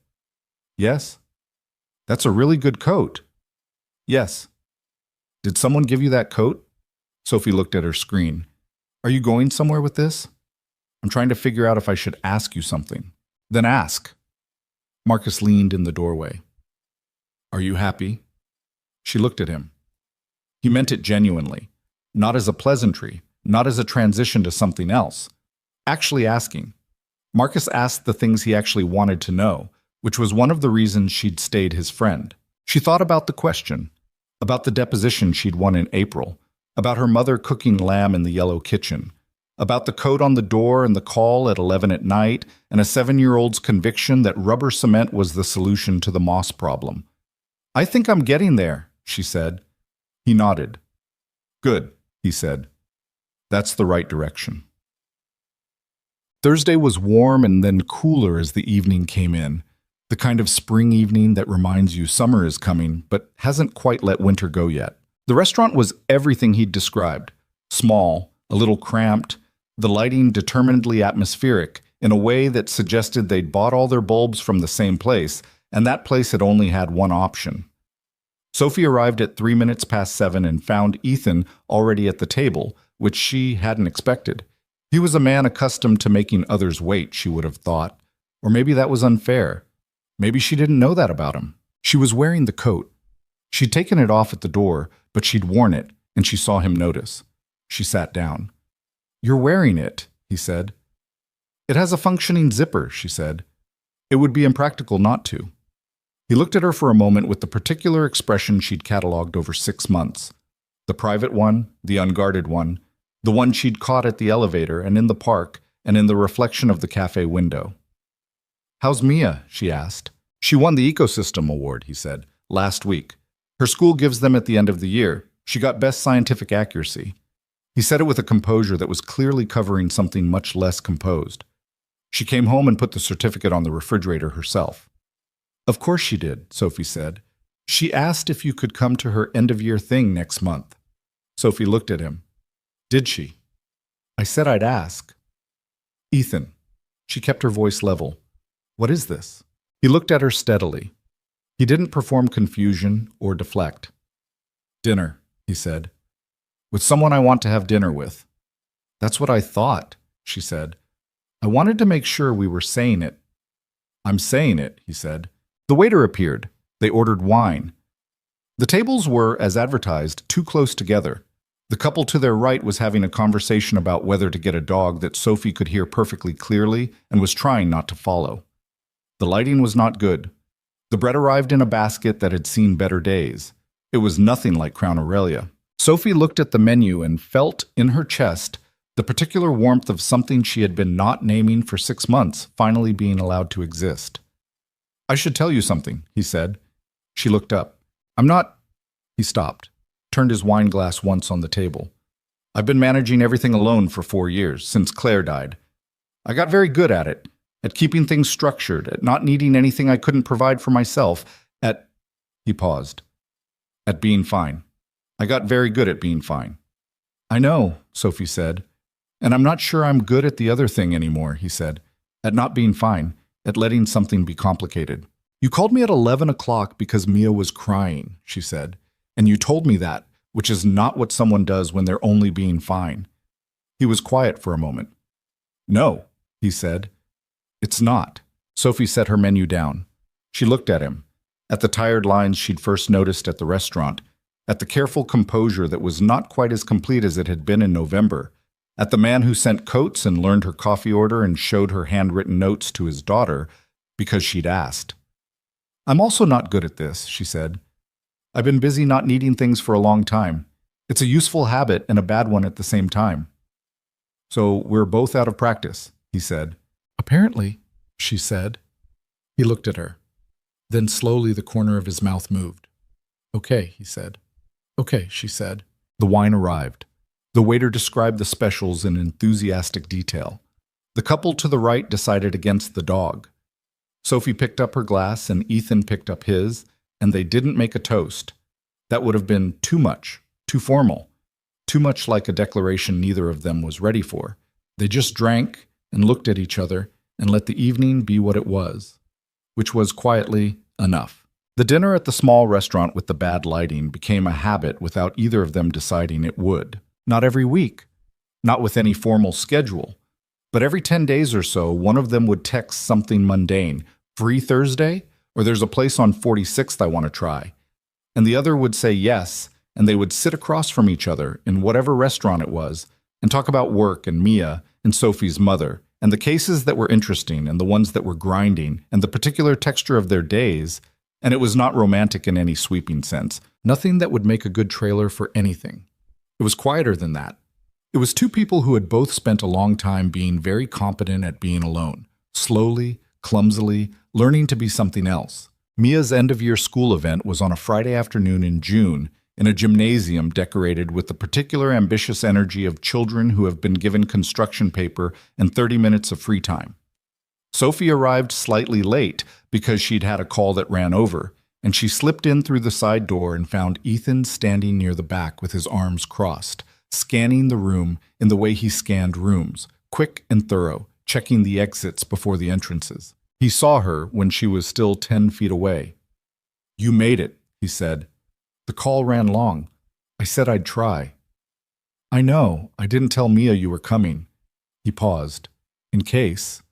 "Yes." "That's a really good coat." "Yes." "Did someone give you that coat?" Sophie looked at her screen. "Are you going somewhere with this?" "I'm trying to figure out if I should ask you something." "Then ask." Marcus leaned in the doorway. "Are you happy?" She looked at him. He meant it genuinely, not as a pleasantry, not as a transition to something else. Actually asking. Marcus asked the things he actually wanted to know, which was one of the reasons she'd stayed his friend. She thought about the question, about the deposition she'd won in April, about her mother cooking lamb in the yellow kitchen, about the coat on the door and the call at 11 at night, and a 7-year-old's conviction that rubber cement was the solution to the moss problem. "I think I'm getting there," she said. He nodded. "Good," he said. "That's the right direction." Thursday was warm and then cooler as the evening came in, the kind of spring evening that reminds you summer is coming, but hasn't quite let winter go yet. The restaurant was everything he'd described. Small, a little cramped, the lighting determinedly atmospheric, in a way that suggested they'd bought all their bulbs from the same place, and that place had only had one option. Sophie arrived at 3 minutes past 7 and found Ethan already at the table, which she hadn't expected. He was a man accustomed to making others wait, she would have thought. Or maybe that was unfair. Maybe she didn't know that about him. She was wearing the coat. She'd taken it off at the door, but she'd worn it, and she saw him notice. She sat down. "You're wearing it," he said. "It has a functioning zipper," she said. "It would be impractical not to." He looked at her for a moment with the particular expression she'd catalogued over 6 months. The private one, the unguarded one, the one she'd caught at the elevator and in the park and in the reflection of the cafe window. "How's Mia?" she asked. "She won the Ecosystem Award," he said, "last week. Her school gives them at the end of the year. She got Best Scientific Accuracy." He said it with a composure that was clearly covering something much less composed. "She came home and put the certificate on the refrigerator herself." "Of course she did," Sophie said. "She asked if you could come to her end-of-year thing next month." Sophie looked at him. "Did she?" "I said I'd ask." "Ethan." She kept her voice level. "What is this?" He looked at her steadily. He didn't perform confusion or deflect. "Dinner," he said. "With someone I want to have dinner with." "That's what I thought," she said. "I wanted to make sure we were saying it." "I'm saying it," he said. The waiter appeared. They ordered wine. The tables were, as advertised, too close together. The couple to their right was having a conversation about whether to get a dog that Sophie could hear perfectly clearly and was trying not to follow. The lighting was not good. The bread arrived in a basket that had seen better days. It was nothing like Crown Aurelia. Sophie looked at the menu and felt, in her chest, the particular warmth of something she had been not naming for 6 months finally being allowed to exist. "I should tell you something," he said. She looked up. "I'm not—" He stopped, turned his wine glass once on the table. I've been managing everything alone for 4 years, since Claire died. I got very good at it, at keeping things structured, at not needing anything I couldn't provide for myself, at... He paused. At being fine. I got very good at being fine. I know, Sophie said. And I'm not sure I'm good at the other thing anymore, he said. At not being fine, at letting something be complicated. You called me at 11 o'clock because Mia was crying, she said. And you told me that, which is not what someone does when they're only being fine. He was quiet for a moment. No, he said. It's not. Sophie set her menu down. She looked at him, at the tired lines she'd first noticed at the restaurant, at the careful composure that was not quite as complete as it had been in November, at the man who sent coats and learned her coffee order and showed her handwritten notes to his daughter because she'd asked. I'm also not good at this, she said. I've been busy not needing things for a long time. It's a useful habit and a bad one at the same time. So we're both out of practice, he said. Apparently, she said. He looked at her. Then slowly the corner of his mouth moved. Okay, he said. Okay, she said. The wine arrived. The waiter described the specials in enthusiastic detail. The couple to the right decided against the dog. Sophie picked up her glass and Ethan picked up his, and they didn't make a toast. That would have been too much, too formal, too much like a declaration neither of them was ready for. They just drank and looked at each other and let the evening be what it was, which was quietly enough. The dinner at the small restaurant with the bad lighting became a habit without either of them deciding it would. Not every week, not with any formal schedule, but every 10 days or so, one of them would text something mundane, free Thursday, or there's a place on 46th I want to try. And the other would say yes, and they would sit across from each other in whatever restaurant it was and talk about work and Mia and Sophie's mother and the cases that were interesting and the ones that were grinding and the particular texture of their days, and it was not romantic in any sweeping sense, nothing that would make a good trailer for anything. It was quieter than that. It was two people who had both spent a long time being very competent at being alone, slowly, clumsily, learning to be something else. Mia's end-of-year school event was on a Friday afternoon in June in a gymnasium decorated with the particular ambitious energy of children who have been given construction paper and 30 minutes of free time. Sophie arrived slightly late because she'd had a call that ran over, and she slipped in through the side door and found Ethan standing near the back with his arms crossed, scanning the room in the way he scanned rooms, quick and thorough, checking the exits before the entrances. He saw her when she was still 10 feet away. You made it, he said. The call ran long. I said I'd try. I know. I didn't tell Mia you were coming. He paused. In case.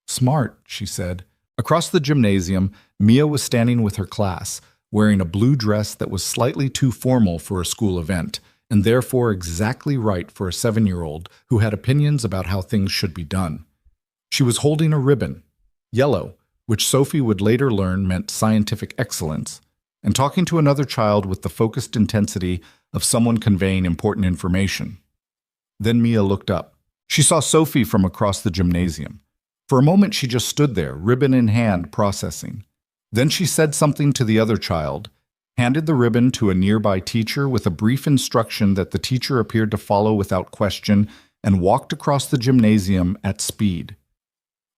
Smart, she said. Across the gymnasium, Mia was standing with her class, wearing a blue dress that was slightly too formal for a school event, and therefore exactly right for a 7-year-old who had opinions about how things should be done. She was holding a ribbon, yellow, which Sophie would later learn meant scientific excellence, and talking to another child with the focused intensity of someone conveying important information. Then Mia looked up. She saw Sophie from across the gymnasium. For a moment she just stood there, ribbon in hand, processing. Then she said something to the other child, handed the ribbon to a nearby teacher with a brief instruction that the teacher appeared to follow without question, and walked across the gymnasium at speed.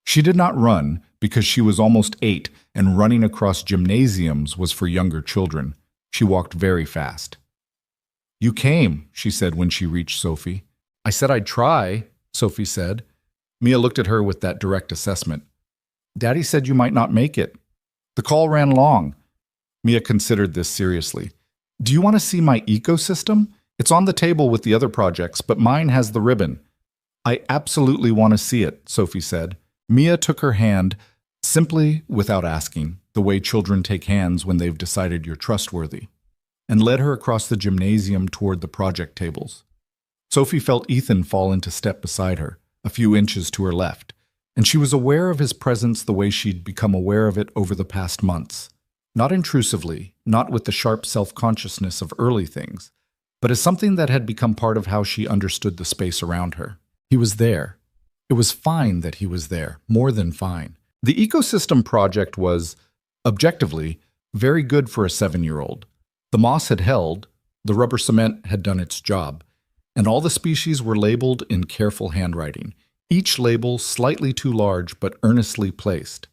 She did not run because she was almost 8 and running across gymnasiums was for younger children. She walked very fast. You came, she said when she reached Sophie. I said I'd try, Sophie said. Mia looked at her with that direct assessment. Daddy said you might not make it. The call ran long. Mia considered this seriously. Do you want to see my ecosystem? It's on the table with the other projects, but mine has the ribbon. I absolutely want to see it, Sophie said. Mia took her hand, simply without asking, the way children take hands when they've decided you're trustworthy, and led her across the gymnasium toward the project tables. Sophie felt Ethan fall into step beside her, a few inches to her left, and she was aware of his presence the way she'd become aware of it over the past months. Not intrusively, not with the sharp self-consciousness of early things, but as something that had become part of how she understood the space around her. He was there. It was fine that he was there, more than fine. The ecosystem project was, objectively, very good for a 7-year-old. The moss had held, the rubber cement had done its job, and all the species were labeled in careful handwriting, each label slightly too large but earnestly placed.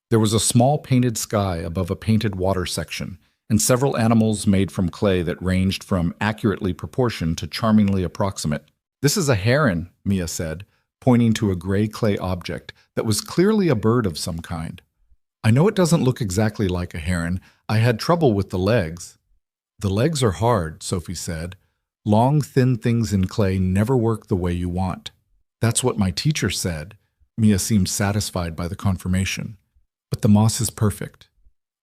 There was a small painted sky above a painted water section, and several animals made from clay that ranged from accurately proportioned to charmingly approximate. "This is a heron," Mia said, pointing to a gray clay object that was clearly a bird of some kind. "I know it doesn't look exactly like a heron. I had trouble with the legs." "The legs are hard," Sophie said. "Long, thin things in clay never work the way you want." "That's what my teacher said." Mia seemed satisfied by the confirmation. "But the moss is perfect."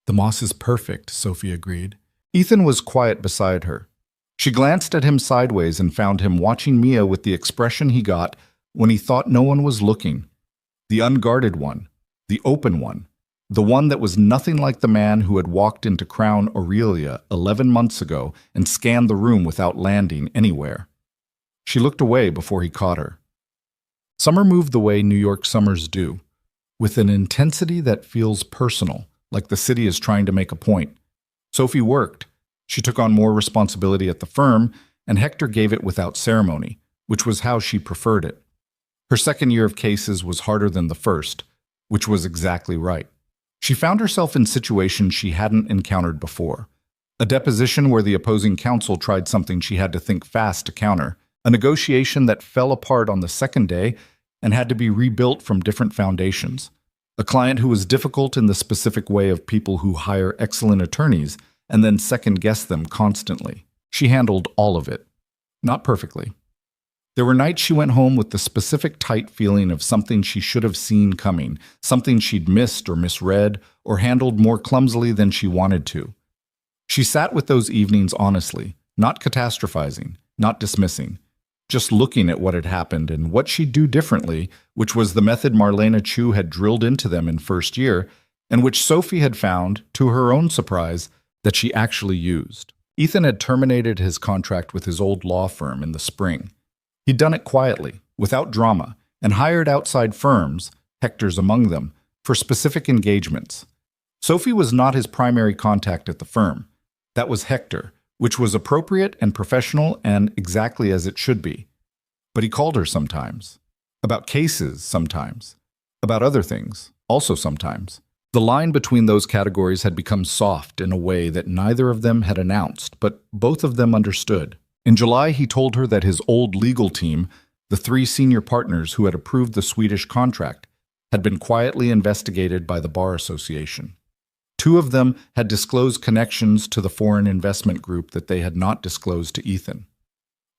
"The moss is perfect," Sophie agreed. Ethan was quiet beside her. She glanced at him sideways and found him watching Mia with the expression he got when he thought no one was looking. The unguarded one, the open one, the one that was nothing like the man who had walked into Crown Aurelia 11 months ago and scanned the room without landing anywhere. She looked away before he caught her. Summer moved the way New York summers do, with an intensity that feels personal, like the city is trying to make a point. Sophie worked. She took on more responsibility at the firm, and Hector gave it without ceremony, which was how she preferred it. Her second year of cases was harder than the first, which was exactly right. She found herself in situations she hadn't encountered before. A deposition where the opposing counsel tried something she had to think fast to counter, a negotiation that fell apart on the second day and had to be rebuilt from different foundations, a client who was difficult in the specific way of people who hire excellent attorneys and then second-guess them constantly. She handled all of it. Not perfectly. There were nights she went home with the specific tight feeling of something she should have seen coming, something she'd missed or misread or handled more clumsily than she wanted to. She sat with those evenings honestly, not catastrophizing, not dismissing, just looking at what had happened and what she'd do differently, which was the method Marlena Chu had drilled into them in first year, and which Sophie had found, to her own surprise, that she actually used. Ethan had terminated his contract with his old law firm in the spring. He'd done it quietly, without drama, and hired outside firms, Hector's among them, for specific engagements. Sophie was not his primary contact at the firm. That was Hector, which was appropriate and professional and exactly as it should be. But he called her sometimes. About cases sometimes. About other things, also sometimes. The line between those categories had become soft in a way that neither of them had announced, but both of them understood. In July, he told her that his old legal team, the 3 senior partners who had approved the Swedish contract, had been quietly investigated by the Bar Association. 2 of them had disclosed connections to the foreign investment group that they had not disclosed to Ethan.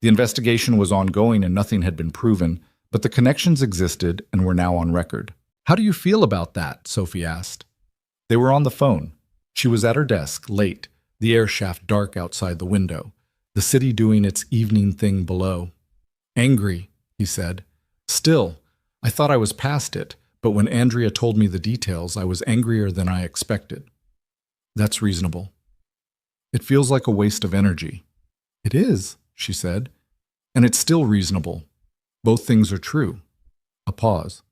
The investigation was ongoing and nothing had been proven, but the connections existed and were now on record. "How do you feel about that?" Sophie asked. They were on the phone. She was at her desk, late, the air shaft dark outside the window, the city doing its evening thing below. "Angry," he said. "Still, I thought I was past it, but when Andrea told me the details, I was angrier than I expected." "That's reasonable." "It feels like a waste of energy." "It is," she said. "And it's still reasonable. Both things are true." A pause.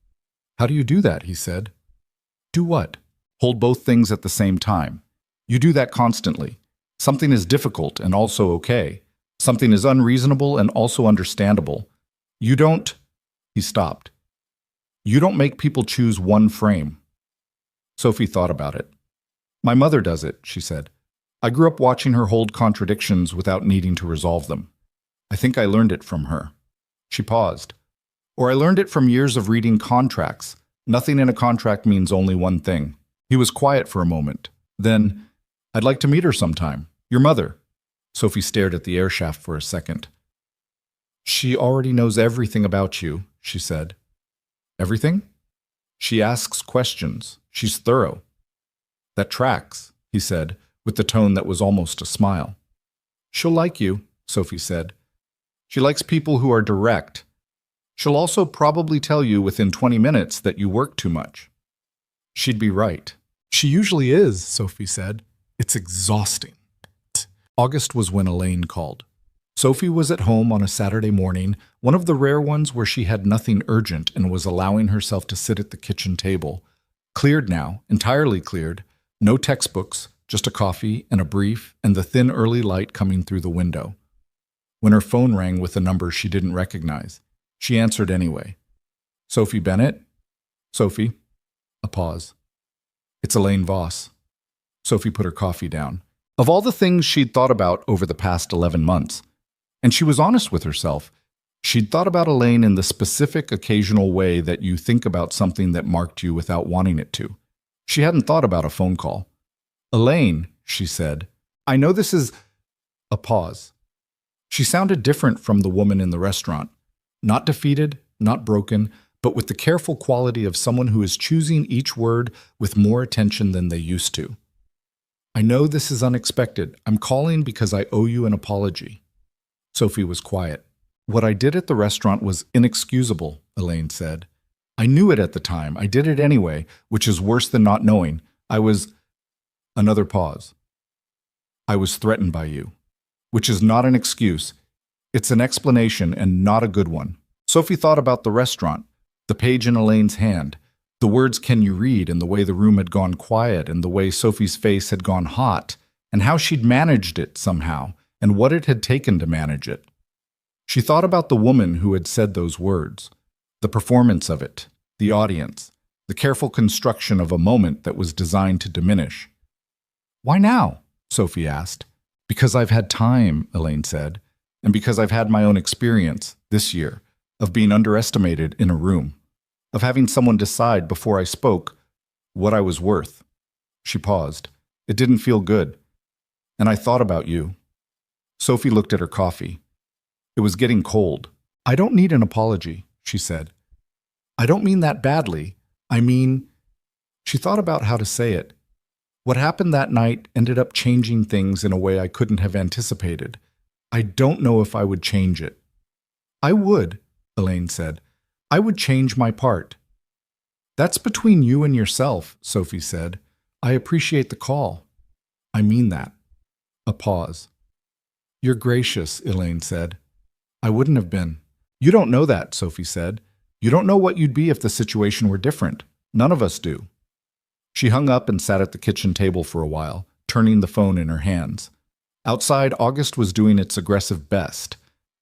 "How do you do that?" he said. "Do what?" "Hold both things at the same time. You do that constantly. Something is difficult and also okay. Something is unreasonable and also understandable. You don't—" He stopped. "You don't make people choose one frame." Sophie thought about it. "My mother does it," she said. "I grew up watching her hold contradictions without needing to resolve them. I think I learned it from her." She paused. "Or I learned it from years of reading contracts. Nothing in a contract means only one thing." He was quiet for a moment. Then, "I'd like to meet her sometime. Your mother." Sophie stared at the air shaft for a second. "She already knows everything about you," she said. "Everything?" "She asks questions. She's thorough." "That tracks," he said, with the tone that was almost a smile. "She'll like you," Sophie said. "She likes people who are direct. She'll also probably tell you within 20 minutes that you work too much." She'd be right. "She usually is," Sophie said. "It's exhausting." August was when Elaine called. Sophie was at home on a Saturday morning, one of the rare ones where she had nothing urgent and was allowing herself to sit at the kitchen table. Cleared now, entirely cleared. No textbooks, just a coffee and a brief and the thin early light coming through the window. when her phone rang with a number she didn't recognize. She answered anyway. Sophie Bennett? Sophie? A pause. It's Elaine Voss. Sophie put her coffee down. Of all the things she'd thought about over the past 11 months, and she was honest with herself, she'd thought about Elaine in the specific occasional way that you think about something that marked you without wanting it to. She hadn't thought about a phone call. Elaine, she said, I know this is... A pause. She sounded different from the woman in the restaurant. Not defeated, not broken, but with the careful quality of someone who is choosing each word with more attention than they used to. I know this is unexpected. I'm calling because I owe you an apology. Sophie was quiet. What I did at the restaurant was inexcusable, Elaine said. I knew it at the time. I did it anyway, which is worse than not knowing. I was... Another pause. I was threatened by you, which is not an excuse. It's an explanation and not a good one. Sophie thought about the restaurant, the page in Elaine's hand, the words "can you read" and the way the room had gone quiet and the way Sophie's face had gone hot and how she'd managed it somehow and what it had taken to manage it. She thought about the woman who had said those words, the performance of it, the audience, the careful construction of a moment that was designed to diminish. Why now? Sophie asked. Because I've had time, Elaine said, and because I've had my own experience, this year, of being underestimated in a room, of having someone decide before I spoke what I was worth. She paused. It didn't feel good. And I thought about you. Sophie looked at her coffee. It was getting cold. I don't need an apology, she said. I don't mean that badly. I mean... She thought about how to say it. What happened that night ended up changing things in a way I couldn't have anticipated. I don't know if I would change it. I would, Elaine said. I would change my part. That's between you and yourself, Sophie said. I appreciate the call. I mean that. A pause. You're gracious, Elaine said. I wouldn't have been. You don't know that, Sophie said. You don't know what you'd be if the situation were different. None of us do. She hung up and sat at the kitchen table for a while, turning the phone in her hands. Outside, August was doing its aggressive best,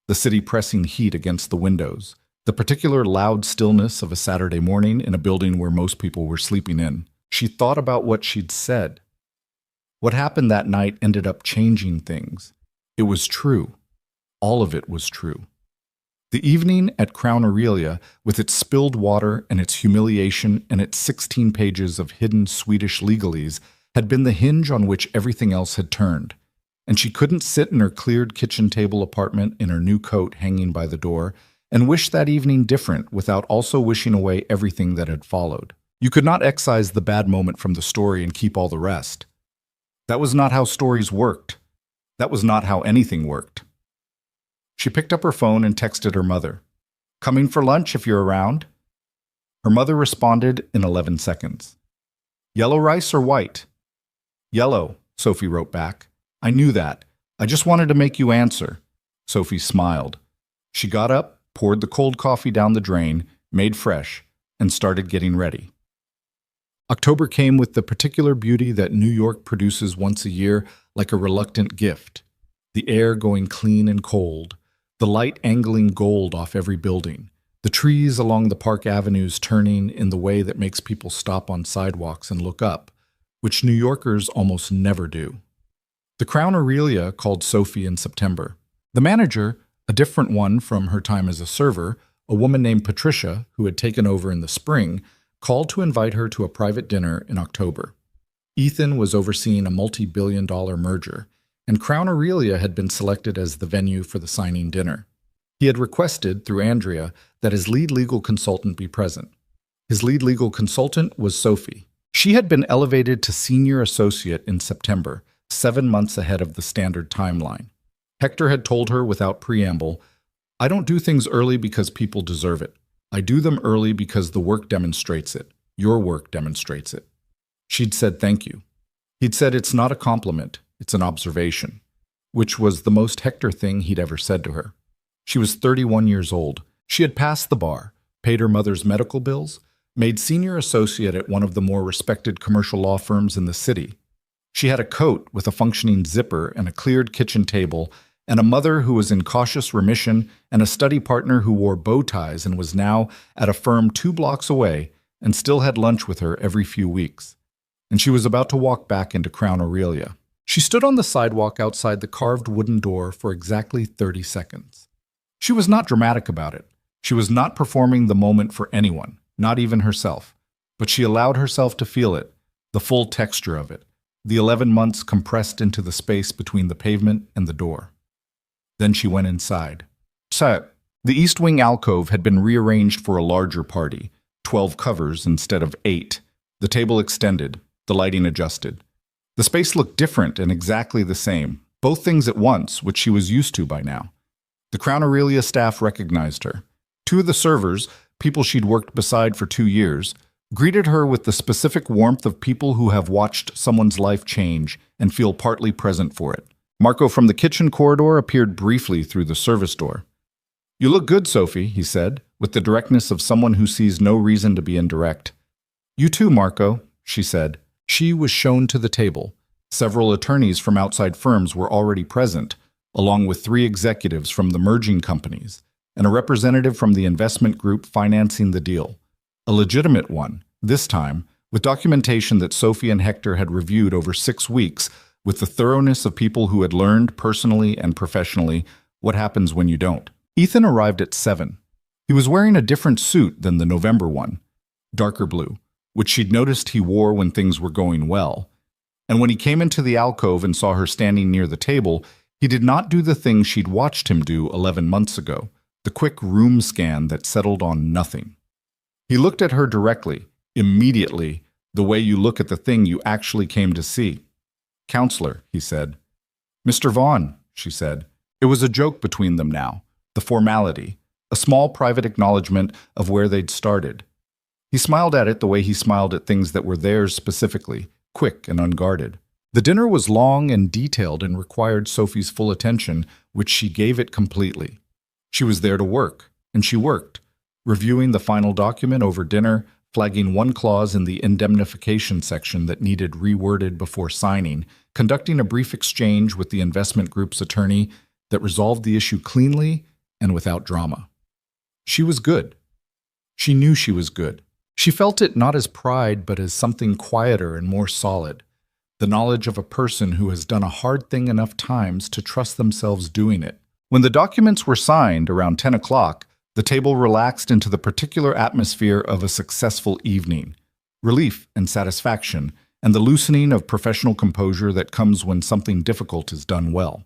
the city pressing heat against the windows, the particular loud stillness of a Saturday morning in a building where most people were sleeping in. She thought about what she'd said. What happened that night ended up changing things. It was true. All of it was true. The evening at Crown Aurelia, with its spilled water and its humiliation and its 16 pages of hidden Swedish legalese, had been the hinge on which everything else had turned. And she couldn't sit in her cleared kitchen table apartment in her new coat hanging by the door and wish that evening different without also wishing away everything that had followed. You could not excise the bad moment from the story and keep all the rest. That was not how stories worked. That was not how anything worked. She picked up her phone and texted her mother. Coming for lunch if you're around? Her mother responded in 11 seconds. Yellow rice or white? Yellow, Sophie wrote back. I knew that. I just wanted to make you answer. Sophie smiled. She got up, poured the cold coffee down the drain, made fresh, and started getting ready. October came with the particular beauty that New York produces once a year, like a reluctant gift. The air going clean and cold, the light angling gold off every building, the trees along the park avenues turning in the way that makes people stop on sidewalks and look up, which New Yorkers almost never do. The Crown Aurelia called Sophie in September. The manager, a different one from her time as a server, a woman named Patricia, who had taken over in the spring, called to invite her to a private dinner in October. Ethan was overseeing a multi-billion-dollar merger, and Crown Aurelia had been selected as the venue for the signing dinner. He had requested, through Andrea, that his lead legal consultant be present. His lead legal consultant was Sophie. She had been elevated to senior associate in September, 7 months ahead of the standard timeline. Hector had told her without preamble, I don't do things early because people deserve it. I do them early because the work demonstrates it. Your work demonstrates it. She'd said thank you. He'd said it's not a compliment. It's an observation, which was the most Hector thing he'd ever said to her. She was 31 years old. She had passed the bar, paid her mother's medical bills, made senior associate at one of the more respected commercial law firms in the city. She had a coat with a functioning zipper and a cleared kitchen table and a mother who was in cautious remission, and a study partner who wore bow ties and was now at a firm 2 blocks away and still had lunch with her every few weeks. And she was about to walk back into Crown Aurelia. She stood on the sidewalk outside the carved wooden door for exactly 30 seconds. She was not dramatic about it. She was not performing the moment for anyone, not even herself. But she allowed herself to feel it, the full texture of it, the 11 months compressed into the space between the pavement and the door. Then she went inside. The East Wing alcove had been rearranged for a larger party, 12 covers instead of 8. The table extended, the lighting adjusted. The space looked different and exactly the same, both things at once, which she was used to by now. The Crown Aurelia staff recognized her. 2 of the servers, people she'd worked beside for 2 years, greeted her with the specific warmth of people who have watched someone's life change and feel partly present for it. Marco from the kitchen corridor appeared briefly through the service door. "You look good, Sophie," he said, with the directness of someone who sees no reason to be indirect. "You too, Marco," she said. She was shown to the table. Several attorneys from outside firms were already present, along with 3 executives from the merging companies, and a representative from the investment group financing the deal. A legitimate one, this time, with documentation that Sophie and Hector had reviewed over 6 weeks with the thoroughness of people who had learned personally and professionally what happens when you don't. Ethan arrived at 7. He was wearing a different suit than the November one, darker blue, which she'd noticed he wore when things were going well. And when he came into the alcove and saw her standing near the table, he did not do the thing she'd watched him do 11 months ago, the quick room scan that settled on nothing. He looked at her directly, immediately, the way you look at the thing you actually came to see. "Counselor," he said. "Mr. Vaughn," she said. It was a joke between them now, the formality, a small private acknowledgement of where they'd started. He smiled at it the way he smiled at things that were theirs specifically, quick and unguarded. The dinner was long and detailed and required Sophie's full attention, which she gave it completely. She was there to work, and she worked, reviewing the final document over dinner, flagging one clause in the indemnification section that needed reworded before signing, conducting a brief exchange with the investment group's attorney that resolved the issue cleanly and without drama. She was good. She knew she was good. She felt it not as pride, but as something quieter and more solid, the knowledge of a person who has done a hard thing enough times to trust themselves doing it. When the documents were signed around 10 o'clock, the table relaxed into the particular atmosphere of a successful evening, relief and satisfaction, and the loosening of professional composure that comes when something difficult is done well.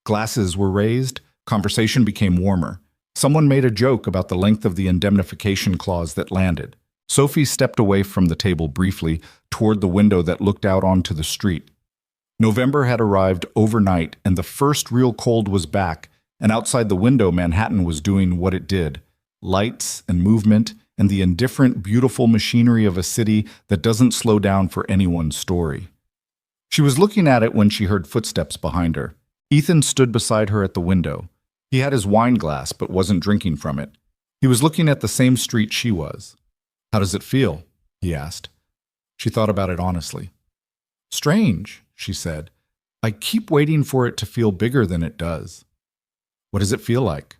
Glasses were raised, conversation became warmer. Someone made a joke about the length of the indemnification clause that landed. Sophie stepped away from the table briefly toward the window that looked out onto the street. November had arrived overnight, and the first real cold was back, and outside the window Manhattan was doing what it did. Lights and movement and the indifferent, beautiful machinery of a city that doesn't slow down for anyone's story. She was looking at it when she heard footsteps behind her. Ethan stood beside her at the window. He had his wine glass but wasn't drinking from it. He was looking at the same street she was. "How does it feel?" he asked. She thought about it honestly. "Strange," she said. "I keep waiting for it to feel bigger than it does." "What does it feel like?"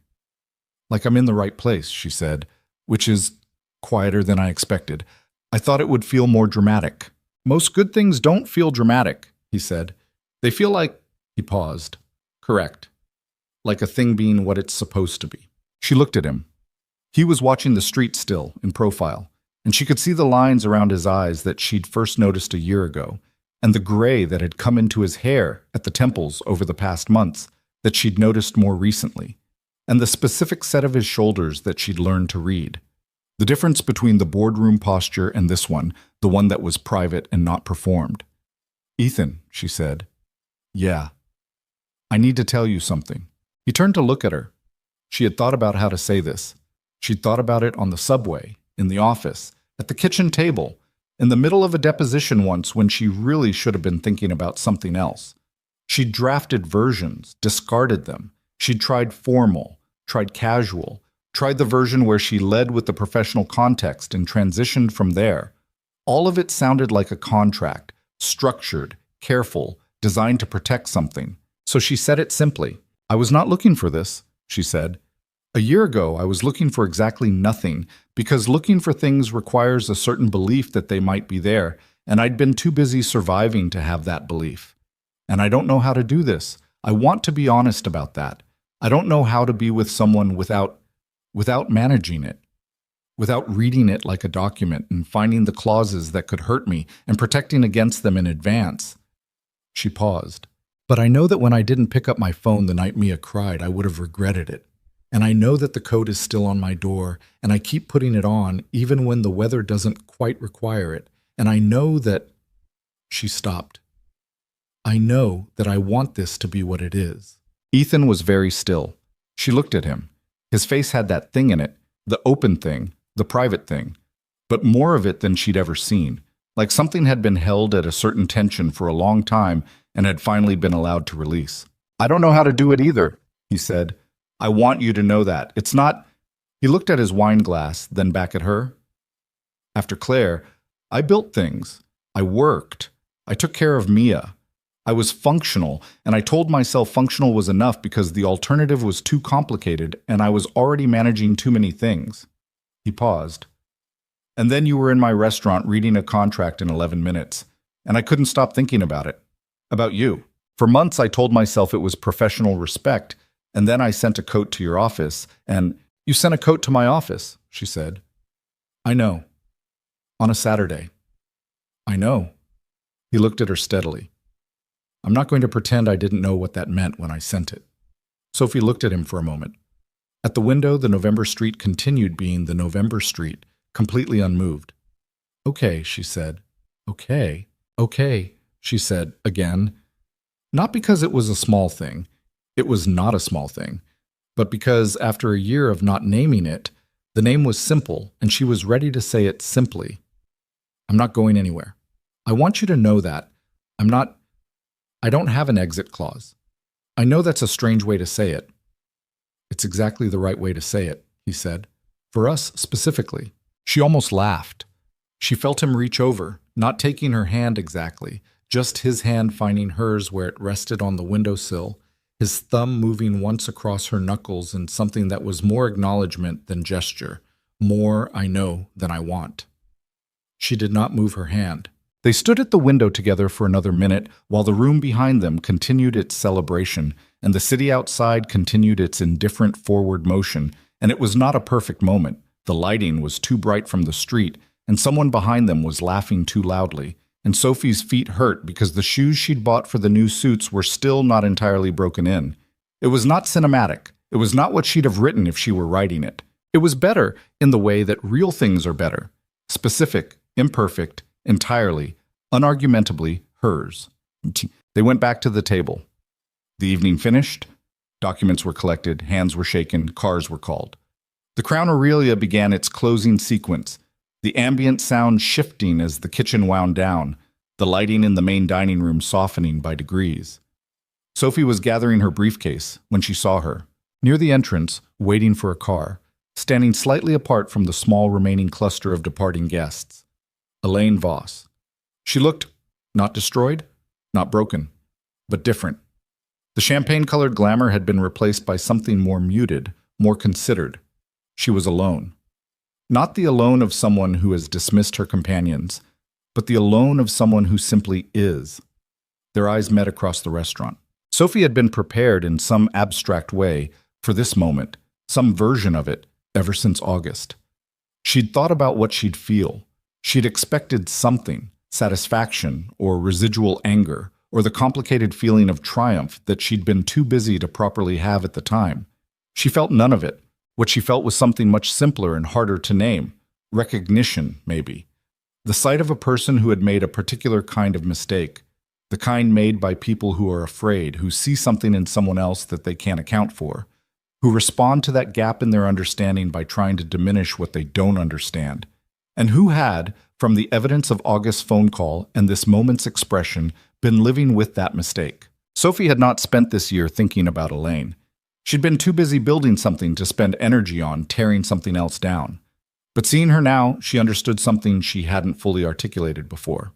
"Like I'm in the right place," she said, which is quieter than I expected. "I thought it would feel more dramatic." "Most good things don't feel dramatic," he said. "They feel like—" He paused. "Correct. Like a thing being what it's supposed to be." She looked at him. He was watching the street still, in profile, and she could see the lines around his eyes that she'd first noticed a year ago, and the gray that had come into his hair at the temples over the past months that she'd noticed more recently, and the specific set of his shoulders that she'd learned to read. The difference between the boardroom posture and this one, the one that was private and not performed. "Ethan," she said. "Yeah. I need to tell you something." He turned to look at her. She had thought about how to say this. She'd thought about it on the subway, in the office, at the kitchen table, in the middle of a deposition once when she really should have been thinking about something else. She'd drafted versions, discarded them. She'd tried formal, tried casual, tried the version where she led with the professional context and transitioned from there. All of it sounded like a contract, structured, careful, designed to protect something. So she said it simply. I was not looking for this, she said. A year ago, I was looking for exactly nothing, because looking for things requires a certain belief that they might be there, and I'd been too busy surviving to have that belief. And I don't know how to do this. I want to be honest about that. I don't know how to be with someone without managing it, without reading it like a document and finding the clauses that could hurt me and protecting against them in advance. She paused. But I know that when I didn't pick up my phone the night Mia cried, I would have regretted it. And I know that the coat is still on my door, and I keep putting it on even when the weather doesn't quite require it. And I know that... She stopped. I know that I want this to be what it is. Ethan was very still. She looked at him. His face had that thing in it, the open thing, the private thing, but more of it than she'd ever seen, like something had been held at a certain tension for a long time and had finally been allowed to release. I don't know how to do it either, he said. I want you to know that. It's not... He looked at his wine glass, then back at her. After Claire, I built things. I worked. I took care of Mia. I was functional, and I told myself functional was enough because the alternative was too complicated and I was already managing too many things. He paused. And then you were in my restaurant reading a contract in 11 minutes, and I couldn't stop thinking about it. About you. For months I told myself it was professional respect, and then I sent a coat to your office, and... You sent a coat to my office, she said. I know. On a Saturday. I know. He looked at her steadily. I'm not going to pretend I didn't know what that meant when I sent it. Sophie looked at him for a moment. At the window, the November street continued being the November street, completely unmoved. Okay, she said. Okay, she said again. Not because it was a small thing. It was not a small thing. But because after a year of not naming it, the name was simple, and she was ready to say it simply. I'm not going anywhere. I want you to know that. I don't have an exit clause. I know that's a strange way to say it. It's exactly the right way to say it, he said. For us specifically. She almost laughed. She felt him reach over, not taking her hand exactly, just his hand finding hers where it rested on the windowsill, his thumb moving once across her knuckles in something that was more acknowledgement than gesture, more I know than I want. She did not move her hand. They stood at the window together for another minute while the room behind them continued its celebration and the city outside continued its indifferent forward motion, and it was not a perfect moment. The lighting was too bright from the street, and someone behind them was laughing too loudly, and Sophie's feet hurt because the shoes she'd bought for the new suits were still not entirely broken in. It was not cinematic. It was not what she'd have written if she were writing it. It was better in the way that real things are better. Specific, imperfect, entirely, unargumentably hers. They went back to the table. The evening finished. Documents were collected, hands were shaken, cars were called. The Crown Aurelia began its closing sequence, the ambient sound shifting as the kitchen wound down, the lighting in the main dining room softening by degrees. Sophie was gathering her briefcase when she saw her, near the entrance, waiting for a car, standing slightly apart from the small remaining cluster of departing guests. Elaine Voss. She looked not destroyed, not broken, but different. The champagne-colored glamour had been replaced by something more muted, more considered. She was alone. Not the alone of someone who has dismissed her companions, but the alone of someone who simply is. Their eyes met across the restaurant. Sophie had been prepared in some abstract way for this moment, some version of it, ever since August. She'd thought about what she'd feel. She'd expected something, satisfaction or residual anger, or the complicated feeling of triumph that she'd been too busy to properly have at the time. She felt none of it. What she felt was something much simpler and harder to name. Recognition, maybe. The sight of a person who had made a particular kind of mistake, the kind made by people who are afraid, who see something in someone else that they can't account for, who respond to that gap in their understanding by trying to diminish what they don't understand, and who had, from the evidence of August's phone call and this moment's expression, been living with that mistake. Sophie had not spent this year thinking about Elaine. She'd been too busy building something to spend energy on tearing something else down. But seeing her now, she understood something she hadn't fully articulated before.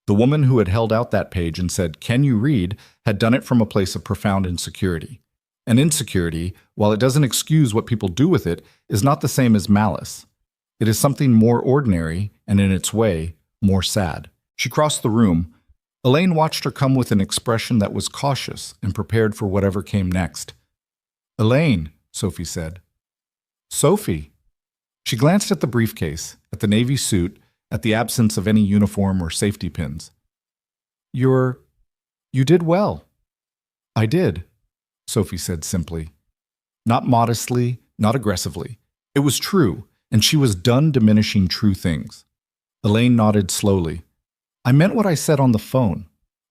The woman who had held out that page and said, "Can you read?" had done it from a place of profound insecurity. And insecurity, while it doesn't excuse what people do with it, is not the same as malice. It is something more ordinary and, in its way, more sad. She crossed the room. Elaine watched her come with an expression that was cautious and prepared for whatever came next. "Elaine," Sophie said. "Sophie." She glanced at the briefcase, at the navy suit, at the absence of any uniform or safety pins. You did well." "I did," Sophie said simply. Not modestly, not aggressively. It was true, and she was done diminishing true things. Elaine nodded slowly. "I meant what I said on the phone.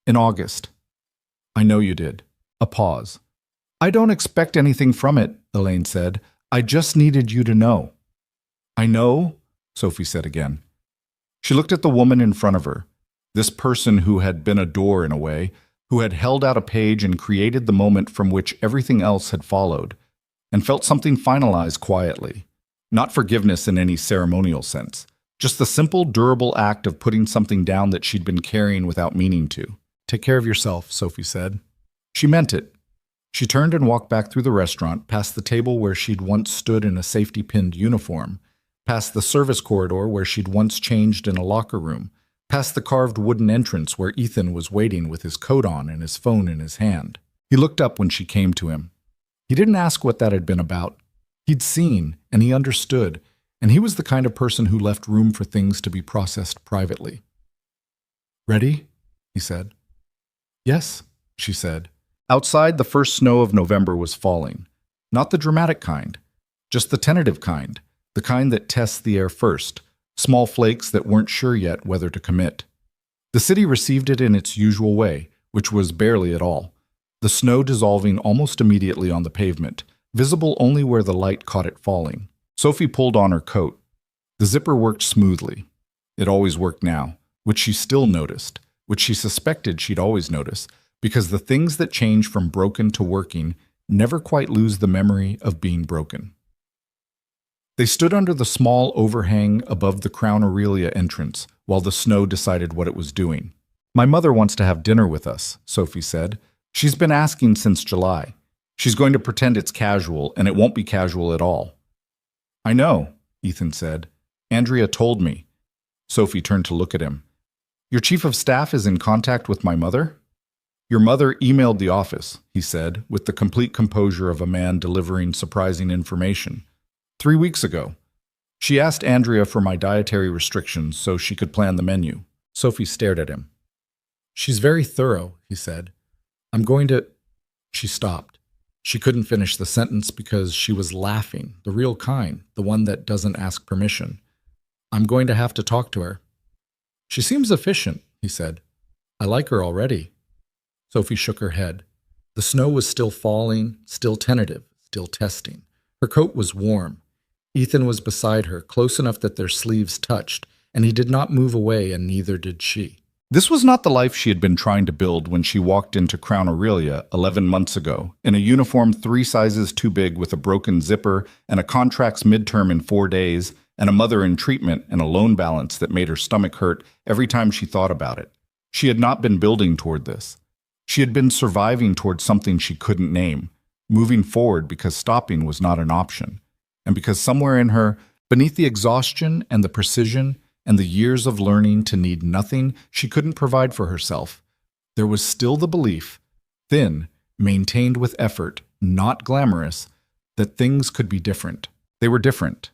In August." "I know you did." A pause. "I don't expect anything from it," Elaine said. "I just needed you to know." "I know," Sophie said again. She looked at the woman in front of her, this person who had been a door in a way, who had held out a page and created the moment from which everything else had followed, and felt something finalized quietly. Not forgiveness in any ceremonial sense, just the simple, durable act of putting something down that she'd been carrying without meaning to. "Take care of yourself," Sophie said. She meant it. She turned and walked back through the restaurant, past the table where she'd once stood in a safety-pinned uniform, past the service corridor where she'd once changed in a locker room, past the carved wooden entrance where Ethan was waiting with his coat on and his phone in his hand. He looked up when she came to him. He didn't ask what that had been about. He'd seen, and he understood, and he was the kind of person who left room for things to be processed privately. "Ready?" he said. "Yes," she said. Outside, the first snow of November was falling. Not the dramatic kind, just the tentative kind, the kind that tests the air first, small flakes that weren't sure yet whether to commit. The city received it in its usual way, which was barely at all, the snow dissolving almost immediately on the pavement, visible only where the light caught it falling. Sophie pulled on her coat. The zipper worked smoothly. It always worked now, which she still noticed, which she suspected she'd always notice, because the things that change from broken to working never quite lose the memory of being broken. They stood under the small overhang above the Crown Aurelia entrance while the snow decided what it was doing. "My mother wants to have dinner with us," Sophie said. "She's been asking since July. She's going to pretend it's casual, and it won't be casual at all." "I know," Ethan said. "Andrea told me." Sophie turned to look at him. "Your chief of staff is in contact with my mother?" "Your mother emailed the office," he said, with the complete composure of a man delivering surprising information. 3 weeks ago. She asked Andrea for my dietary restrictions so she could plan the menu." Sophie stared at him. "She's very thorough," he said. "I'm going to—" She stopped. She couldn't finish the sentence because she was laughing, the real kind, the one that doesn't ask permission. "I'm going to have to talk to her." "She seems efficient," he said. "I like her already." Sophie shook her head. The snow was still falling, still tentative, still testing. Her coat was warm. Ethan was beside her, close enough that their sleeves touched, and he did not move away, and neither did she. This was not the life she had been trying to build when she walked into Crown Aurelia 11 months ago, in a uniform 3 sizes too big with a broken zipper and a contract's midterm in 4 days, and a mother in treatment and a loan balance that made her stomach hurt every time she thought about it. She had not been building toward this. She had been surviving toward something she couldn't name, moving forward because stopping was not an option. And because somewhere in her, beneath the exhaustion and the precision and the years of learning to need nothing she couldn't provide for herself, there was still the belief, thin, maintained with effort, not glamorous, that things could be different. They were different,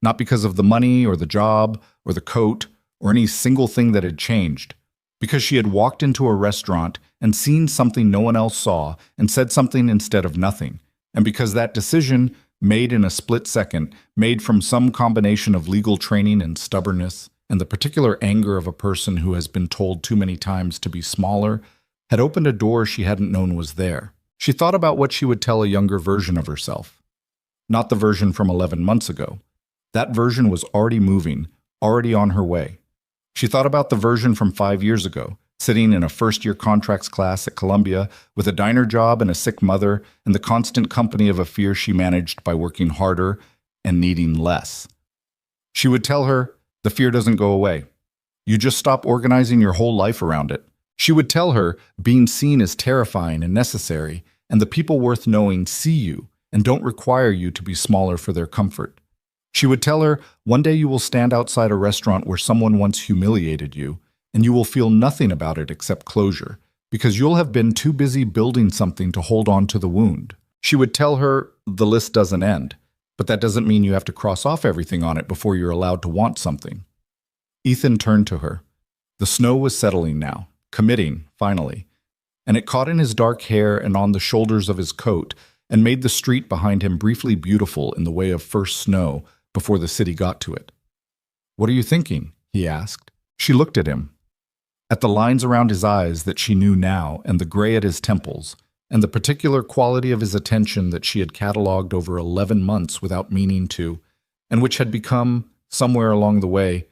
not because of the money or the job or the coat or any single thing that had changed, because she had walked into a restaurant and seen something no one else saw and said something instead of nothing, and because that decision, made in a split second, made from some combination of legal training and stubbornness, and the particular anger of a person who has been told too many times to be smaller, had opened a door she hadn't known was there. She thought about what she would tell a younger version of herself. Not the version from 11 months ago. That version was already moving, already on her way. She thought about the version from 5 years ago, sitting in a first-year contracts class at Columbia with a diner job and a sick mother and the constant company of a fear she managed by working harder and needing less. She would tell her, the fear doesn't go away. You just stop organizing your whole life around it. She would tell her being seen is terrifying and necessary, and the people worth knowing see you and don't require you to be smaller for their comfort. She would tell her, one day you will stand outside a restaurant where someone once humiliated you, and you will feel nothing about it except closure, because you'll have been too busy building something to hold on to the wound. She would tell her, the list doesn't end, but that doesn't mean you have to cross off everything on it before you're allowed to want something. Ethan turned to her. The snow was settling now, committing, finally, and it caught in his dark hair and on the shoulders of his coat and made the street behind him briefly beautiful in the way of first snow before the city got to it. "What are you thinking?" he asked. She looked at him, at the lines around his eyes that she knew now and the gray at his temples, and the particular quality of his attention that she had catalogued over 11 months without meaning to, and which had become, somewhere along the way,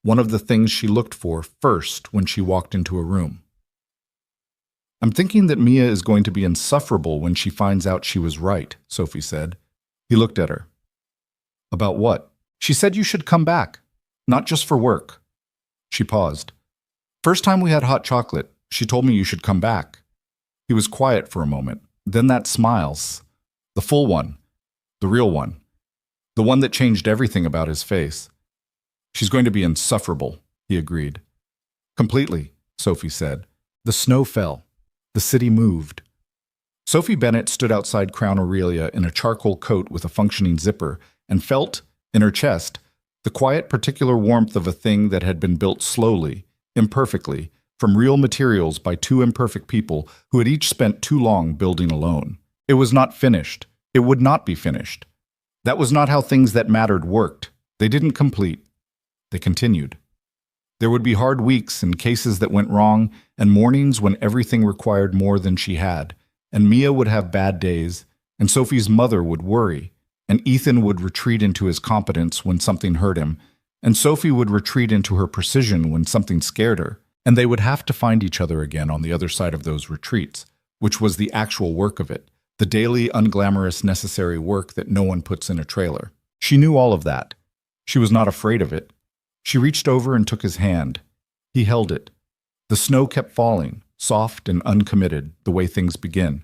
one of the things she looked for first when she walked into a room. "I'm thinking that Mia is going to be insufferable when she finds out she was right," Sophie said. He looked at her. "About what?" "She said you should come back, not just for work." She paused. "First time we had hot chocolate, she told me you should come back." He was quiet for a moment. Then that smiles. The full one. The real one. The one that changed everything about his face. "She's going to be insufferable," he agreed. "Completely," Sophie said. The snow fell. The city moved. Sophie Bennett stood outside Crown Aurelia in a charcoal coat with a functioning zipper and felt, in her chest, the quiet particular warmth of a thing that had been built slowly, imperfectly, from real materials by two imperfect people who had each spent too long building alone. It was not finished. It would not be finished. That was not how things that mattered worked. They didn't complete. They continued. There would be hard weeks and cases that went wrong, and mornings when everything required more than she had, and Mia would have bad days, and Sophie's mother would worry, and Ethan would retreat into his competence when something hurt him, and Sophie would retreat into her precision when something scared her, and they would have to find each other again on the other side of those retreats, which was the actual work of it, the daily, unglamorous, necessary work that no one puts in a trailer. She knew all of that. She was not afraid of it. She reached over and took his hand. He held it. The snow kept falling, soft and uncommitted, the way things begin.